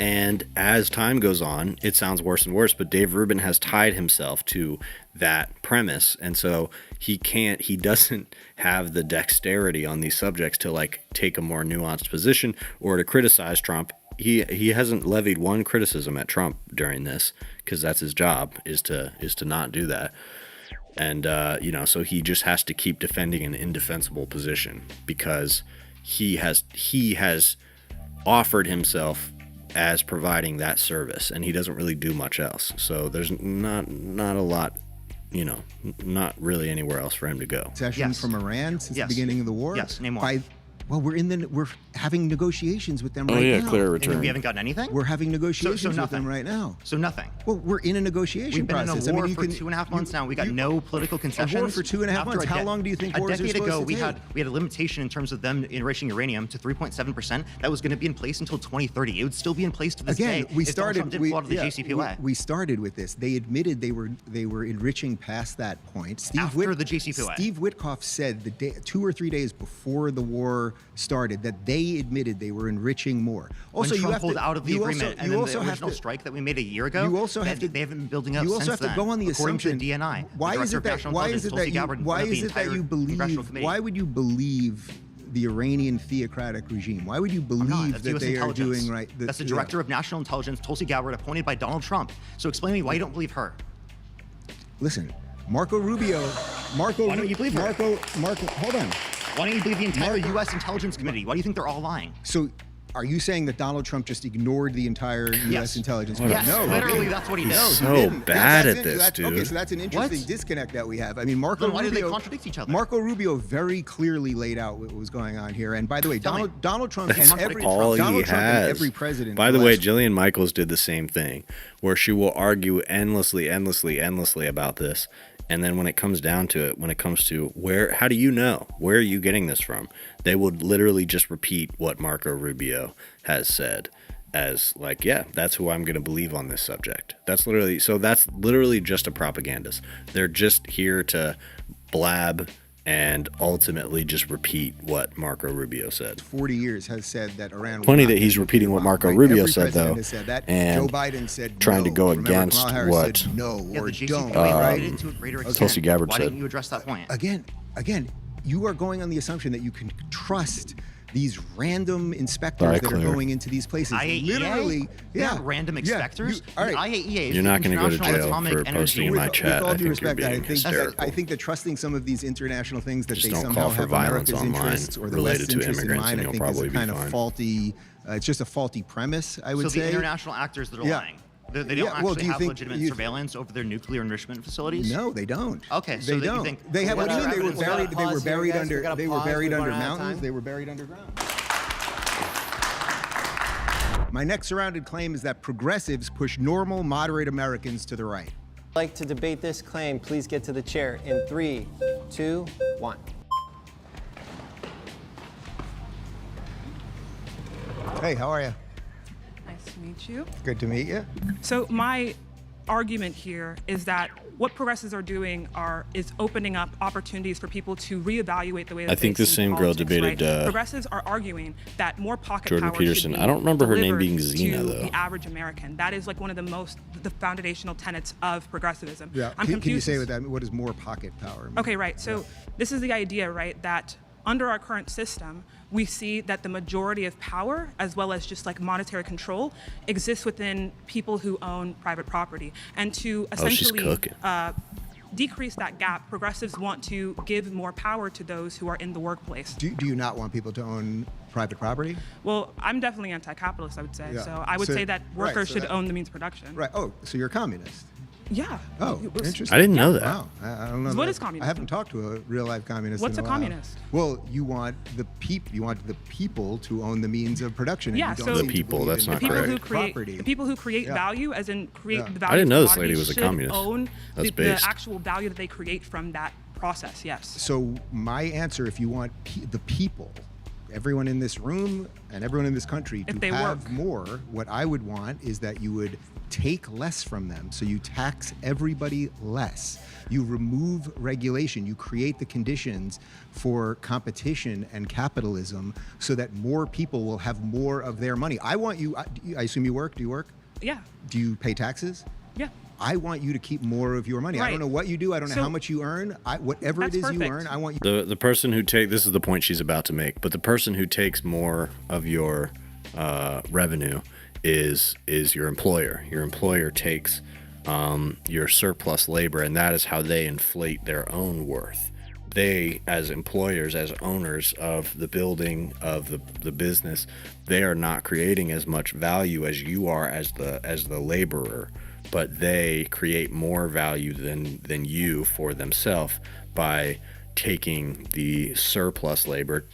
And as time goes on, it sounds worse and worse, but Dave Rubin has tied himself to that premise. And so he doesn't have the dexterity on these subjects to like take a more nuanced position or to criticize Trump. He hasn't levied one criticism at Trump during this, because that's his job, is to not do that. And, so he just has to keep defending an indefensible position because he has offered himself as providing that service, and he doesn't really do much else. So there's not a lot, not really anywhere else for him to go. Session from Iran since the beginning of the war? Yes, name one. Well, we're having negotiations with them right now. Clear return. And we haven't gotten anything? We're having negotiations with nothing. them right now. So nothing. Well, we're in a negotiation process. We've been in a war for 2.5 months now. We got no political concessions. A war for 2.5 months. How long do you think wars are supposed to take? A decade ago, we had a limitation in terms of them enriching uranium to 3.7%. That was going to be in place until 2030. It would still be in place to this day. Again, we started the JCPOA. We started with this. They admitted they were enriching past that point. After the JCPOA. Steve Witkoff said 2 or 3 days before the war started that they admitted they were enriching more. Also, when you Trump have pulled to, out of the you agreement, also, and you then also the have original to, strike that we made a year ago. You also have to. They haven't been building up. You also since have to go on the assumption. To the DNI. Why is it that? Why is it that you? Why is it that you believe? Why would you believe the Iranian theocratic regime? Why would you believe that they are doing right? That's the director of national intelligence, Tulsi Gabbard, appointed by Donald Trump. So explain to me why you don't believe her. Listen, Marco Rubio. Why don't you believe her? Hold on. Why don't you believe the entire U.S. intelligence committee? Why do you think they're all lying? So, are you saying that Donald Trump just ignored the entire U.S. intelligence committee? Yes, no, literally, that's what he did. He's so bad at this, dude. Okay, so that's an interesting disconnect that we have. I mean, Marco Then why Rubio. do they contradict each other? Marco Rubio very clearly laid out what was going on here. And by the way, Donald Trump That's and every all Donald he Trump has. and every president. By the way, Jillian Michaels did the same thing, where she will argue endlessly about this. And then when it comes down to it, when it comes to how do you know? Where are you getting this from? They would literally just repeat what Marco Rubio has said as like, yeah, that's who I'm going to believe on this subject. That's literally just a propagandist. They're just here to blab and ultimately just repeat what Marco Rubio said. 40 years has said that Iran. Funny that he's repeating what Marco Rubio said, though. Has said that. And Joe Biden said trying no. to go Remember, against Kamala Harris what said no or the don't. JCPOA to a greater extent. Tulsi Gabbard Why said. didn't you address that point? Again, you are going on the assumption that you can trust these random inspectors that are going into these places. IAEA? Literally, random inspectors. All right. The IAEA is You're not going to go to International jail Atomic for Energy. posting in my chat. With all I due think you're respect, being hysterical. I think that trusting some of these international things that Just they don't somehow call for have violence America's online interests or the related West's to interests in immigrants, mind, and I you'll think is probably a be kind of fine. faulty. It's just a faulty premise, I would So say. the international actors that are lying. They don't actually have legitimate surveillance over their nuclear enrichment facilities? No, they don't. Okay, so they don't. You think they have. What do you mean? They were buried. They were buried under. They were buried under mountains. mountains. They were buried underground. My next surrounded claim is that progressives push normal, moderate Americans to the right. I'd like to debate this claim. Please get to the chair in 3, 2, 1. Hey, how are you? Nice to meet you. Good to meet you. So my argument here is that what progressives are doing is opening up opportunities for people to reevaluate the way that I think they the see same girl politics, debated right? Progressives are arguing that more pocket Jordan power Peterson. should be I don't remember her name delivered being Zena, to though. the average American. That is like one of the foundational tenets of progressivism. Yeah. I'm Can you confused. say what does more pocket power mean? Okay, right. So this is the idea, right, that under our current system, we see that the majority of power, as well as just like monetary control, exists within people who own private property. And to essentially decrease that gap, progressives want to give more power to those who are in the workplace. Do you not want people to own private property? Well, I'm definitely anti-capitalist, I would say. Yeah. So I would say that workers should own the means of production. Right. Oh, so you're a communist? Yeah. Oh, interesting. I didn't know that. Wow. I don't know. What is communism? I haven't talked to a real life communist. What's in a while. communist? Well, you want the people to own the means of production. Yeah, and you so don't the people. That's not correct. The people who create value, as in create the value. I didn't know of this lady commodities, was a should communist. Own That's the based. actual value that they create from that process. Yes. So my answer, if you want the people, everyone in this room and everyone in this country If to they have work. more, what I would want is that you would take less from them. So you tax everybody less. You remove regulation. You create the conditions for competition and capitalism so that more people will have more of their money. I want you, I assume you work. Do you work? Yeah. Do you pay taxes? Yeah. I want you to keep more of your money. I Right. don't know what you do. I don't know So- how much you earn. Whatever it That's is you perfect. earn, I want you. The person who this is the point she's about to make, but the person who takes more of your revenue is your employer. Your employer takes your surplus labor, and that is how they inflate their own worth. They, as employers, as owners of the building, of the business, they are not creating as much value as you are as the laborer, but they create more value than you for themselves by taking the surplus labor,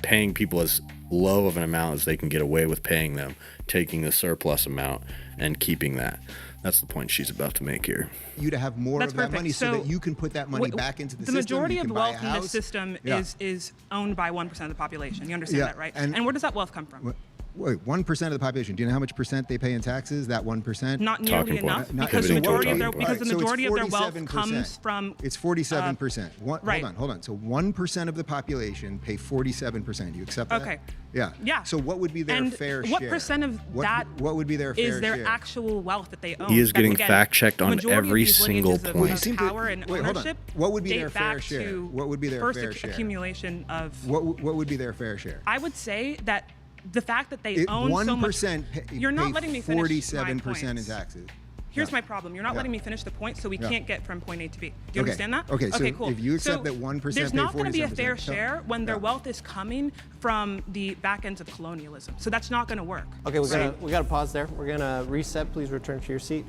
paying people as low of an amount as they can get away with paying them, taking the surplus amount and keeping that. That's the point she's about to make here. You to have more That's of that perfect. money so that you can put that money back into the system. The majority you of can buy a wealth in this house. system Yeah. is owned by 1% of the population. You understand Yeah, that, right? and- where does that wealth come from? Wait, 1% of the population. Do you know how much percent they pay in taxes? That 1%? Not nearly Talking point. enough, Not because the everything majority of their talking point. because the So it's majority of their wealth 47%. comes from. It's 47%. right. Hold on. So 1% of the population pay 47%. You accept that? Okay. Yeah. Yeah. So what would be their And fair what share? percent of that What would be their fair is their share? actual wealth that they own? He is That's, getting again, fact-checked on majority of every these single lineages of- point. of You seem to- power and wait, hold on. ownership What would be date their fair back share? to What would be their first fair share? accumulation of. What would be their fair share? I would say that the fact that they own so much. 1% You're not letting me finish my 47% in points. taxes. Here's Yeah. my problem. You're not Yeah. letting me finish the point, so we Yeah. can't get from point A to B. Do you Okay. understand that? Okay, so cool. if you accept So that 1% there's pay not going to be a 47%, fair so- share when their yeah. wealth is coming from the back ends of colonialism. So that's not going to work. Okay, we got to pause there. We're gonna reset. Please return to your seat.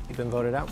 You've been voted out.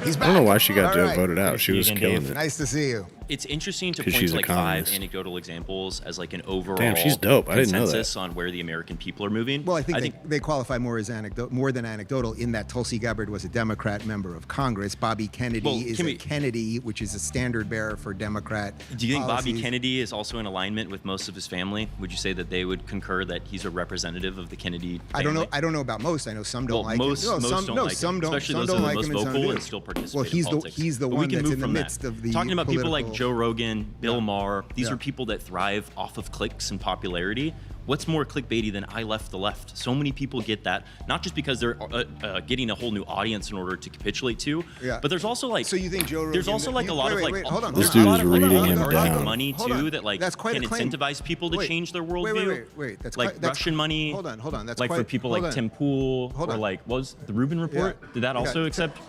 He's I don't know why she got All right. voted out. She was Again, killing Dave. it. Nice to see you. It's interesting to 'Cause point she's to a like 5 communist. anecdotal examples as like an overall Damn, she's dope. I didn't know that. consensus on where the American people are moving. Well, I think they qualify more as more than anecdotal in that Tulsi Gabbard was a Democrat member of Congress. Bobby Kennedy Well, is a Kennedy, which is a standard bearer for Democrat Do you think Bobby policies. Kennedy is also in alignment with most of his family? Would you say that they would concur that he's a representative of the Kennedy family? I don't know about most. I know some don't Well, like most- him. No, most some, don't no, like him, some don't. especially some those don't who are like the most him and some vocal do. and still participate Well, in he's politics. he's the But we one can that's move in the from that. midst of the Talking about people like political- Joe Rogan, Bill Maher, these Yeah. are people that thrive off of clicks and popularity. What's more clickbaity than I left the left? So many people get that, not just because they're getting a whole new audience in order to capitulate to, Yeah. but there's also like So you think Joe Rogan? there's also like a lot of like wait, hold on. This hold dude on. is Hold on, reading hold on, him hold on, down. money hold on. too that like That's quite can a claim. incentivize people to Wait, change their worldview. Wait. That's like quite, that's, Russian money. Hold on. That's like quite, for people hold like on. Tim Pool Hold or on. like what was the Rubin report? Yeah. Did that also Yeah. accept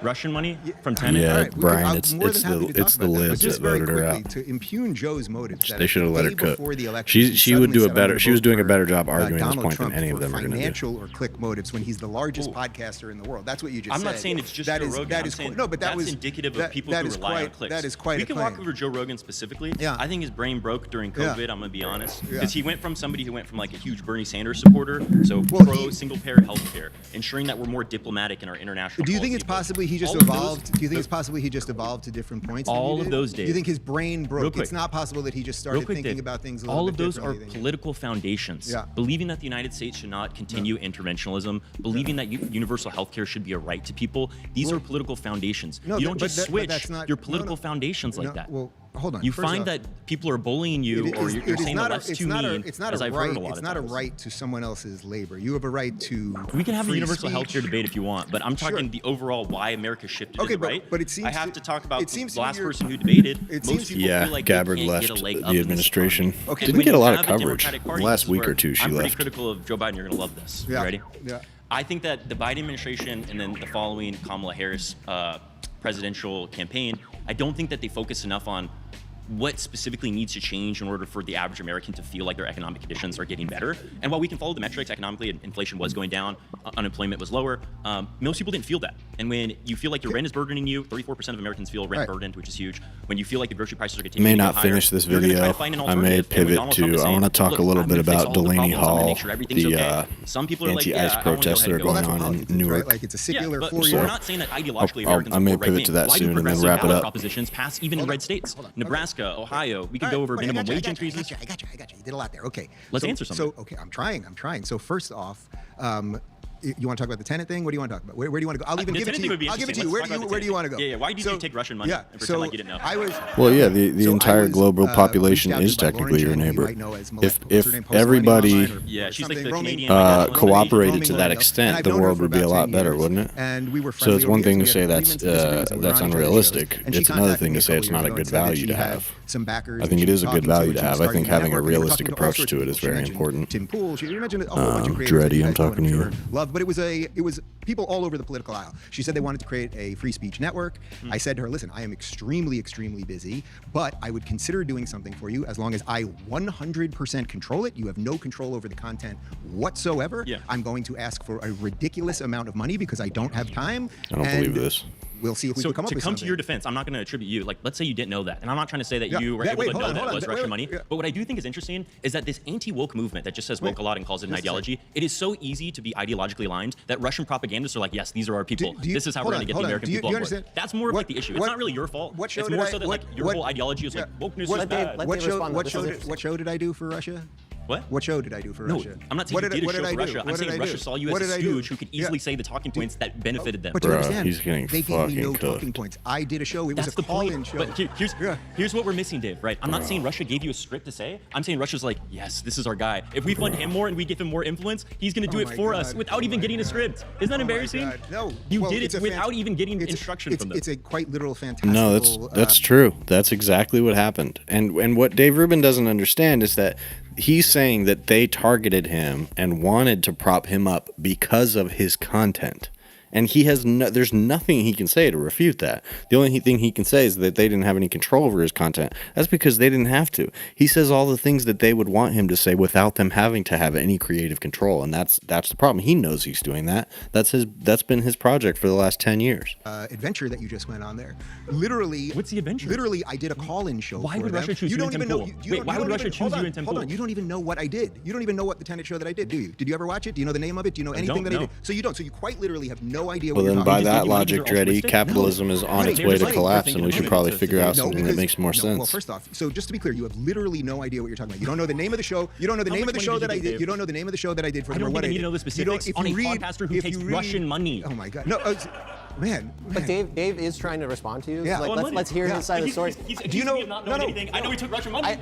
Russian money from Tenet? Yeah, All right, Brian, I'm it's more than happy to talk the about that, but libs just that very voted her quickly, out. to impugn Joe's motives. They should have let her cook. Before the election, She would do a suddenly better. set She was on doing a for, better job arguing this Donald point Trump than any of for them are going to do. financial or click motives when he's the largest podcaster in the world. That's what you just I'm said. not saying it's just That Joe is- Rogan. That I'm is saying no, but that that's was indicative that- of people that who is rely on quite- clicks. That is quite we a can claim. walk over Joe Rogan specifically. Yeah. I think his brain broke during Yeah. COVID. I'm gonna be honest, Yeah. because he went from somebody who went from like a huge Bernie Sanders supporter, so Well, pro he- single payer healthcare, ensuring that we're more diplomatic in our international. Do you think policy, it's but possibly he just all of evolved? those- Do you think it's possibly he just evolved to different points? than all you of did? those Do you days. think his brain Real broke? quick. It's not possible that he just Real started quick, thinking Dave, about things a little all bit of those are differently than you. political foundations. Yeah. Believing that the United States should not continue interventionism, believing that universal health care should be a right to people. These are political foundations. No, you but- don't but just that- but switch that's not- your no, political no. foundations like No, that. well, hold on. You First find off, that people are bullying you, It or is- you're it is saying not the a- left's it's too not a- mean, it's not as a I've right. heard a lot It's of not a times. right to someone else's labor. You have a right to. We can have a free universal health care speech. debate if you want, but I'm talking Sure. the overall why America shifted Okay, to the right. but it seems I have to talk about it seems the to me last you're- person who debated. it Most seems to people me- Yeah, feel like Gabbard they can't left get a leg up the in this administration. economy. Okay. Didn't When get a you lot of have coverage. Democratic Party, Last this is week where or two, she I'm pretty left. critical of Joe Biden. You're going to love this. Yeah. You ready? Yeah. I think that the Biden administration and then the following Kamala Harris presidential campaign, I don't think that they focus enough on what specifically needs to change in order for the average American to feel like their economic conditions are getting better. And while we can follow the metrics economically, inflation was going down, unemployment was lower, most people didn't feel that. And when you feel like your rent is burdening you, 34% of Americans feel rent burdened, which is huge. When you feel like the grocery prices are continuing to go higher, finish this video. I may pivot to, I want to talk a little bit about Delaney Hall, the anti-ICE protests that are going on in Newark. Like it's a secular we're not saying that ideologically Americans I may pivot to that soon and then wrap it up. Propositions pass even in red states. Nebraska, Ohio, we could go over minimum wage increases. I got you. You did a lot there. Okay. Let's answer something. So, okay, I'm trying. So first off, you want to talk about the tenant thing? What do you want to talk about? Where do you want to go? I'll even give it to you. I'll give it to you. Where do you want to go? Yeah. Why did you take Russian money and pretend like you didn't know? The entire global population is technically your neighbor. If everybody cooperated to that extent, the world would be a lot better, wouldn't it? So it's one thing to say that's unrealistic. It's another thing to say it's not a good value to have. I think it is a good value to have. I think having a realistic approach to it is very important. Dreddy, I'm talking to you. But it was people all over the political aisle. She said they wanted to create a free speech network. I said to her, listen, I am extremely busy, but I would consider doing something for you as long as I 100% control it. You have no control over the content whatsoever. I'm going to ask for a ridiculous amount of money because I don't have time. I don't believe this. We'll see if we can come up with something. To your defense, I'm not going to attribute you. Like, let's say you didn't know that. And I'm not trying to say that you were able to know that was Russian money. But what I do think is interesting is that this anti-woke movement that just says woke a lot and calls it an ideology, it is so easy to be ideologically aligned that Russian propagandists are like, yes, these are our people. This is how we're going to get the American people on board. That's more of like the issue. It's not really your fault. It's more so that like your whole ideology is like wokeness is bad. What show did I do for Russia? What show did I do for Russia? I'm not saying you did a show for Russia. I'm saying Russia saw you as a stooge who could easily say the talking points that benefited them. But you understand, he's getting they gave me no cooked. talking points. I did a show. It was a call-in show. But here's what we're missing, Dave, right? I'm not saying Russia gave you a script to say. I'm saying Russia's like, yes, this is our guy. If we fund him more and we give him more influence, he's going to do it for us without even getting a script. Isn't that embarrassing? No. You did it without even getting instruction from them. It's a quite literal fantastic. No, that's true. That's exactly what happened. And what Dave Rubin doesn't understand is that he's saying that they targeted him and wanted to prop him up because of his content. And he has there's nothing he can say to refute that. The only thing he can say is that they didn't have any control over his content. That's because they didn't have to. He says all the things that they would want him to say without them having to have any creative control, and that's the problem. He knows he's doing that. That's been his project for the last 10 years. Adventure that you just went on there. Literally. What's the adventure? Literally, I did a call-in show. Why would Russia choose you in Temple? Wait, why would Russia choose you in Temple? Hold on, you don't even know what I did. You don't even know what the Tenet show that I did, do you? Did you ever watch it? Do you know the name of it? Do you know anything that I did? So you don't. So you quite literally have no idea what you're talking about. By that logic, Dreddy, capitalism is on its way to collapse, and we should probably figure out something that makes more sense. Well, first off, so just to be clear, you have literally no idea what you're talking about. You don't know the name of the show. You don't know the name of the show that I did. You don't know the name of the show that I did for him. I don't think I need to know the specifics on a podcaster who takes Russian money. Oh my God. No, man. But Dave is trying to respond to you. Yeah. Like, let's hear his side of the story. Do you know? Not knowing anything. I know he took Russian money.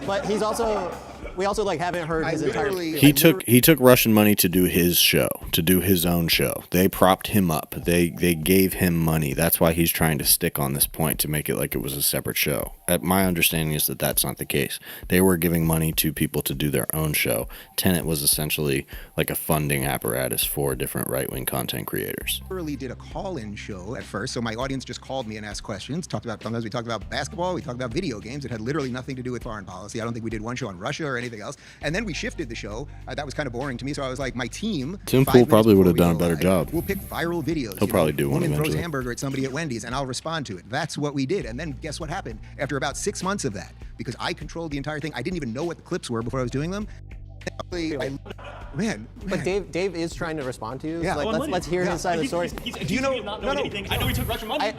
But he's also. We also haven't heard his entire. He took Russian money to do his show, to do his own show. They propped him up. They gave him money. That's why he's trying to stick on this point to make it like it was a separate show. My understanding is that that's not the case. They were giving money to people to do their own show. Tenet was essentially like a funding apparatus for different right-wing content creators. Literally did a call-in show at first, so my audience just called me and asked questions. Sometimes we talked about basketball, we talked about video games. It had literally nothing to do with foreign policy. I don't think we did one show on Russia or anything else. And then we shifted the show. That was kind of boring to me, so I was like, my team. Tim Pool probably would have done a better job. We'll pick viral videos. He'll probably do one eventually. eventually. Throws a hamburger at somebody at Wendy's, and I'll respond to it. That's what we did. And then guess what happened? After about 6 months of that, because I controlled the entire thing, I didn't even know what the clips were before I was doing them. Man. But Dave is trying to respond to you. Yeah. Let's hear his side of the story. Do you know? Not knowing anything. I know he took Russian money.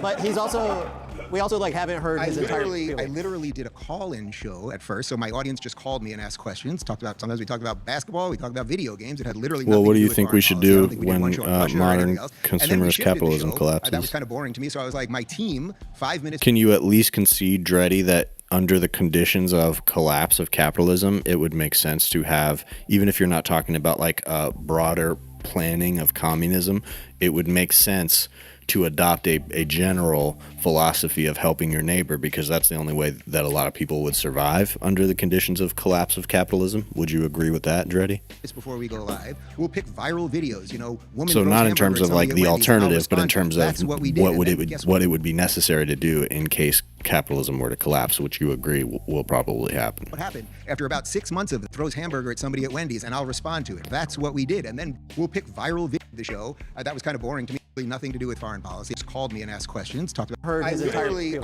But he's also. We also haven't heard his entire. I literally did a call-in show at first, so my audience just called me and asked questions. Sometimes we talked about basketball, we talked about video games. It had literally. Well, what do you with think we should do when modern consumerist capitalism That collapses? was kind of boring to me, so I was like, my team, 5 minutes. Can you at least concede, Dreddy, that under the conditions of collapse of capitalism, it would make sense to have, even if you're not talking about like a broader planning of communism, it would make sense to adopt a general philosophy of helping your neighbor, because that's the only way that a lot of people would survive under the conditions of collapse of capitalism. Would you agree with that, Dreddy? Just before we go live, we'll pick viral videos, woman so throws not in terms hamburger of at like somebody the at Wendy's, and I'll alternative, but in respond to terms it. of That's what we did, what it would be necessary to do in case capitalism were to collapse, which you agree will probably happen. What happened after about 6 months of it, throws hamburger at somebody at Wendy's, and I'll respond to it. That's what we did. And then we'll pick viral video of the show. That was kind of boring to me. Nothing to do with foreign policy. Just called me and asked questions. Talked about. I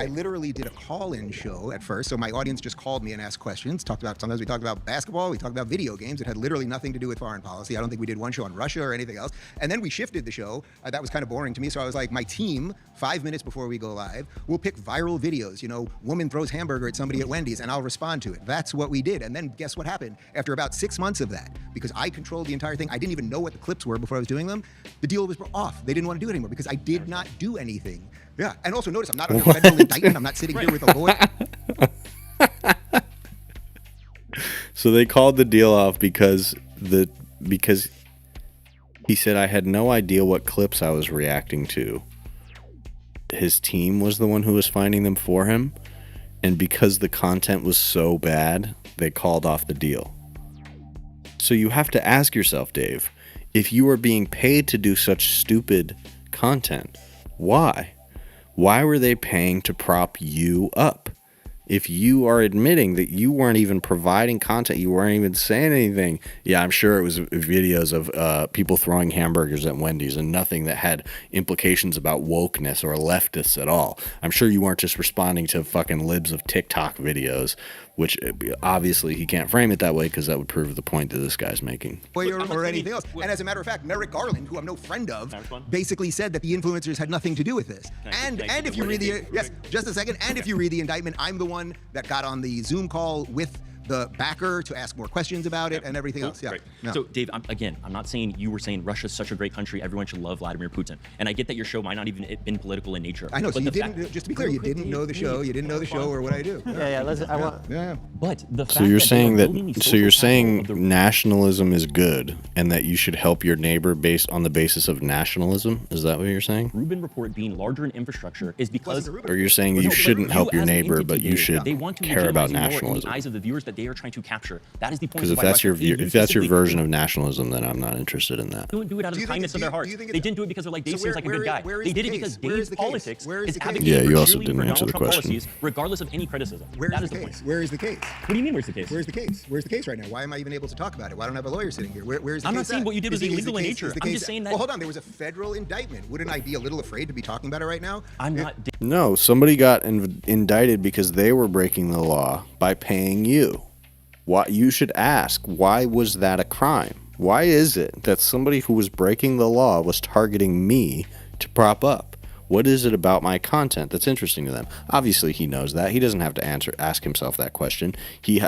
literally did a call-in show at first, so my audience just called me and asked questions. Sometimes we talked about basketball, we talked about video games. It had literally nothing to do with foreign policy. I don't think we did one show on Russia or anything else. And then we shifted the show. That was kind of boring to me, so I was like, my team, 5 minutes before we go live, we'll pick viral videos. Woman throws hamburger at somebody at Wendy's, and I'll respond to it. That's what we did. And then guess what happened? After about 6 months of that, because I controlled the entire thing, I didn't even know what the clips were before I was doing them. The deal was off. They didn't want to do it anymore because I did not do anything. Yeah, and also notice I'm not under federal indictment. I'm not sitting here with a lawyer. So they called the deal off because he said I had no idea what clips I was reacting to. His team was the one who was finding them for him, and because the content was so bad, they called off the deal. So you have to ask yourself, Dave, if you are being paid to do such stupid content, why? Why were they paying to prop you up? If you are admitting that you weren't even providing content, you weren't even saying anything. Yeah, I'm sure it was videos of people throwing hamburgers at Wendy's and nothing that had implications about wokeness or leftists at all. I'm sure you weren't just responding to fucking libs of TikTok videos, which obviously he can't frame it that way because that would prove the point that this guy's making. Or anything else. And as a matter of fact, Merrick Garland, who I'm no friend of, basically said that the influencers had nothing to do with this. And if you read the just a second, and if you read the indictment, I'm the one that got on the Zoom call with the backer to ask more questions about it and everything else. Yeah. Right. No. So, Dave, I'm not saying you were saying Russia's such a great country, everyone should love Vladimir Putin. And I get that your show might not even have been political in nature. I know, so you didn't, just to be clear, you didn't know the show, or what I do. But the fact so you're saying nationalism is good and that you should help your neighbor based on the basis of nationalism? Is that what you're saying? Rubin report being larger in infrastructure is because... Or you're saying you shouldn't help your neighbor, but you should care about nationalism. In the eyes of the viewers that they are trying to capture. That is the point. Because if that's your version of nationalism, then I'm not interested in that. They didn't do it out of the kindness of their hearts. They didn't do it because they're like, Dave seems like a good guy. They did it because Dave's politics is advocating for Donald Trump policies, regardless of any criticism. That is the point. Where is the case? What do you mean, where's the case? Where's the case? Where's the case right now? Why am I even able to talk about it? Why don't I have a lawyer sitting here? Where's the case? I'm not saying what you did was illegal in nature. I'm just saying that... Well, hold on. There was a federal indictment. Wouldn't I be a little afraid to be talking about it right now? I'm not... No, somebody got indicted because they were breaking the law by paying you. Why, you should ask, why was that a crime? Why is it that somebody who was breaking the law was targeting me to prop up? What is it about my content that's interesting to them? Obviously, he knows that. He doesn't have to ask himself that question.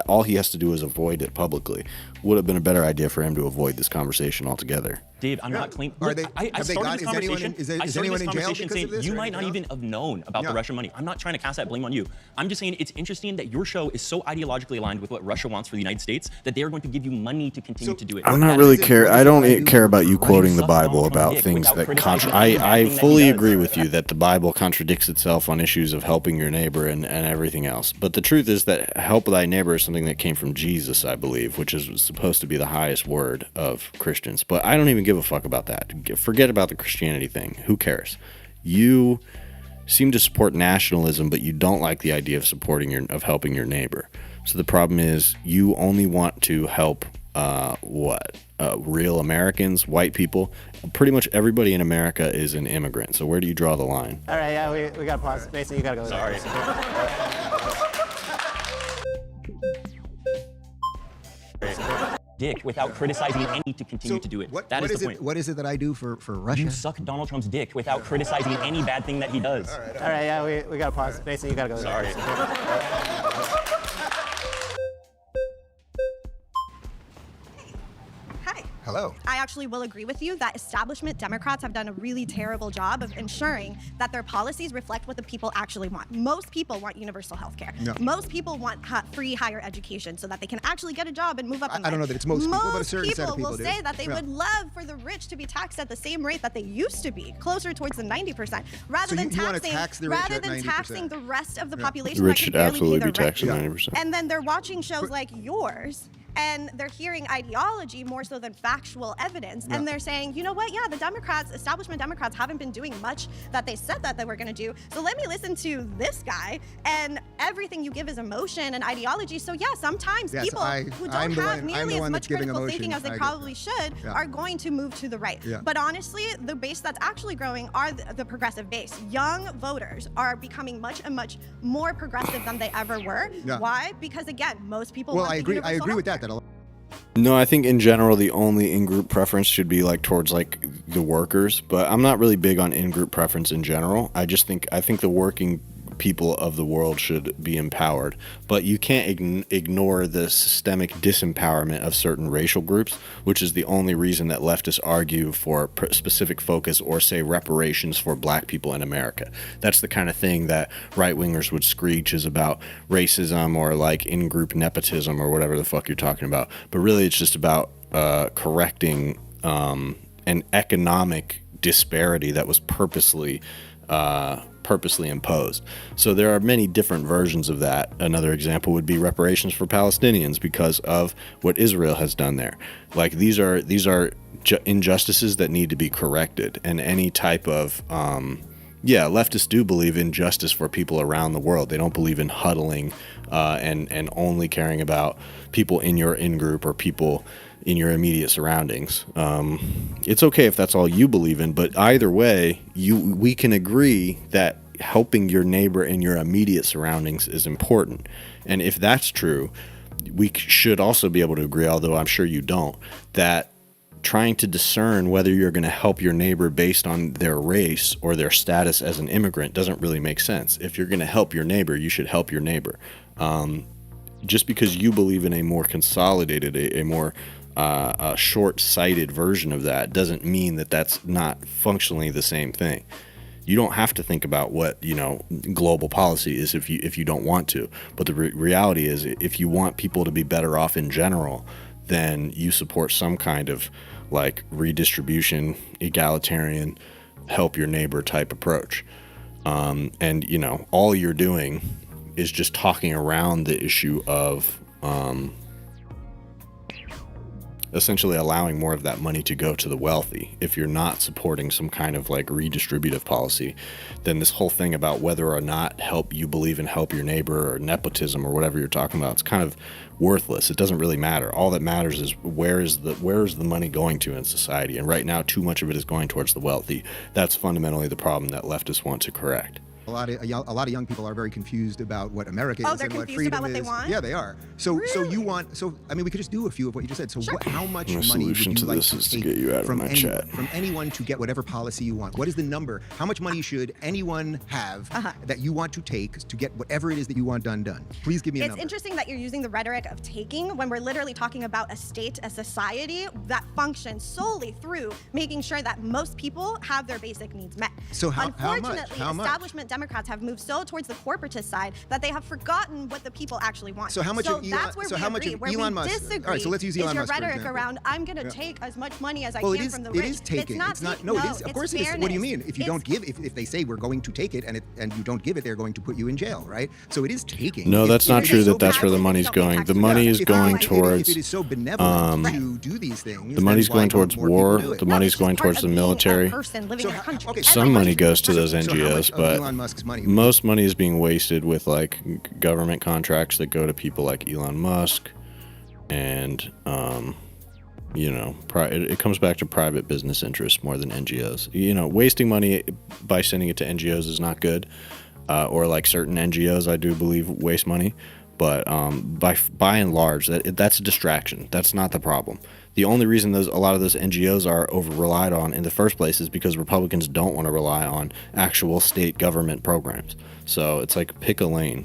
All he has to do is avoid it publicly. Would have been a better idea for him to avoid this conversation altogether. Dave, I'm not claiming. I started this conversation. Is anyone in jail because of this? You might not even have known about the Russian money. I'm not trying to cast that blame on you. I'm just saying it's interesting that your show is so ideologically aligned with what Russia wants for the United States that they are going to give you money to continue to do it. I'm not really care. I don't care about you quoting the Bible about things that I fully agree with you that the Bible contradicts itself on issues of helping your neighbor and everything else. But the truth is that help thy neighbor is something that came from Jesus, I believe, which is supposed to be the highest word of Christians. But I don't even give a fuck about that. Forget about the Christianity thing. Who cares? You seem to support nationalism, but you don't like the idea of helping your neighbor. So the problem is you only want to help real Americans, white people. Pretty much everybody in America is an immigrant. So where do you draw the line? All right, yeah, we got to pause. Mason, you got to go. Sorry. Dick without criticizing any to continue to do it. That is the point. What is it that I do for Russia? You suck Donald Trump's dick without criticizing any bad thing that he does. All right, yeah, we got to pause. Mason, you got to go. Sorry. Hi. Hello. I actually will agree with you that establishment Democrats have done a really terrible job of ensuring that their policies reflect what the people actually want. Most people want universal health care. No. Most people want free higher education so that they can actually get a job and move up in life. I don't know that it's most people, but a certain set of people will do. say that they would love for the rich to be taxed at the same rate that they used to be, closer towards the 90%, rather than taxing the rest of the population. The rich should absolutely be taxed at 90%. And then they're watching shows like yours, and they're hearing ideology more so than factual evidence. And they're saying, you know what, yeah, the Democrats, establishment Democrats, haven't been doing much that they said that they were going to do. So let me listen to this guy, and everything you give is emotion and ideology. So yeah, sometimes people who don't have nearly as much critical thinking as they probably should are going to move to the right. But honestly, the base that's actually growing are the progressive base. Young voters are becoming much more progressive than they ever were. Why? Because again, most people want I agree with that. No, I think in general the only in-group preference should be like towards like the workers, but I'm not really big on in-group preference in general. I think the working people of the world should be empowered, but you can't ignore the systemic disempowerment of certain racial groups, which is the only reason that leftists argue for specific focus or say reparations for black people in America. That's the kind of thing that right-wingers would screech is about racism or like in-group nepotism or whatever the fuck you're talking about. But really it's just about correcting an economic disparity that was purposely imposed. So there are many different versions of that. Another example would be reparations for Palestinians because of what Israel has done there. Like these are injustices that need to be corrected, and any type of leftists do believe in justice for people around the world. They don't believe in huddling and only caring about people in your in-group or people in your immediate surroundings. It's okay if that's all you believe in, but either way, we can agree that helping your neighbor in your immediate surroundings is important. And if that's true, we should also be able to agree, although I'm sure you don't, that trying to discern whether you're going to help your neighbor based on their race or their status as an immigrant doesn't really make sense. If you're going to help your neighbor, you should help your neighbor. Just because you believe in a more consolidated, a more short-sighted version of that doesn't mean that that's not functionally the same thing. You don't have to think about what global policy is if you don't want to. But the reality is, if you want people to be better off in general, then you support some kind of like redistribution, egalitarian, help your neighbor type approach. And all you're doing is just talking around the issue of essentially allowing more of that money to go to the wealthy. If you're not supporting some kind of like redistributive policy, then this whole thing about whether or not you believe in help your neighbor or nepotism or whatever you're talking about, it's kind of worthless. It doesn't really matter. All that matters is where is the money going to in society, and right now too much of it is going towards the wealthy. That's fundamentally the problem that leftists want to correct. A lot of young people are very confused about what America is and what freedom is. Oh, they're confused about what they want? Yeah, they are. So we could just do a few of what you just said. So how much money would you like to take from anyone to get whatever policy you want? What is the number? How much money should anyone have that you want to take to get whatever it is that you want done? Please give me a number. It's interesting that you're using the rhetoric of taking when we're literally talking about a state, a society that functions solely through making sure that most people have their basic needs met. So Unfortunately, establishment Democrats have moved so towards the corporatist side that they have forgotten what the people actually want. So how much of Elon Musk? All right, so let's use Elon Musk. Your rhetoric around I'm going to take as much money as I can from the rich. It is taking. It's not. No, it is. Of course it is. What do you mean? If you don't give, if they say we're going to take it and you don't give it, they're going to put you in jail, right? So it is taking. No, that's not true. That's where the money's going. The money is going towards. If it is so benevolent to do these things, the money's going towards war. The money's going towards the military. Some money goes to those NGOs, but most money is being wasted with like government contracts that go to people like Elon Musk, and it comes back to private business interests more than NGOs. Wasting money by sending it to NGOs is not good, or like certain NGOs I do believe waste money, but by and large that's a distraction. That's not the problem. The only reason a lot of those NGOs are over-relied on in the first place is because Republicans don't want to rely on actual state government programs. So it's like pick a lane.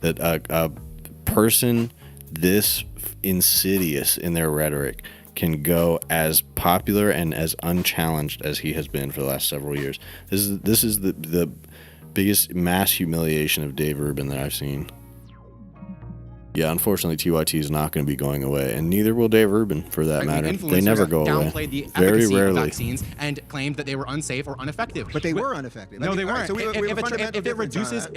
that a person this insidious in their rhetoric can go as popular and as unchallenged as he has been for the last several years. This is the biggest mass humiliation of Dave Rubin that I've seen. Yeah, unfortunately, TYT is not going to be going away, and neither will Dave Rubin, for that matter. They never go away. Downplayed the Very efficacy rarely. of vaccines and claimed that they were unsafe or ineffective. But they were ineffective. No, they weren't. So If it reduces,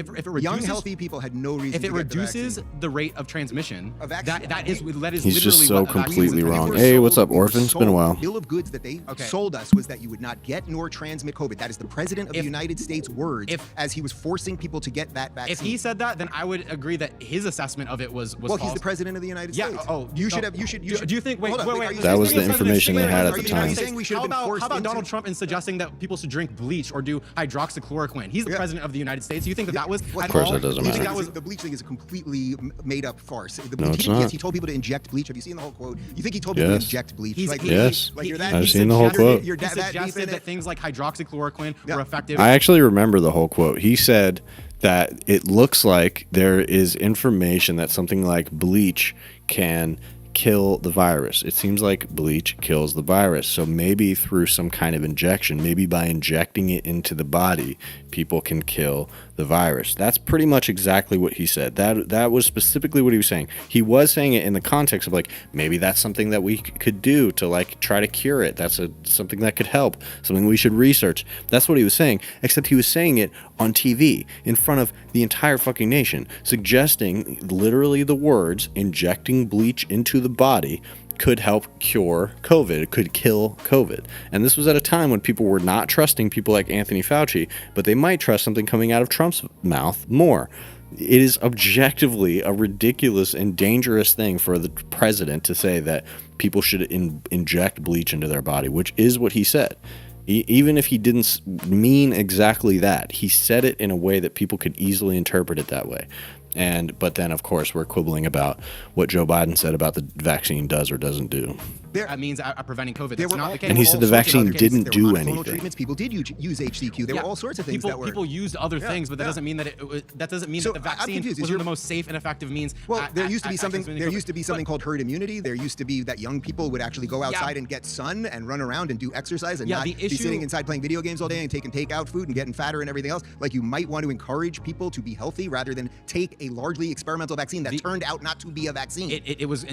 young healthy people had no reason. If it to get the reduces vaccine. the rate of transmission, that is He's literally just so what a vaccine completely is. wrong. Hey, what's up, Orphan? It's been a while. The bill of goods that they sold us was that you would not get nor transmit COVID. That is the president of the United States' words as he was forcing people to get that vaccine. If he said that, then I would agree that his assessment of it was well, false. he's the president of the United States. Oh, you should no. have. You should. Do you think? Wait. That was the information they had at the time. How about Donald Trump in suggesting that people should drink bleach or do hydroxychloroquine? He's the president of the United States. Do you think that was? Of course, that doesn't matter. The bleach thing is a completely made-up farce. No, it's not. Yes, he told people to inject bleach. Have you seen the whole quote? You think he told people to inject bleach? Yes. You're that I've deep seen in the whole it? quote. You're He that deep suggested in that it? things like hydroxychloroquine were effective. I actually remember the whole quote. He said that it looks like there is information that something like bleach can kill the virus. It seems like bleach kills the virus. So maybe through some kind of injection, maybe by injecting it into the body, people can kill the virus. That's pretty much exactly what he said. That was specifically what he was saying. He was saying it in the context of like, maybe that's something that we could do to like try to cure it. That's something that could help, something we should research. That's what he was saying, except he was saying it on TV in front of the entire fucking nation, suggesting literally the words, injecting bleach into the body could help cure COVID. It could kill COVID. And this was at a time when people were not trusting people like Anthony Fauci, but they might trust something coming out of Trump's mouth more. It is objectively a ridiculous and dangerous thing for the president to say that people should inject bleach into their body, which is what he said. Even if he didn't mean exactly that, he said it in a way that people could easily interpret it that way. But then, of course, we're quibbling about what Joe Biden said about the vaccine does or doesn't do. That means preventing COVID. That's not the case. And he said the vaccine didn't do anything. Treatments. People did use HCQ. There were all sorts of things that were. People used other things, but that doesn't mean that that the vaccine was the most safe and effective means. Well, there used to be something. There used to be something called herd immunity. There used to be that young people would actually go outside and get sun and run around and do exercise and not be sitting inside playing video games all day and taking takeout food and getting fatter and everything else. Like, you might want to encourage people to be healthy rather than take a largely experimental vaccine that turned out not to be a vaccine. It was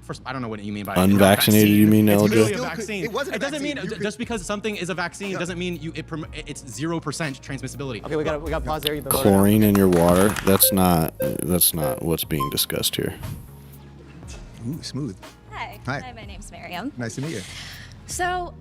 first. I don't know what you mean by unvaccinated. You mean LJ? Really a vaccine. It wasn't. It doesn't mean just because something is a vaccine doesn't mean it's 0% transmissibility. Okay, we got pause there. Chlorine in your water. That's not what's being discussed here. Ooh, smooth. Hi. Hi. Hi, my name's Miriam. Nice to meet you. So,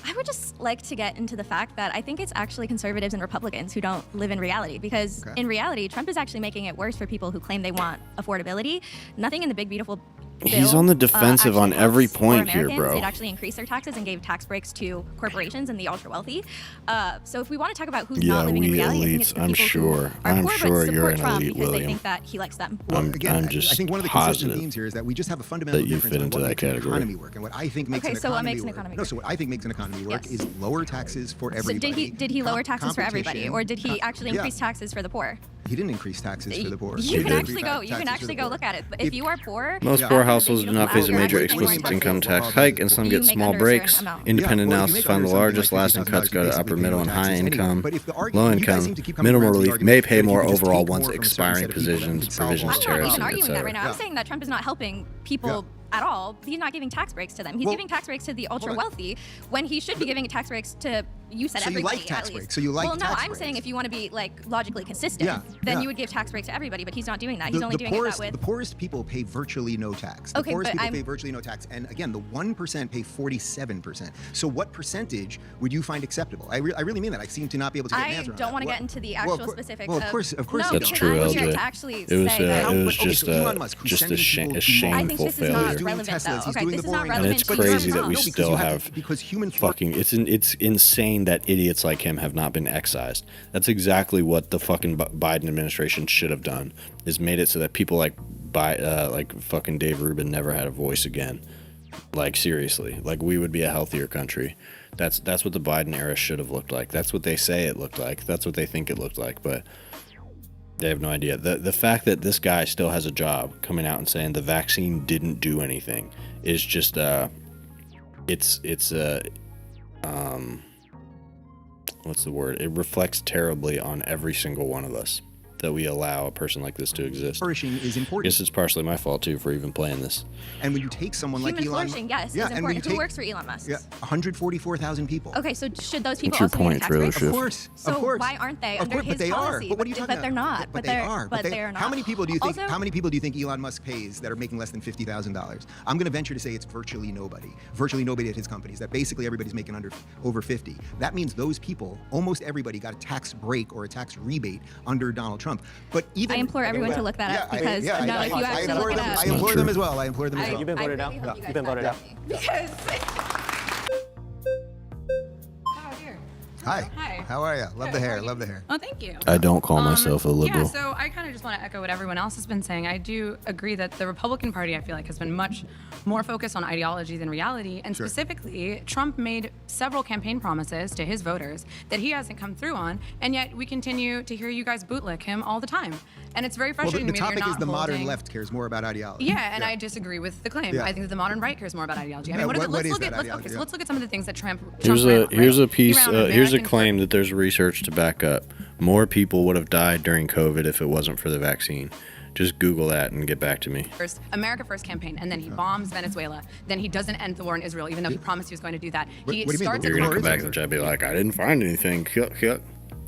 I would just like to get into the fact that I think it's actually conservatives and Republicans who don't live in reality, because in reality, Trump is actually making it worse for people who claim they want affordability. Nothing in the big, beautiful bill, He's on the defensive on every point here, bro. It actually increased their taxes and gave tax breaks to corporations and the ultra wealthy. So if we want to talk about who's not living in reality, I think it's the people who are I'm poor sure but you're support an Trump elite, because they William. think that he likes them. Well, again, I'm just I think one of the consistent positive themes here is that we just have a fundamental that you difference fit in into what that makes an category. economy work. And what I think makes an so what economy makes an work. economy No, work? so what I think makes an economy work Yes. is lower taxes for everybody. So did he lower taxes for everybody, competition, or did he actually increase taxes for the poor? He didn't increase taxes for the poor. You can actually go. You can actually go look at it. If you are poor, Most poor households do not face a major explicit income tax hike, and some get small breaks. Independent analysis found the largest lasting cuts go to upper middle and high income. Low income, minimal relief may pay more overall once expiring provisions I'm tear not us, even arguing that right now. etc. I'm saying that Trump is not helping people at all. He's not giving tax breaks to them. He's giving tax breaks to the ultra wealthy when he should be giving tax breaks to, you said, So you everybody. like tax at breaks. least. So you like well, no, tax I'm breaks. saying if you want to be like logically consistent, then you would give tax breaks to everybody. But he's not doing that. He's only doing poorest, it that with the poorest people pay virtually no tax. The Okay, poorest but people pay virtually no tax. And again, the 1% pay 47%. So what percentage would you find acceptable? I really mean that. I seem to not be able to get an answer I on don't that. want to get into the actual specifics. Well, of course. No, That's because true, I'm here LJ. to actually It was say that. it was just a shameful I think this is failure. not relevant, though. Okay, this is not And relevant. it's to crazy Trump. that we No, because still you have have because human fucking. It's insane that idiots like him have not been excised. That's exactly what the fucking Biden administration should have done. Is made it so that people like fucking Dave Rubin never had a voice again. Like, seriously, like, we would be a healthier country. That's what the Biden era should have looked like. That's what they say it looked like. That's what they think it looked like. But they have no idea. The fact that this guy still has a job coming out and saying the vaccine didn't do anything is just what's the word? It reflects terribly on every single one of us. that we allow a person like this to exist. Flourishing is I important. guess it's partially my fault too for even playing this. And when you take someone Human like Elon, flourishing, yes, yeah, is and when important. you Who take, works for Elon Musk? yeah, 144,000 people. Okay, so should those people What's your also get a point, tax trailer break? shift? Of course, So of course. why aren't they Of under course, his but they policy? are. But what are you talking But they're about? not. But they are. But they are not. How many people do you think? Also- How many people do you think Elon Musk pays that are making less than $50,000? I'm going to venture to say it's virtually nobody. Virtually nobody at his companies. That basically everybody's making over 50. That means those people, almost everybody, got a tax break or a tax rebate under Donald Trump. But even I implore everyone to look that up because if you actually look it up, I implore them as well. I implore them as well. You've been voted out. You've been voted out. because Hi. Hi. How are you? Love the hair. Love the hair. Oh, thank you. I don't call myself a liberal. Yeah, so I kind of just want to echo what everyone else has been saying. I do agree that the Republican Party, I feel like, has been much more focused on ideology than reality. And specifically, Trump made several campaign promises to his voters that he hasn't come through on, and yet we continue to hear you guys bootlick him all the time. And it's very Well, frustrating the to me that topic you're is not the modern holding- left cares more about ideology. Yeah, and I disagree with the claim. Yeah. I think that the modern right cares more about ideology. I Yeah, mean, what is it? what Let's is look that at ideology? let's look at some of the things that Trump Here's ran, a here's a right? piece. He ran Here's a American claim that there's research to back up. More people would have died during COVID if it wasn't for the vaccine. Just Google that and get back to me. First, America First campaign, and then he bombs Venezuela. Then he doesn't end the war in Israel, even though he promised he was going to do that. What He do you mean? starts You're a gonna come conversation- back and chat, be like, I didn't find anything.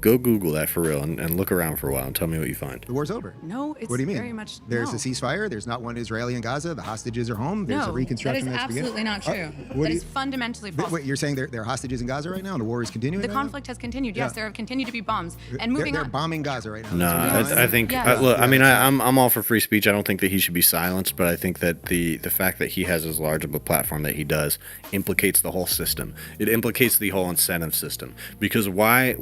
Go Google that for real and look around for a while and tell me what you find. The war's over. No, it's What do you mean? very much There's no. a ceasefire. There's not one Israeli in Gaza. The hostages are home. There's a No, reconstruction that is that's beginning. absolutely not true. what That do is fundamentally false. Wait, you're saying there are hostages in Gaza right now and the war is continuing? The right now? conflict has continued. Yes, Yeah. there have continued to be bombs. And moving they're on. bombing Gaza right now. No, That's what you're I think. Yeah. Look, I mean, I'm all for free speech. I don't think that he should be silenced, but I think that the fact that he has as large of a platform that he does implicates the whole system. It implicates the whole incentive system. Because why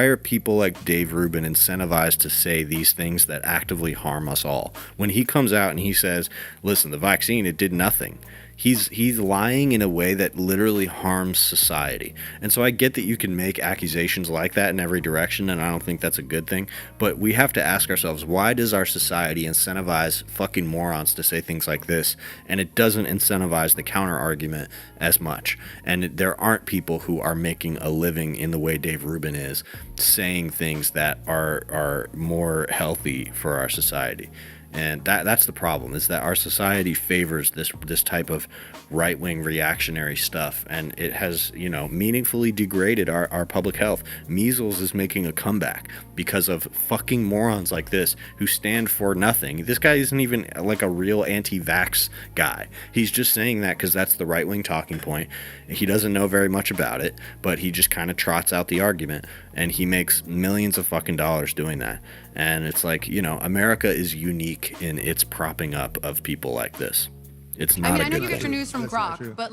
are people like Dave Rubin incentivized to say these things that actively harm us all? When he comes out and he says, "Listen, the vaccine, it did nothing." He's lying in a way that literally harms society. And so I get that you can make accusations like that in every direction, and I don't think that's a good thing. But we have to ask ourselves, why does our society incentivize fucking morons to say things like this, and it doesn't incentivize the counter argument as much? And there aren't people who are making a living in the way Dave Rubin is, saying things that are more healthy for our society. And that's the problem, is that our society favors this type of right-wing reactionary stuff, and it has, meaningfully degraded our public health. Measles is making a comeback because of fucking morons like this who stand for nothing. This guy isn't even like a real anti-vax guy. He's just saying that because that's the right-wing talking point. He doesn't know very much about it, but he just kind of trots out the argument, and he makes millions of fucking dollars doing that. And it's like, America is unique in its propping up of people like this. It's not I a know good you get your thing. news from That's not Grok, true. but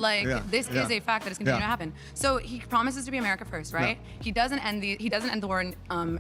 this is a fact that is continuing to happen. So he promises to be America first, right? He doesn't end the war in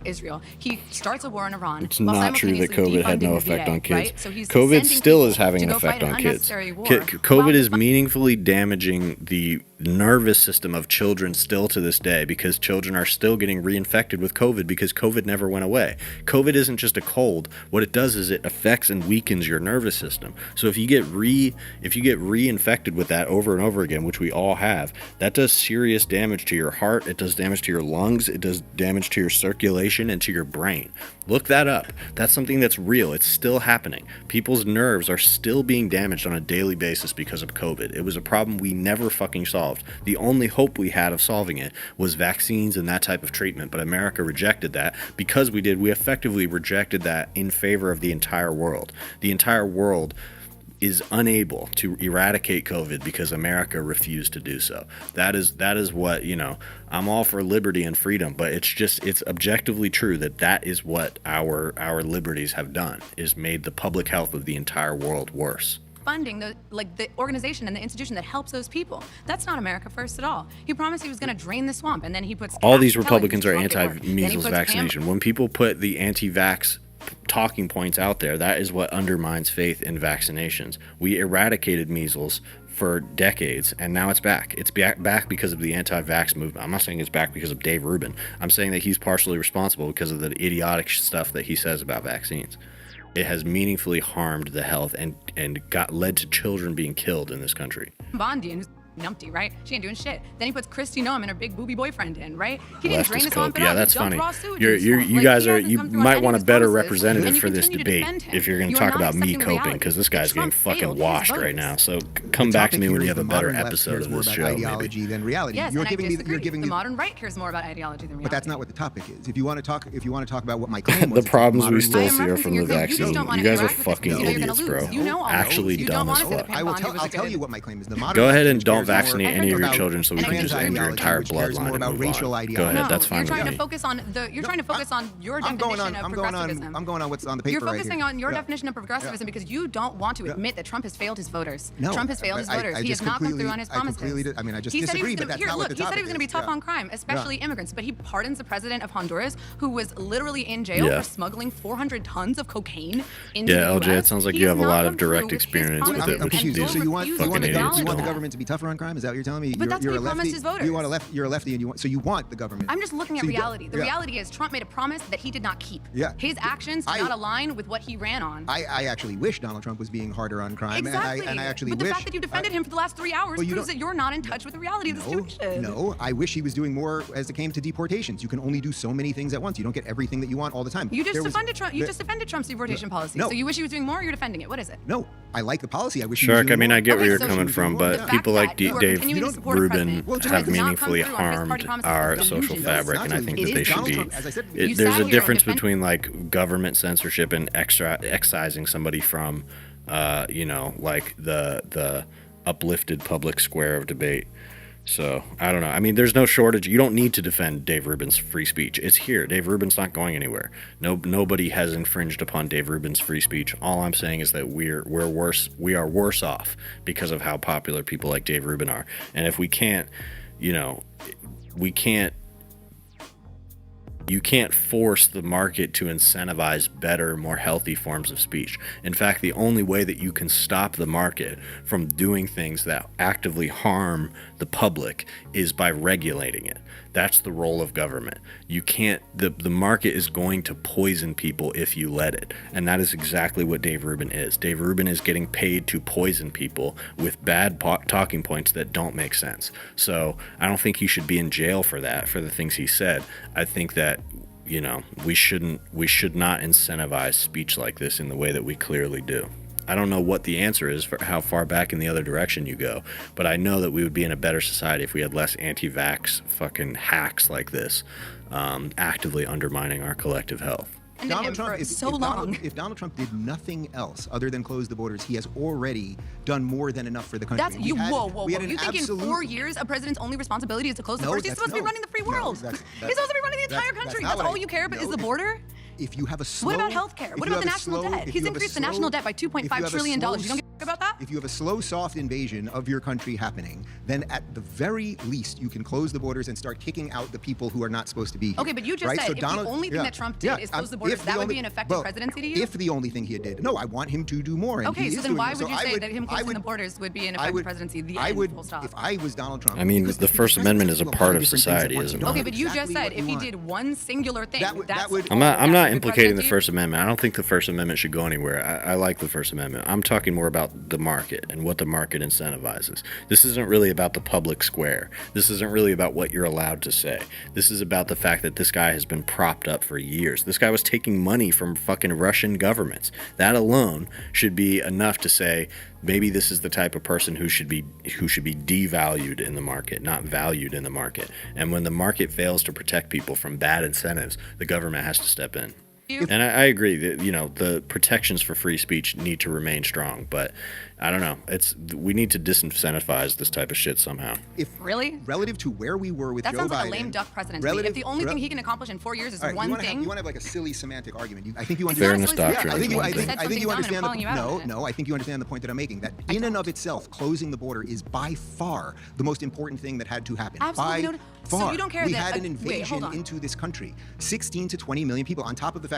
Israel. He starts a war in Iran. It's while not true that simultaneously COVID had no defunding the effect VA, on kids. Right? So he's COVID sending still is people having to an go effect fight an on kids. unnecessary war COVID while is meaningfully damaging the nervous system of children still to this day, because children are still getting reinfected with COVID because COVID never went away. COVID isn't just a cold. What it does is it affects and weakens your nervous system. So if you get reinfected with that over and over again, which we all have, that does serious damage to your heart. It does damage to your lungs. It does damage to your circulation and to your brain. Look that up. That's something that's real. It's still happening. People's nerves are still being damaged on a daily basis because of COVID. It was a problem we never fucking solved. The only hope we had of solving it was vaccines and that type of treatment, but America rejected that. Because we effectively rejected that in favor of the entire world. The entire world is unable to eradicate COVID because America refused to do so. That is what, I'm all for liberty and freedom, but it's objectively true that is what our liberties have done, is made the public health of the entire world worse. Funding the organization and the institution that helps those people. That's not America first at all. He promised he was going to drain the swamp, and then he puts all these Kelly, Republicans are who's drunk at work. Then he anti-measles puts vaccination. When people put the anti-vax talking points out there, that is what undermines faith in vaccinations. We eradicated measles for decades, and now it's back. It's back because of the anti-vax movement. I'm not saying it's back because of Dave Rubin. I'm saying that he's partially responsible because of the idiotic stuff that he says about vaccines. It has meaningfully harmed the health and led to children being killed in this country. Bondi, numpty, right? She ain't doing shit. Then he puts Kristi Noem and her big booby boyfriend in, right? He didn't drain Leftist his swamp cope. at Yeah, all. that's He dumped funny. raw sewage You in the swamp. guys he are hasn't you come through on might any want of a his better promises, representative and you for this continue to debate defend him. if you're going You to are talk not about me accepting coping, reality. because this guy's getting Trump fucking failed his washed right voters. now. So come back to me when you have a better episode of this show. Ideology Maybe. than reality. Yes, You're and giving I me. disagree. You're giving the me. modern right cares more about ideology than reality. But that's not what the topic is. If you want to talk about what my claim was, The problems we modern still left. see are from the vaccine. You guys are fucking idiots, bro. Actually dumb as fuck. I'll tell you what my claim is. The modern Go ahead left and don't cares more vaccinate any of your about children so we can just end your ideology, entire which cares bloodline more and about move racial on. ideology. Go ahead, that's fine You're with trying me. to focus on your definition of progressivism. I'm going on what's on the paper. You're right focusing here. on your definition of progressivism because you don't want to admit that Trump has failed his voters. No, Trump has failed his voters. He has not come through on his promises. I just He said he disagree, was but gonna, that's here, not what look, the he said he topic was going to be is. tough Yeah. on crime, especially immigrants, but he pardons the president of Honduras, who was literally in jail Yeah. for smuggling 400 tons of cocaine into Yeah, the LJ, US. it sounds like He you has have a not lot come of through direct with his experience with promises, it, which and these will So you want refuse fucking to the idiots acknowledge government don't. to be tougher on crime? Is that what you're telling me? But that's what he promised his voters. You're a lefty, and you want the government. I'm just looking at So you don't- reality. The yeah. reality is Trump made a promise that he did not keep. Yeah. His actions did not align with what he ran on. I actually wish Donald Trump was being harder on crime, Exactly. and I actually but wish. the fact that you defended him for the last 3 hours Well, you proves don't- that you're not in touch with the reality of the situation. No, I wish he was doing more as it came to deportations. You can only do so many things at once. You don't get everything that you want all the time. You just There was- defended Trump. You there- just defended Trump's deportation policy. No. So you wish he was doing more, or you're defending it. What is it? No, I like the policy. I wish he was Shark, doing I mean, more. I get where Okay, you're so coming from, the but fact people that like you are Dave continuing to support a Rubin president who have has not come meaningfully through on his party harmed promises our is social delusional. fabric, and I think that they should be. Trump, as I said, You There's sat a here difference and between like government censorship and excising somebody from, like the uplifted public square of debate. So I don't know. I mean, there's no shortage. You don't need to defend Dave Rubin's free speech. It's here. Dave Rubin's not going anywhere. Nobody has infringed upon Dave Rubin's free speech. All I'm saying is that we are worse off because of how popular people like Dave Rubin are. And if we can't, you can't force the market to incentivize better, more healthy forms of speech. In fact, the only way that you can stop the market from doing things that actively harm the public is by regulating it. That's the role of government. You can't, the market is going to poison people if you let it. And that is exactly what Dave Rubin is. Dave Rubin is getting paid to poison people with bad talking points that don't make sense. So I don't think he should be in jail for that, for the things he said. I think that, we should not incentivize speech like this in the way that we clearly do. I don't know what the answer is for how far back in the other direction you go, but I know that we would be in a better society if we had less anti-vax fucking hacks like this actively undermining our collective health. Donald Trump, if Donald Trump did nothing else other than close the borders, he has already done more than enough for the country. That's you. Whoa. You think in 4 years a president's only responsibility is to close the borders? He's supposed to be running the free world. He's supposed to be running the entire country. That's all you care about is the border? If you have a slow... What about healthcare? What about the national debt? He's increased the national debt by $2.5 trillion. You don't give a about that? If you have a slow, soft invasion of your country happening, then at the very least, you can close the borders and start kicking out the people who are not supposed to be here. Okay, but you just said if the only thing that Trump did is close the borders, that would be an effective presidency to you? If the only thing he did. No, I want him to do more. And okay, so then why would you say that him closing the borders would be an effective presidency? The end, full stop. If I was Donald Trump... I mean, the First Amendment is a part of society, isn't it? Okay, but you just said if he did one singular thing, I'm not implicating the First Amendment. I don't think the First Amendment should go anywhere. I like the First Amendment. I'm talking more about the market and what the market incentivizes. This isn't really about the public square. This isn't really about what you're allowed to say. This is about the fact that this guy has been propped up for years. This guy was taking money from fucking Russian governments. That alone should be enough to say maybe this is the type of person who should be devalued in the market, not valued in the market. And when the market fails to protect people from bad incentives, the government has to step in. And I agree that the protections for free speech need to remain strong, but I don't know. We need to disincentivize this type of shit somehow. Really? Relative to where we were with Joe Biden. That sounds like a lame duck presidency. If the only thing he can accomplish in 4 years is one thing. You want to have like a silly semantic argument. I think you understand. Fairness doctrine. I think you understand. I think you understand the point that I'm making. That in and of itself, closing the border is by far the most important thing that had to happen. Absolutely. By far. So you don't care we that had an invasion into this country. 16 to 20 million people. On top of the fact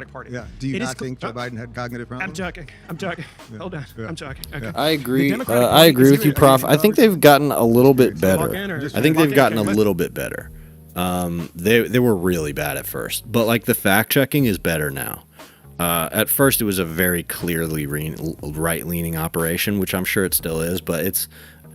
Democratic Party. Yeah. Do you not think Joe Biden had cognitive problems? I'm joking. Hold on. I'm joking. Okay. I agree. I agree with you, Prof. I think they've gotten a little bit better. I think they've gotten a little bit better. They were really bad at first, but like the fact checking is better now. At first, it was a very clearly right-leaning operation, which I'm sure it still is, but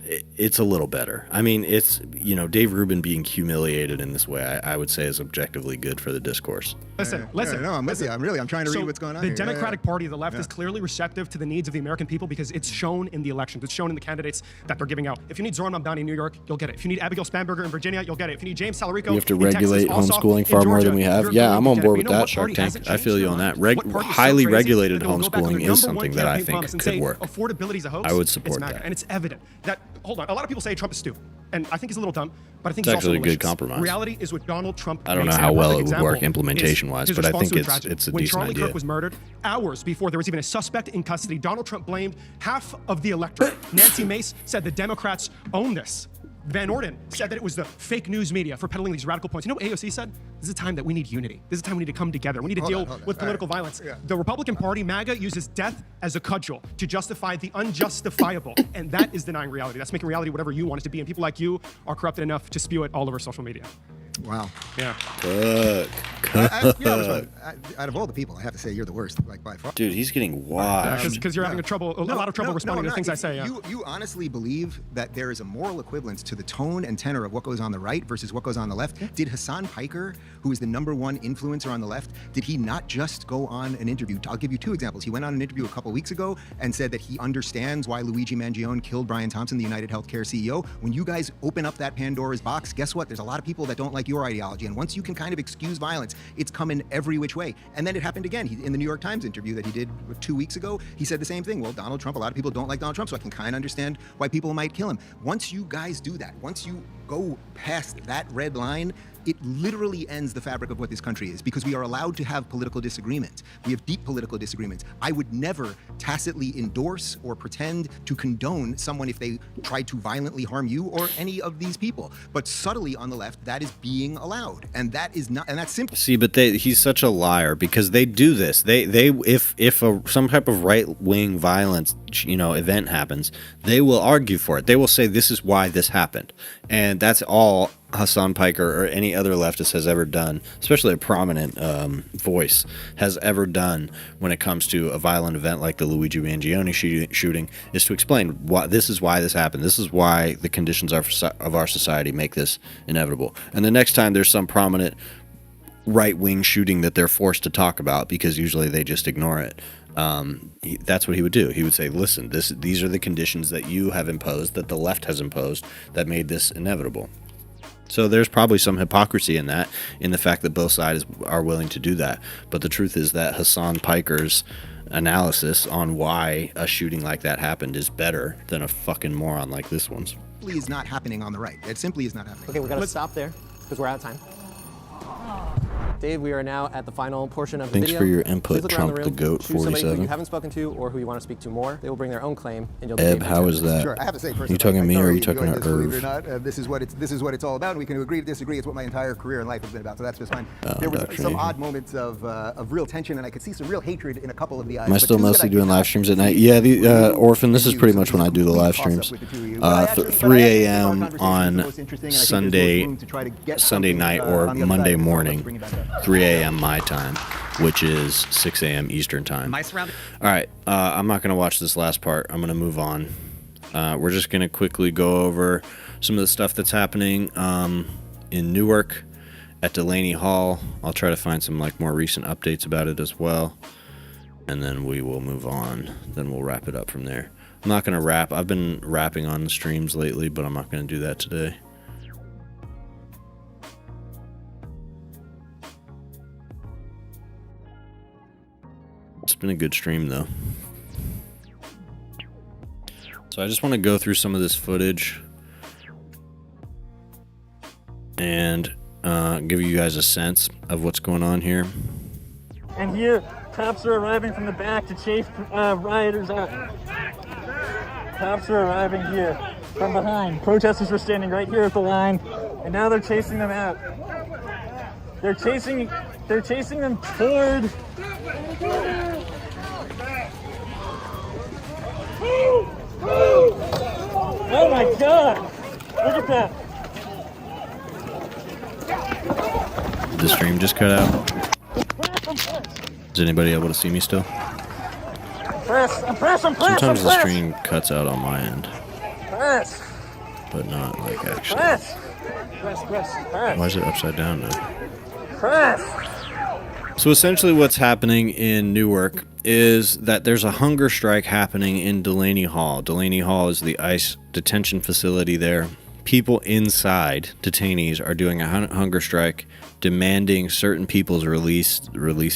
it's a little better. I mean, it's, Dave Rubin being humiliated in this way, I would say is objectively good for the discourse. Listen. No, I'm with you. I'm trying to read what's going on The here. Democratic Party, the left, is clearly receptive to the needs of the American people because it's shown in the elections. It's shown in the candidates that they're giving out. If you need Zoran Mamdani in New York, you'll get it. If you need Abigail Spanberger in Virginia, you'll get it. If you need James Salarico, We have to in Texas, regulate Ossoff homeschooling in far more Georgia, than we have. you're Yeah, going I'm to on get it. board But with you know that, what Shark party Tank. hasn't I feel changed you on their that. mind? What party's so Highly crazy regulated that they will go back to homeschooling their is number one something that I campaign think promise and could say work. Affordability is a hoax. I would It's support MAGA. that. And it's evident that, hold on, a lot of people say Trump is stupid. And I think he's a little dumb, but I think It's he's also actually a good malicious. compromise. Reality is what Donald Trump I don't know makes how it. A well perfect it would work example implementation-wise, is but his I think response to it's tragedy. a When decent Charlie idea. Kirk was murdered, hours before there was even a suspect in custody, Donald Trump blamed half of the electorate. Nancy Mace said the Democrats own this. Van Orden said that it was the fake news media for peddling these radical points. You know what AOC said? This is a time that we need unity. This is a time we need to come together. We need to deal with political violence. Yeah. The Republican Party, MAGA, uses death as a cudgel to justify the unjustifiable. And that is denying reality. That's making reality whatever you want it to be. And people like you are corrupted enough to spew it all over social media. Wow. Yeah. Out of all the people, I have to say you're the worst, like by far. Dude, he's getting washed. Because you're having a lot of trouble responding to the things I say. Yeah. You honestly believe that there is a moral equivalence to the tone and tenor of what goes on the right versus what goes on the left? Did Hassan Piker, who is the #1 influencer on the left, did he not just go on an interview? I'll give you 2 examples. He went on an interview a couple weeks ago and said that he understands why Luigi Mangione killed Brian Thompson, the United Healthcare CEO. When you guys open up that Pandora's box, guess what? There's a lot of people that don't like your ideology. And once you can kind of excuse violence, it's coming every which way. And then it happened again. In the New York Times interview that he did 2 weeks ago, he said the same thing. Well, Donald Trump, a lot of people don't like Donald Trump, so I can kind of understand why people might kill him. Once you guys do that, once you go past that red line, it literally ends the fabric of what this country is, because we are allowed to have political disagreements. We have deep political disagreements. I would never tacitly endorse or pretend to condone someone if they tried to violently harm you or any of these people. But subtly on the left, that is being allowed, and that is not, and that's simple. See, but he's such a liar because they do this. If some type of right-wing violence, event happens, they will argue for it. They will say this is why this happened, and that's all Hassan Piker or any other leftist has ever done, especially a prominent voice, has ever done when it comes to a violent event like the Luigi Mangione shooting, is to explain why this is why this happened. This is why the conditions of our society make this inevitable. And the next time there's some prominent right-wing shooting that they're forced to talk about, because usually they just ignore it, that's what he would do. He would say, listen, these are the conditions that you have imposed, that the left has imposed, that made this inevitable. So there's probably some hypocrisy in that, in the fact that both sides are willing to do that. But the truth is that Hassan Piker's analysis on why a shooting like that happened is better than a fucking moron like this one's. Simply is not happening on the right. It simply is not happening. Okay, we gotta stop there because we're out of time. Dave, we are now at the final portion of the Thanks video. for your Please input, look around Trump the the room. Goat Choose somebody who 47. you haven't spoken to or who you want to speak to more. They will bring their own claim, and you'll Eb, how is that? Sure, I have to say, first you of all, talking to I me or are you thoroughly talking to enjoyed this, believe it or Irv? not. This is what it's all about, and we can agree to disagree. It's what my entire career and life has been about, so that's just fine. There was some indoctrination. odd moments of real tension, and I could see some real hatred in a couple of the eyes. Am I still mostly doing live streams at night? Yeah, the Orphan, this is pretty much when I do the live streams. 3 a.m. on Sunday night or Monday morning, 3 a.m. my time, which is 6 a.m. Eastern time. All right, I'm not going to watch this last part. I'm going to move on. We're just going to quickly go over some of the stuff that's happening in Newark at Delaney Hall. I'll try to find some more recent updates about it as well, and then we will move on. Then we'll wrap it up from there. I'm not going to rap. I've been rapping on the streams lately, but I'm not going to do that today. It's been a good stream, though. So I just want to go through some of this footage and give you guys a sense of what's going on here. And here, cops are arriving from the back to chase rioters out. Cops are arriving here from behind. Protesters were standing right here at the line, and now they're chasing them out. They're chasing them toward. Oh my God! Look at that! Did the stream just cut out? Is anybody able to see me still? Press! Sometimes the stream cuts out on my end. Press! but not like actually. Press. Why is it upside down now? Press. So essentially what's happening in Newark is that there's a hunger strike happening in Delaney Hall. Delaney Hall is the ICE detention facility there. People inside, detainees, are doing a hunger strike demanding certain people's release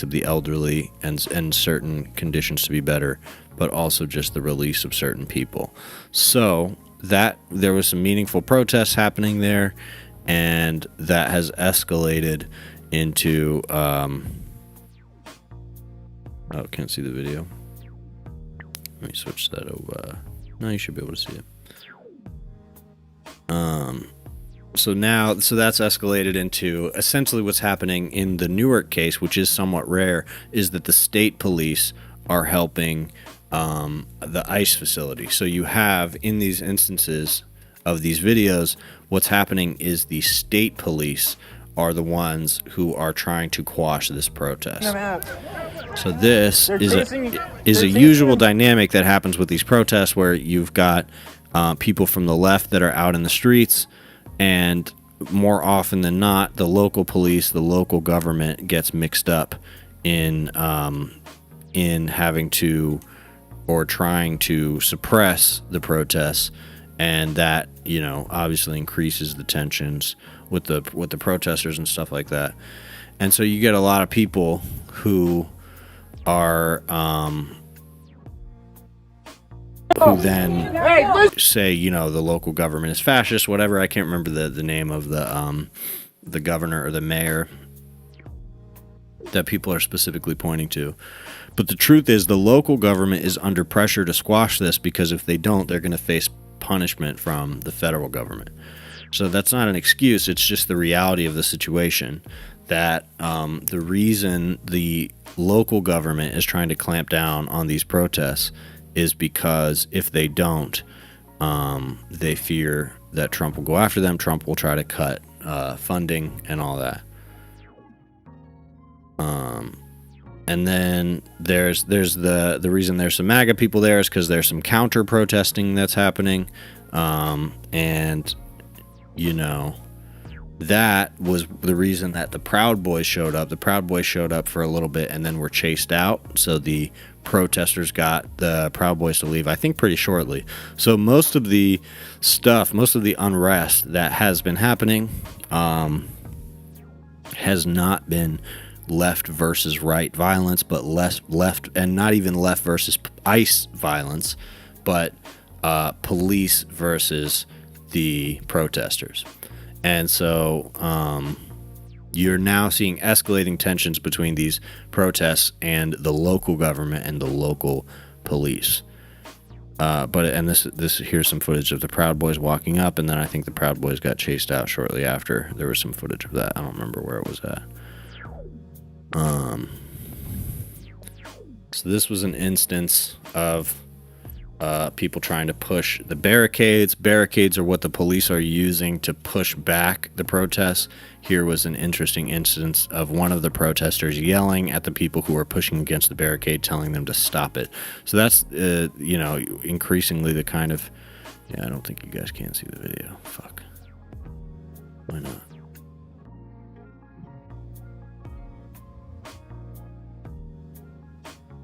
of the elderly and certain conditions to be better, but also just the release of certain people. So that there was some meaningful protests happening there, and that has escalated into oh, can't see the video. Let me switch that over. No, you should be able to see it. So that's escalated into essentially what's happening in the Newark case, which is somewhat rare, is that the state police are helping the ICE facility. So you have, in these instances of these videos, what's happening is the state police are the ones who are trying to quash this protest. So this is a usual dynamic that happens with these protests, where you've got people from the left that are out in the streets, and more often than not, the local police, the local government gets mixed up in having to or trying to suppress the protests, and that, you know, obviously increases the tensions with the protesters and stuff like that. And so you get a lot of people who are who then say, you know, the local government is fascist, whatever. I can't remember the name of the governor or the mayor that people are specifically pointing to. But the truth is, the local government is under pressure to squash this, because if they don't, they're going to face punishment from the federal government. So that's not an excuse. It's just the reality of the situation, that the reason the local government is trying to clamp down on these protests is because if they don't, they fear that Trump will go after them. Trump will try to cut funding and all that. And then there's the reason there's some MAGA people there is because there's some counter protesting that's happening, and you know, that was the reason that the Proud Boys showed up. The Proud Boys showed up for a little bit and then were chased out. So the protesters got the Proud Boys to leave, I think, pretty shortly. So most of the stuff, most of the unrest that has been happening has not been left versus right violence, but left, and not even left versus ICE violence, but police versus the protesters. And so you're now seeing escalating tensions between these protests and the local government and the local police. This here's some footage of the Proud Boys walking up, and then I think the Proud Boys got chased out shortly after. There was some footage of that. I don't remember where it was at. So this was an instance of people trying to push the barricades. Barricades are what the police are using to push back the protests. Here was an interesting instance of one of the protesters yelling at the people who were pushing against the barricade, telling them to stop it. So that's, you know, increasingly the kind of... Yeah, I don't think you guys can see the video. Fuck. Why not?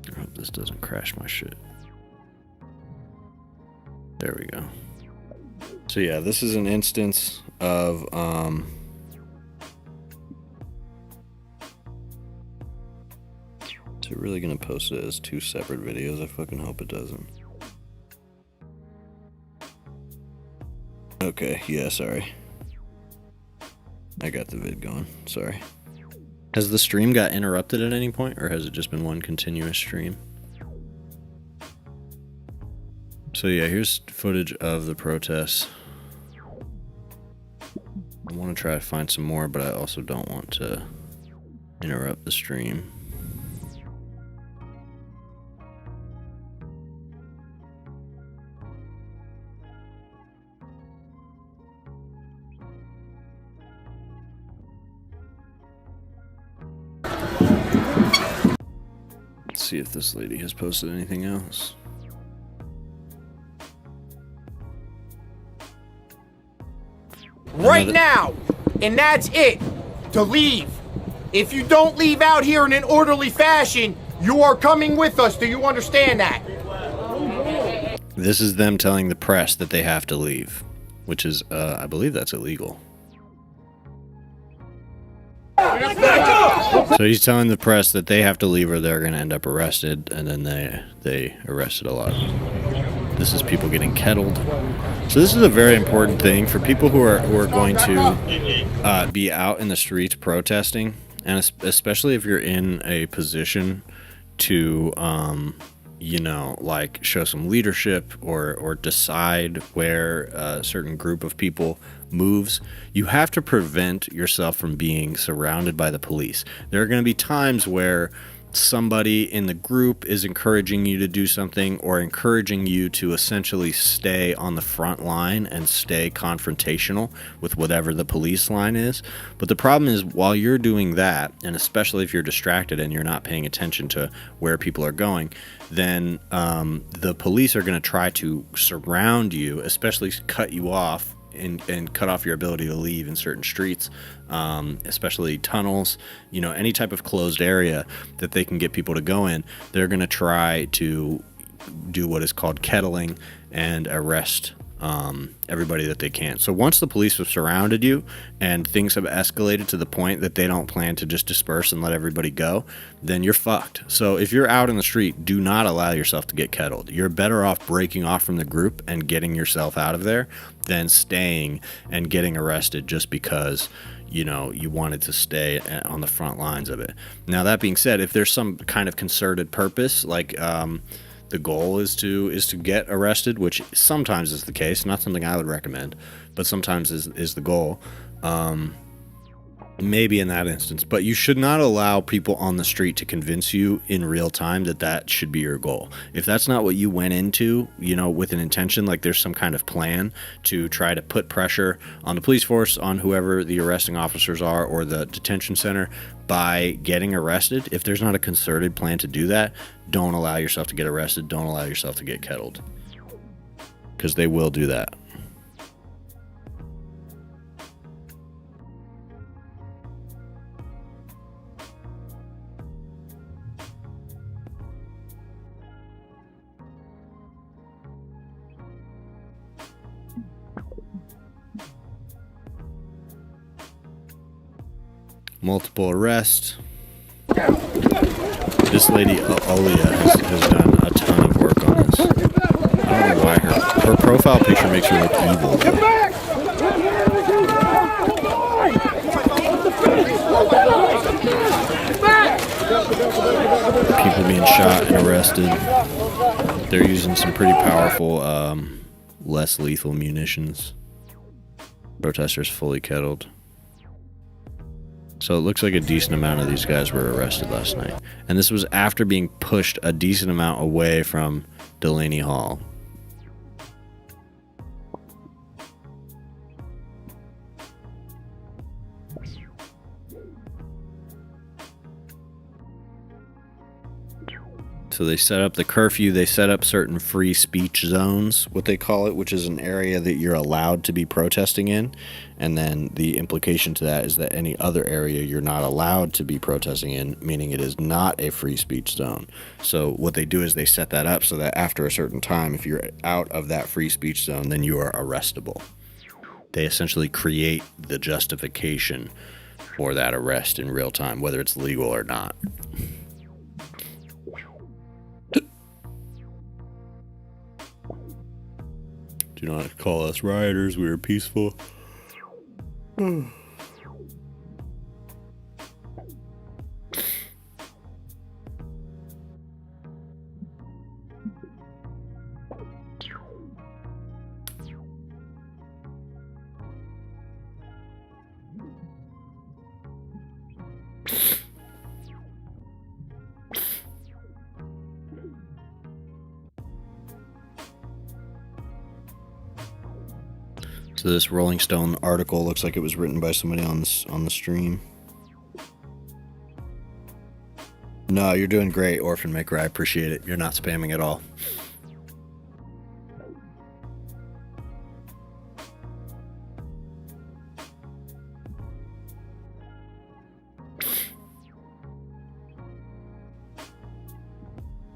I hope this doesn't crash my shit. There we go. So yeah, this is an instance of is it really gonna post it as two separate videos? I fucking hope it doesn't. Okay, yeah, sorry. I got the vid going, sorry. Has the stream got interrupted at any point, or has it just been one continuous stream? So yeah, here's footage of the protests. I want to try to find some more, but I also don't want to interrupt the stream. Let's see if this lady has posted anything else. right now, and that's it. To leave. If you don't leave out here in an orderly fashion, you are coming with us. Do you understand that? This is them telling the press that they have to leave, which is, I believe that's illegal. So he's telling the press that they have to leave or they're going to end up arrested, and then they arrested a lot of them. This is people getting kettled. So this is a very important thing for people who are going to be out in the streets protesting, and especially if you're in a position to you know, like show some leadership or decide where a certain group of people moves, you have to prevent yourself from being surrounded by the police. There are going to be times where somebody in the group is encouraging you to do something or encouraging you to essentially stay on the front line and stay confrontational with whatever the police line is. But the problem is, while you're doing that, and especially if you're distracted and you're not paying attention to where people are going, then the police are going to try to surround you, especially cut you off and cut off your ability to leave in certain streets, especially tunnels, you know, any type of closed area that they can get people to go in. They're going to try to do what is called kettling and arrest everybody that they can. So once the police have surrounded you and things have escalated to the point that they don't plan to just disperse and let everybody go, then you're fucked. So if you're out in the street, do not allow yourself to get kettled. You're better off breaking off from the group and getting yourself out of there than staying and getting arrested just because, you know, you wanted to stay on the front lines of it. Now, that being said, if there's some kind of concerted purpose, like the goal is to get arrested, which sometimes is the case, not something I would recommend, but sometimes is the goal, maybe in that instance. But you should not allow people on the street to convince you in real time that should be your goal. If that's not what you went into, you know, with an intention, like there's some kind of plan to try to put pressure on the police force, on whoever the arresting officers are, or the detention center, by getting arrested, if there's not a concerted plan to do that, don't allow yourself to get arrested. Don't allow yourself to get kettled, because they will do that. Multiple arrests. This lady, Olia, has done a ton of work on this. I don't know why her profile picture makes her look evil. People being shot and arrested. They're using some pretty powerful, less lethal munitions. Protesters fully kettled. So it looks like a decent amount of these guys were arrested last night. And this was after being pushed a decent amount away from Delaney Hall. So they set up the curfew, they set up certain free speech zones, what they call it, which is an area that you're allowed to be protesting in. And then the implication to that is that any other area you're not allowed to be protesting in, meaning it is not a free speech zone. So what they do is they set that up so that after a certain time, if you're out of that free speech zone, then you are arrestable. They essentially create the justification for that arrest in real time, whether it's legal or not. Do not call us rioters. We are peaceful. So this Rolling Stone article looks like it was written by somebody on the stream. No, you're doing great, Orphan Maker. I appreciate it. You're not spamming at all.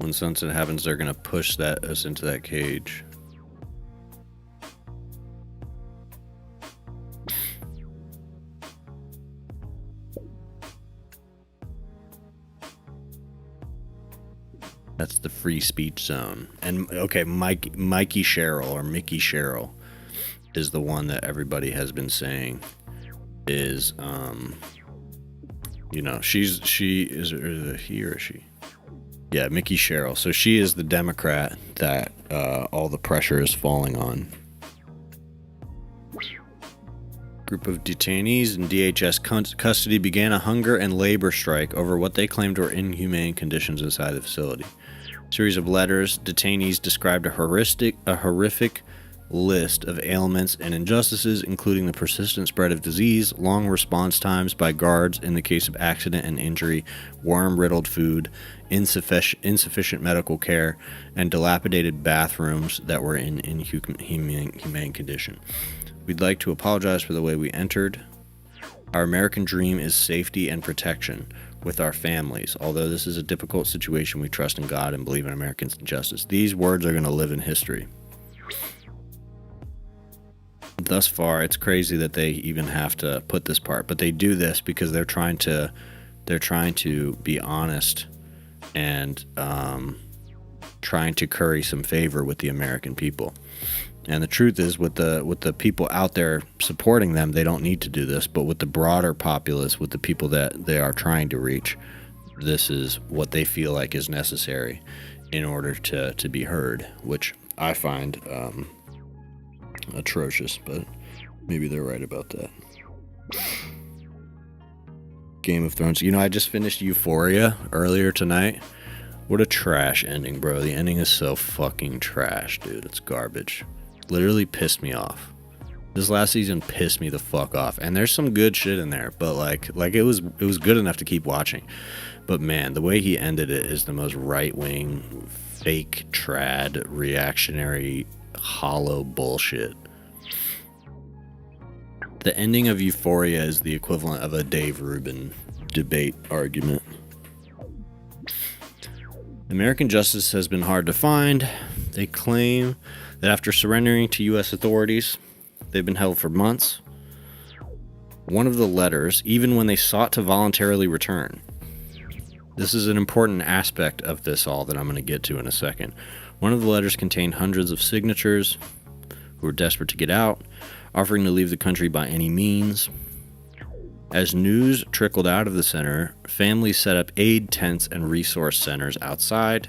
When sunset happens, they're gonna push us into that cage. That's the free speech zone. And okay, Mikey Sherrill or Mickey Sherrill is the one that everybody has been saying is, you know, she is, or he or she? Yeah, Mickey Sherrill. So she is the Democrat that all the pressure is falling on. Group of detainees in DHS custody began a hunger and labor strike over what they claimed were inhumane conditions inside the facility. A series of letters, detainees described a horrific list of ailments and injustices, including the persistent spread of disease, long response times by guards in the case of accident and injury, worm-riddled food, insufficient medical care, and dilapidated bathrooms that were in inhumane condition. We'd like to apologize for the way we entered. Our American dream is safety and protection with our families. Although this is a difficult situation, we trust in God and believe in American justice. These words are going to live in history. Thus far, it's crazy that they even have to put this part, but they do this because they're trying to be honest and trying to curry some favor with the American people. And the truth is, with the people out there supporting them, they don't need to do this. But with the broader populace, with the people that they are trying to reach, this is what they feel like is necessary in order to be heard, which I find atrocious, but maybe they're right about that. Game of Thrones. You know, I just finished Euphoria earlier tonight. What a trash ending, bro. The ending is so fucking trash, dude. It's garbage. Literally pissed me off. This last season pissed me the fuck off. And there's some good shit in there, but like it was good enough to keep watching. But man, the way he ended it is the most right-wing, fake, trad, reactionary, hollow bullshit. The ending of Euphoria is the equivalent of a Dave Rubin debate argument. American justice has been hard to find. They claim that after surrendering to U.S. authorities, they've been held for months. One of the letters, even when they sought to voluntarily return. This is an important aspect of this all that I'm going to get to in a second. One of the letters contained hundreds of signatures who were desperate to get out, offering to leave the country by any means. As news trickled out of the center, families set up aid tents and resource centers outside,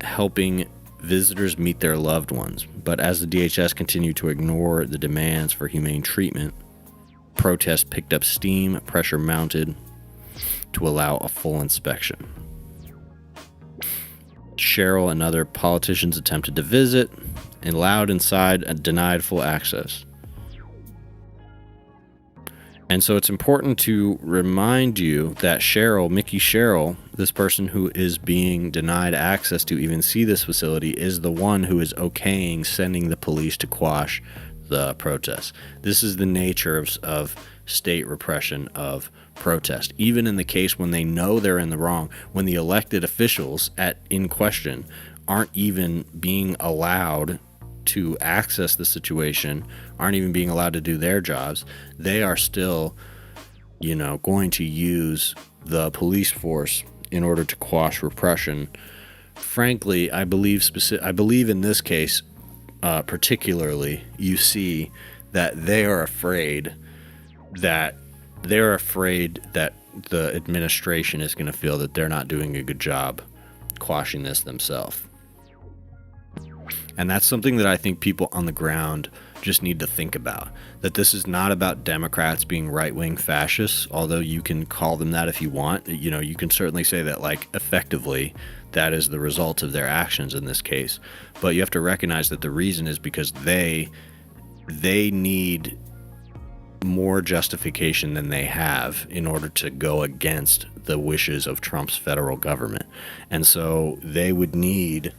helping visitors meet their loved ones. But as the DHS continued to ignore the demands for humane treatment, protests picked up steam, pressure mounted to allow a full inspection. Cheryl and other politicians attempted to visit, and allowed inside and denied full access. And so it's important to remind you that Mickey Sherrill, this person who is being denied access to even see this facility, is the one who is okaying sending the police to quash the protests. This is the nature of state repression of protest. Even in the case when they know they're in the wrong, when the elected officials in question aren't even being allowed to access the situation, aren't even being allowed to do their jobs, they are still, going to use the police force in order to quash repression. Frankly, I believe in this case, particularly, you see that they are afraid that the administration is going to feel that they're not doing a good job quashing this themselves. And that's something that I think people on the ground just need to think about. That this is not about Democrats being right-wing fascists, although you can call them that if you want. You can certainly say that, effectively, that is the result of their actions in this case. But you have to recognize that the reason is because they need more justification than they have in order to go against the wishes of Trump's federal government. And so there would need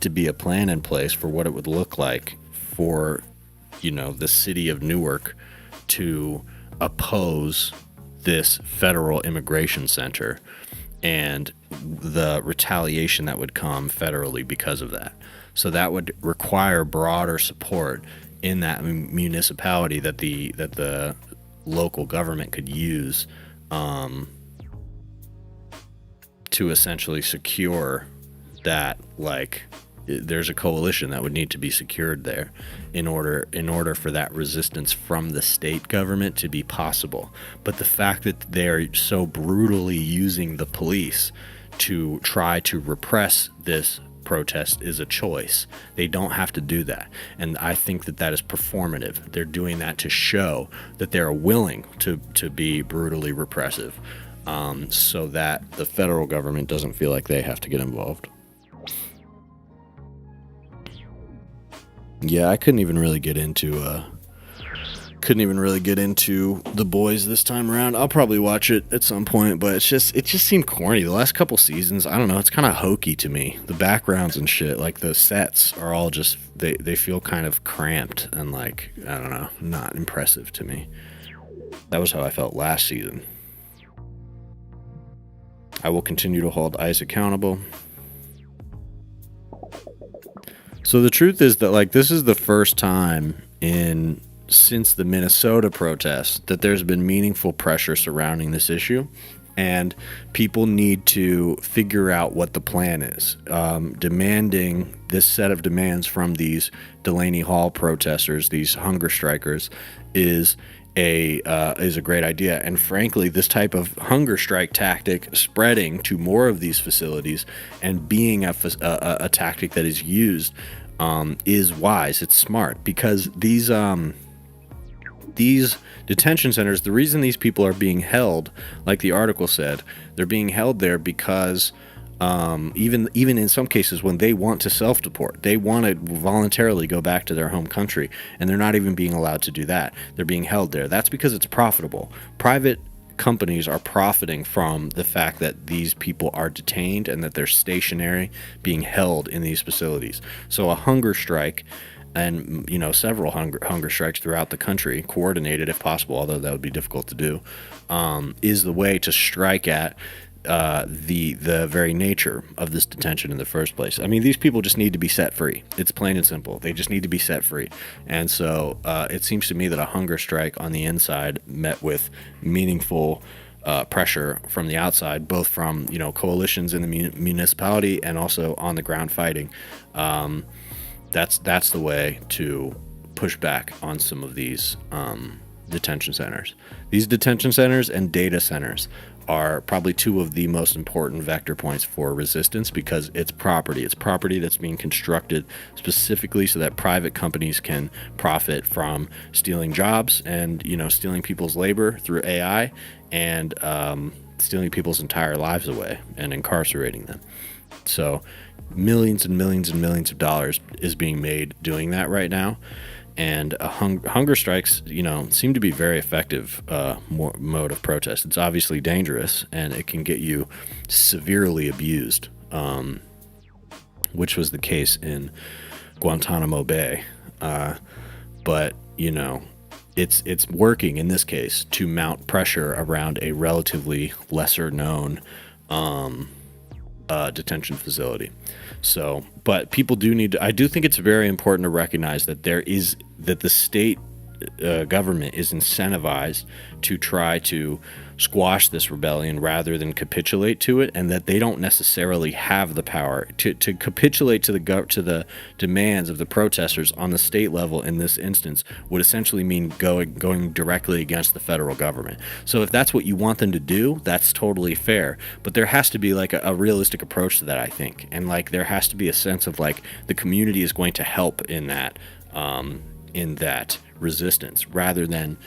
to be a plan in place for what it would look like for, the city of Newark to oppose this federal immigration center and the retaliation that would come federally because of that. So that would require broader support in that municipality that the local government could use to essentially secure that, like, there's a coalition that would need to be secured there in order for that resistance from the state government to be possible. But the fact that they're so brutally using the police to try to repress this protest is a choice. They don't have to do that. And I think that is performative. They're doing that to show that they're willing to be brutally repressive, so that the federal government doesn't feel like they have to get involved. Yeah, I couldn't even really get into The Boys this time around. I'll probably watch it at some point, but it just seemed corny. The last couple seasons, I don't know, it's kind of hokey to me. The backgrounds and shit, like the sets are all just they feel kind of cramped and, like, I don't know, not impressive to me. That was how I felt last season. I will continue to hold ICE accountable. So the truth is that, like, this is the first time since the Minnesota protests that there's been meaningful pressure surrounding this issue, and people need to figure out what the plan is. Demanding this set of demands from these Delaney Hall protesters, these hunger strikers, is a great idea. And frankly, this type of hunger strike tactic spreading to more of these facilities and being a tactic that is used is wise. It's smart, because these detention centers, the reason these people are being held, like the article said, they're being held there because even in some cases when they want to self-deport, they want to voluntarily go back to their home country, and they're not even being allowed to do that. They're being held there. That's because it's profitable. Private companies are profiting from the fact that these people are detained and that they're stationary, being held in these facilities. So a hunger strike, and several hunger strikes throughout the country, coordinated if possible, although that would be difficult to do, is the way to strike at the very nature of this detention in the first place. I mean, these people just need to be set free. It's plain and simple. They just need to be set free. And so it seems to me that a hunger strike on the inside met with meaningful pressure from the outside, both from coalitions in the municipality and also on the ground fighting. That's the way to push back on some of these detention centers. These detention centers and data centers are probably two of the most important vector points for resistance, because it's property. It's property that's being constructed specifically so that private companies can profit from stealing jobs and, stealing people's labor through AI and stealing people's entire lives away and incarcerating them. So millions and millions and millions of dollars is being made doing that right now. And hunger strikes, seem to be very effective mode of protest. It's obviously dangerous, and it can get you severely abused, which was the case in Guantanamo Bay. But it's working in this case to mount pressure around a relatively lesser known detention facility. So, but people do need to, I do think it's very important to recognize that the state government is incentivized to try to squash this rebellion rather than capitulate to it, and that they don't necessarily have the power to capitulate to the demands of the protesters on the state level. In this instance, would essentially mean going directly against the federal government. So if that's what you want them to do, that's totally fair, but there has to be like a realistic approach to that, I think, and like there has to be a sense of like the community is going to help in that resistance, rather than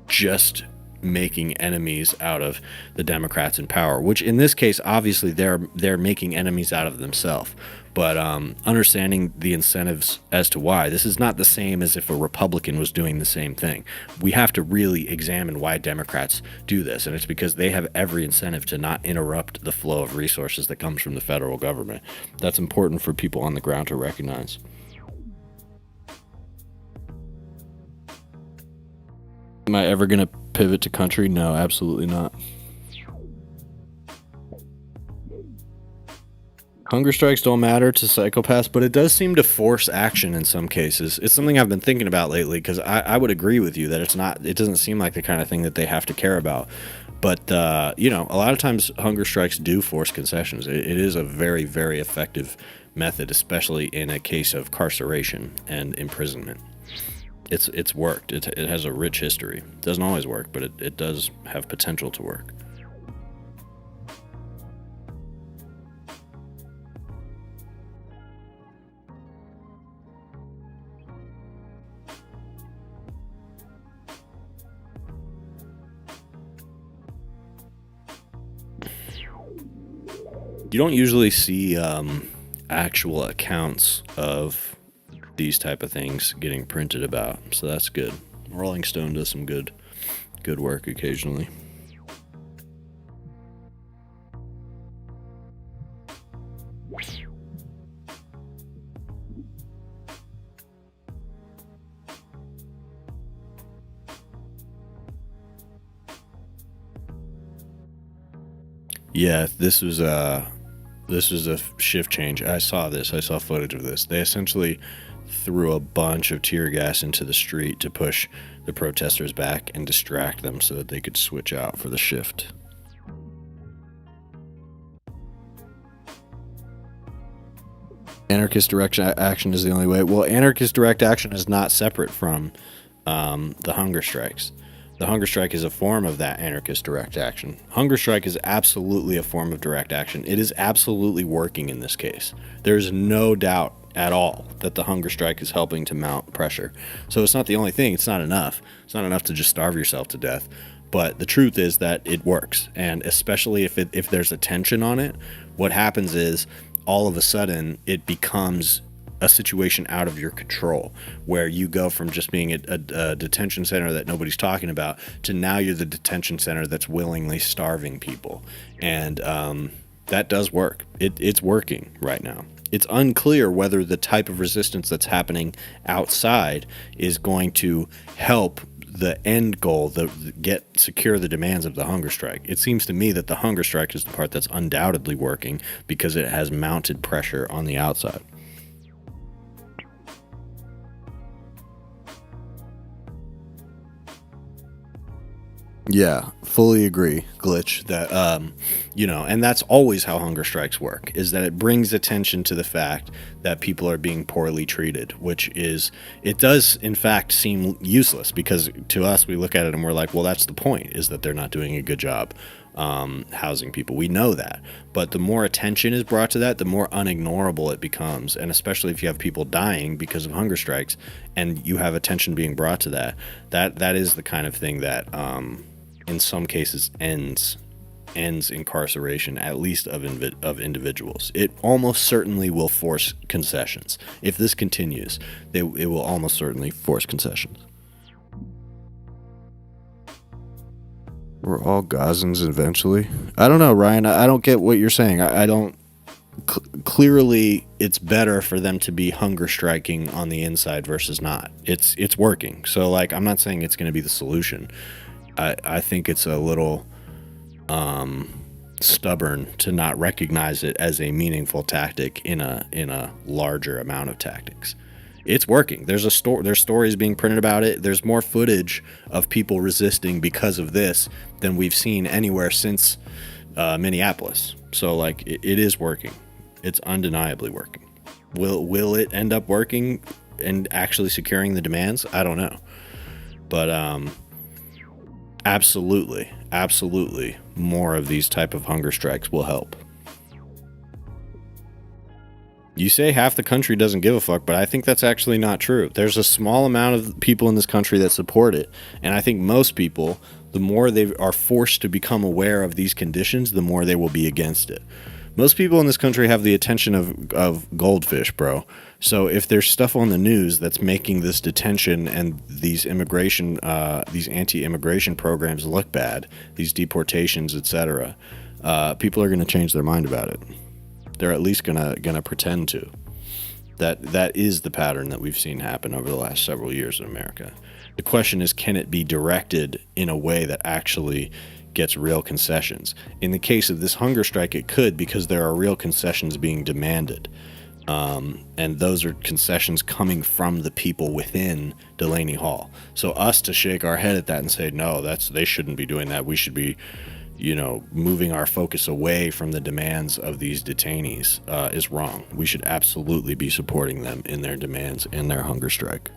just making enemies out of the Democrats in power, which in this case obviously they're making enemies out of themselves. But understanding the incentives as to why, this is not the same as if a Republican was doing the same thing. We have to really examine why Democrats do this, and it's because they have every incentive to not interrupt the flow of resources that comes from the federal government. That's important for people on the ground to recognize. Am I ever going to pivot to country? No, absolutely not. Hunger strikes don't matter to psychopaths, but it does seem to force action in some cases. It's something I've been thinking about lately, because I would agree with you that it doesn't seem like the kind of thing that they have to care about. But, a lot of times hunger strikes do force concessions. It is a very, very effective method, especially in a case of carceration and imprisonment. It's worked. It has a rich history. It doesn't always work, but it does have potential to work. You don't usually see actual accounts of these type of things getting printed about, so that's good. Rolling Stone does some good work occasionally. Yeah, this was a shift change. I saw footage of this. They essentially threw a bunch of tear gas into the street to push the protesters back and distract them so that they could switch out for the shift. Anarchist direct action is the only way. Well, anarchist direct action is not separate from the hunger strikes. The hunger strike is a form of that anarchist direct action. Hunger strike is absolutely a form of direct action. It is absolutely working in this case. There's no doubt at all that the hunger strike is helping to mount pressure. So it's not the only thing. It's not enough. It's not enough to just starve yourself to death. But the truth is that it works. And especially if there's a tension on it, what happens is all of a sudden it becomes a situation out of your control, where you go from just being a detention center that nobody's talking about to now you're the detention center that's willingly starving people. And that does work. It's working right now. It's unclear whether the type of resistance that's happening outside is going to help the end goal, secure the demands of the hunger strike. It seems to me that the hunger strike is the part that's undoubtedly working because it has mounted pressure on the outside. Yeah, fully agree, Glitch, that, and that's always how hunger strikes work, is that it brings attention to the fact that people are being poorly treated, it does, in fact, seem useless, because to us, we look at it and we're like, well, that's the point, is that they're not doing a good job housing people. We know that. But the more attention is brought to that, the more unignorable it becomes, and especially if you have people dying because of hunger strikes, and you have attention being brought to that is the kind of thing that in some cases ends incarceration, at least of individuals. It almost certainly will force concessions. If this continues, it will almost certainly force concessions. We're all Gazans eventually. I don't know, Ryan. I don't get what you're saying. I don't. Clearly, it's better for them to be hunger striking on the inside versus not. It's working. So, I'm not saying it's going to be the solution. I think it's a little stubborn to not recognize it as a meaningful tactic in a larger amount of tactics. It's working. There's stories being printed about it. There's more footage of people resisting because of this than we've seen anywhere since Minneapolis. So it is working. It's undeniably working. Will it end up working and actually securing the demands? I don't know. But absolutely more of these type of hunger strikes will help. You say half the country doesn't give a fuck, but I think that's actually not true. There's a small amount of people in this country that support it, and I think most people, the more they are forced to become aware of these conditions, the more they will be against it. Most people in this country have the attention of goldfish, bro. So if there's stuff on the news that's making this detention and these anti-immigration programs look bad, these deportations, etc., people are going to change their mind about it. They're at least gonna pretend to. That is the pattern that we've seen happen over the last several years in America. The question is, can it be directed in a way that actually gets real concessions. In the case of this hunger strike, it could, because there are real concessions being demanded. And those are concessions coming from the people within Delaney Hall. So us to shake our head at that and say, no, they shouldn't be doing that. We should be, moving our focus away from the demands of these detainees is wrong. We should absolutely be supporting them in their demands and their hunger strike.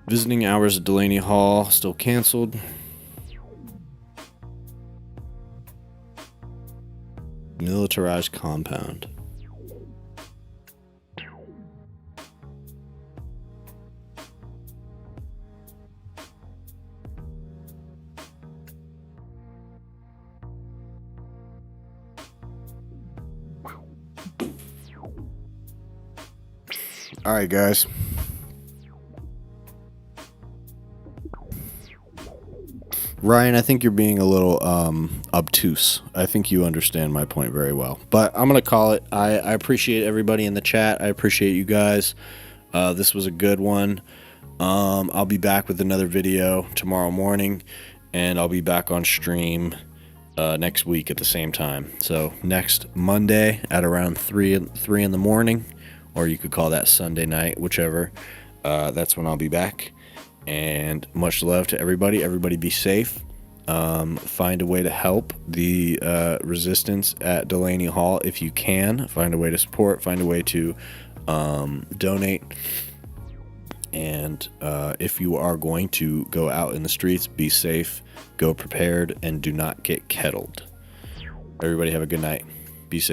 Visiting hours at Delaney Hall still canceled. Militarized compound. All right, guys. Ryan, I think you're being a little obtuse. I think you understand my point very well. But I'm going to call it. I appreciate everybody in the chat. I appreciate you guys. This was a good one. I'll be back with another video tomorrow morning, and I'll be back on stream next week at the same time. So next Monday at around 3 in the morning, or you could call that Sunday night, whichever. That's when I'll be back. And much love to everybody. Everybody be safe. Find a way to help the resistance at Delaney Hall if you can. Find a way to support. Find a way to donate. And if you are going to go out in the streets, be safe, go prepared, and do not get kettled. Everybody have a good night. Be safe.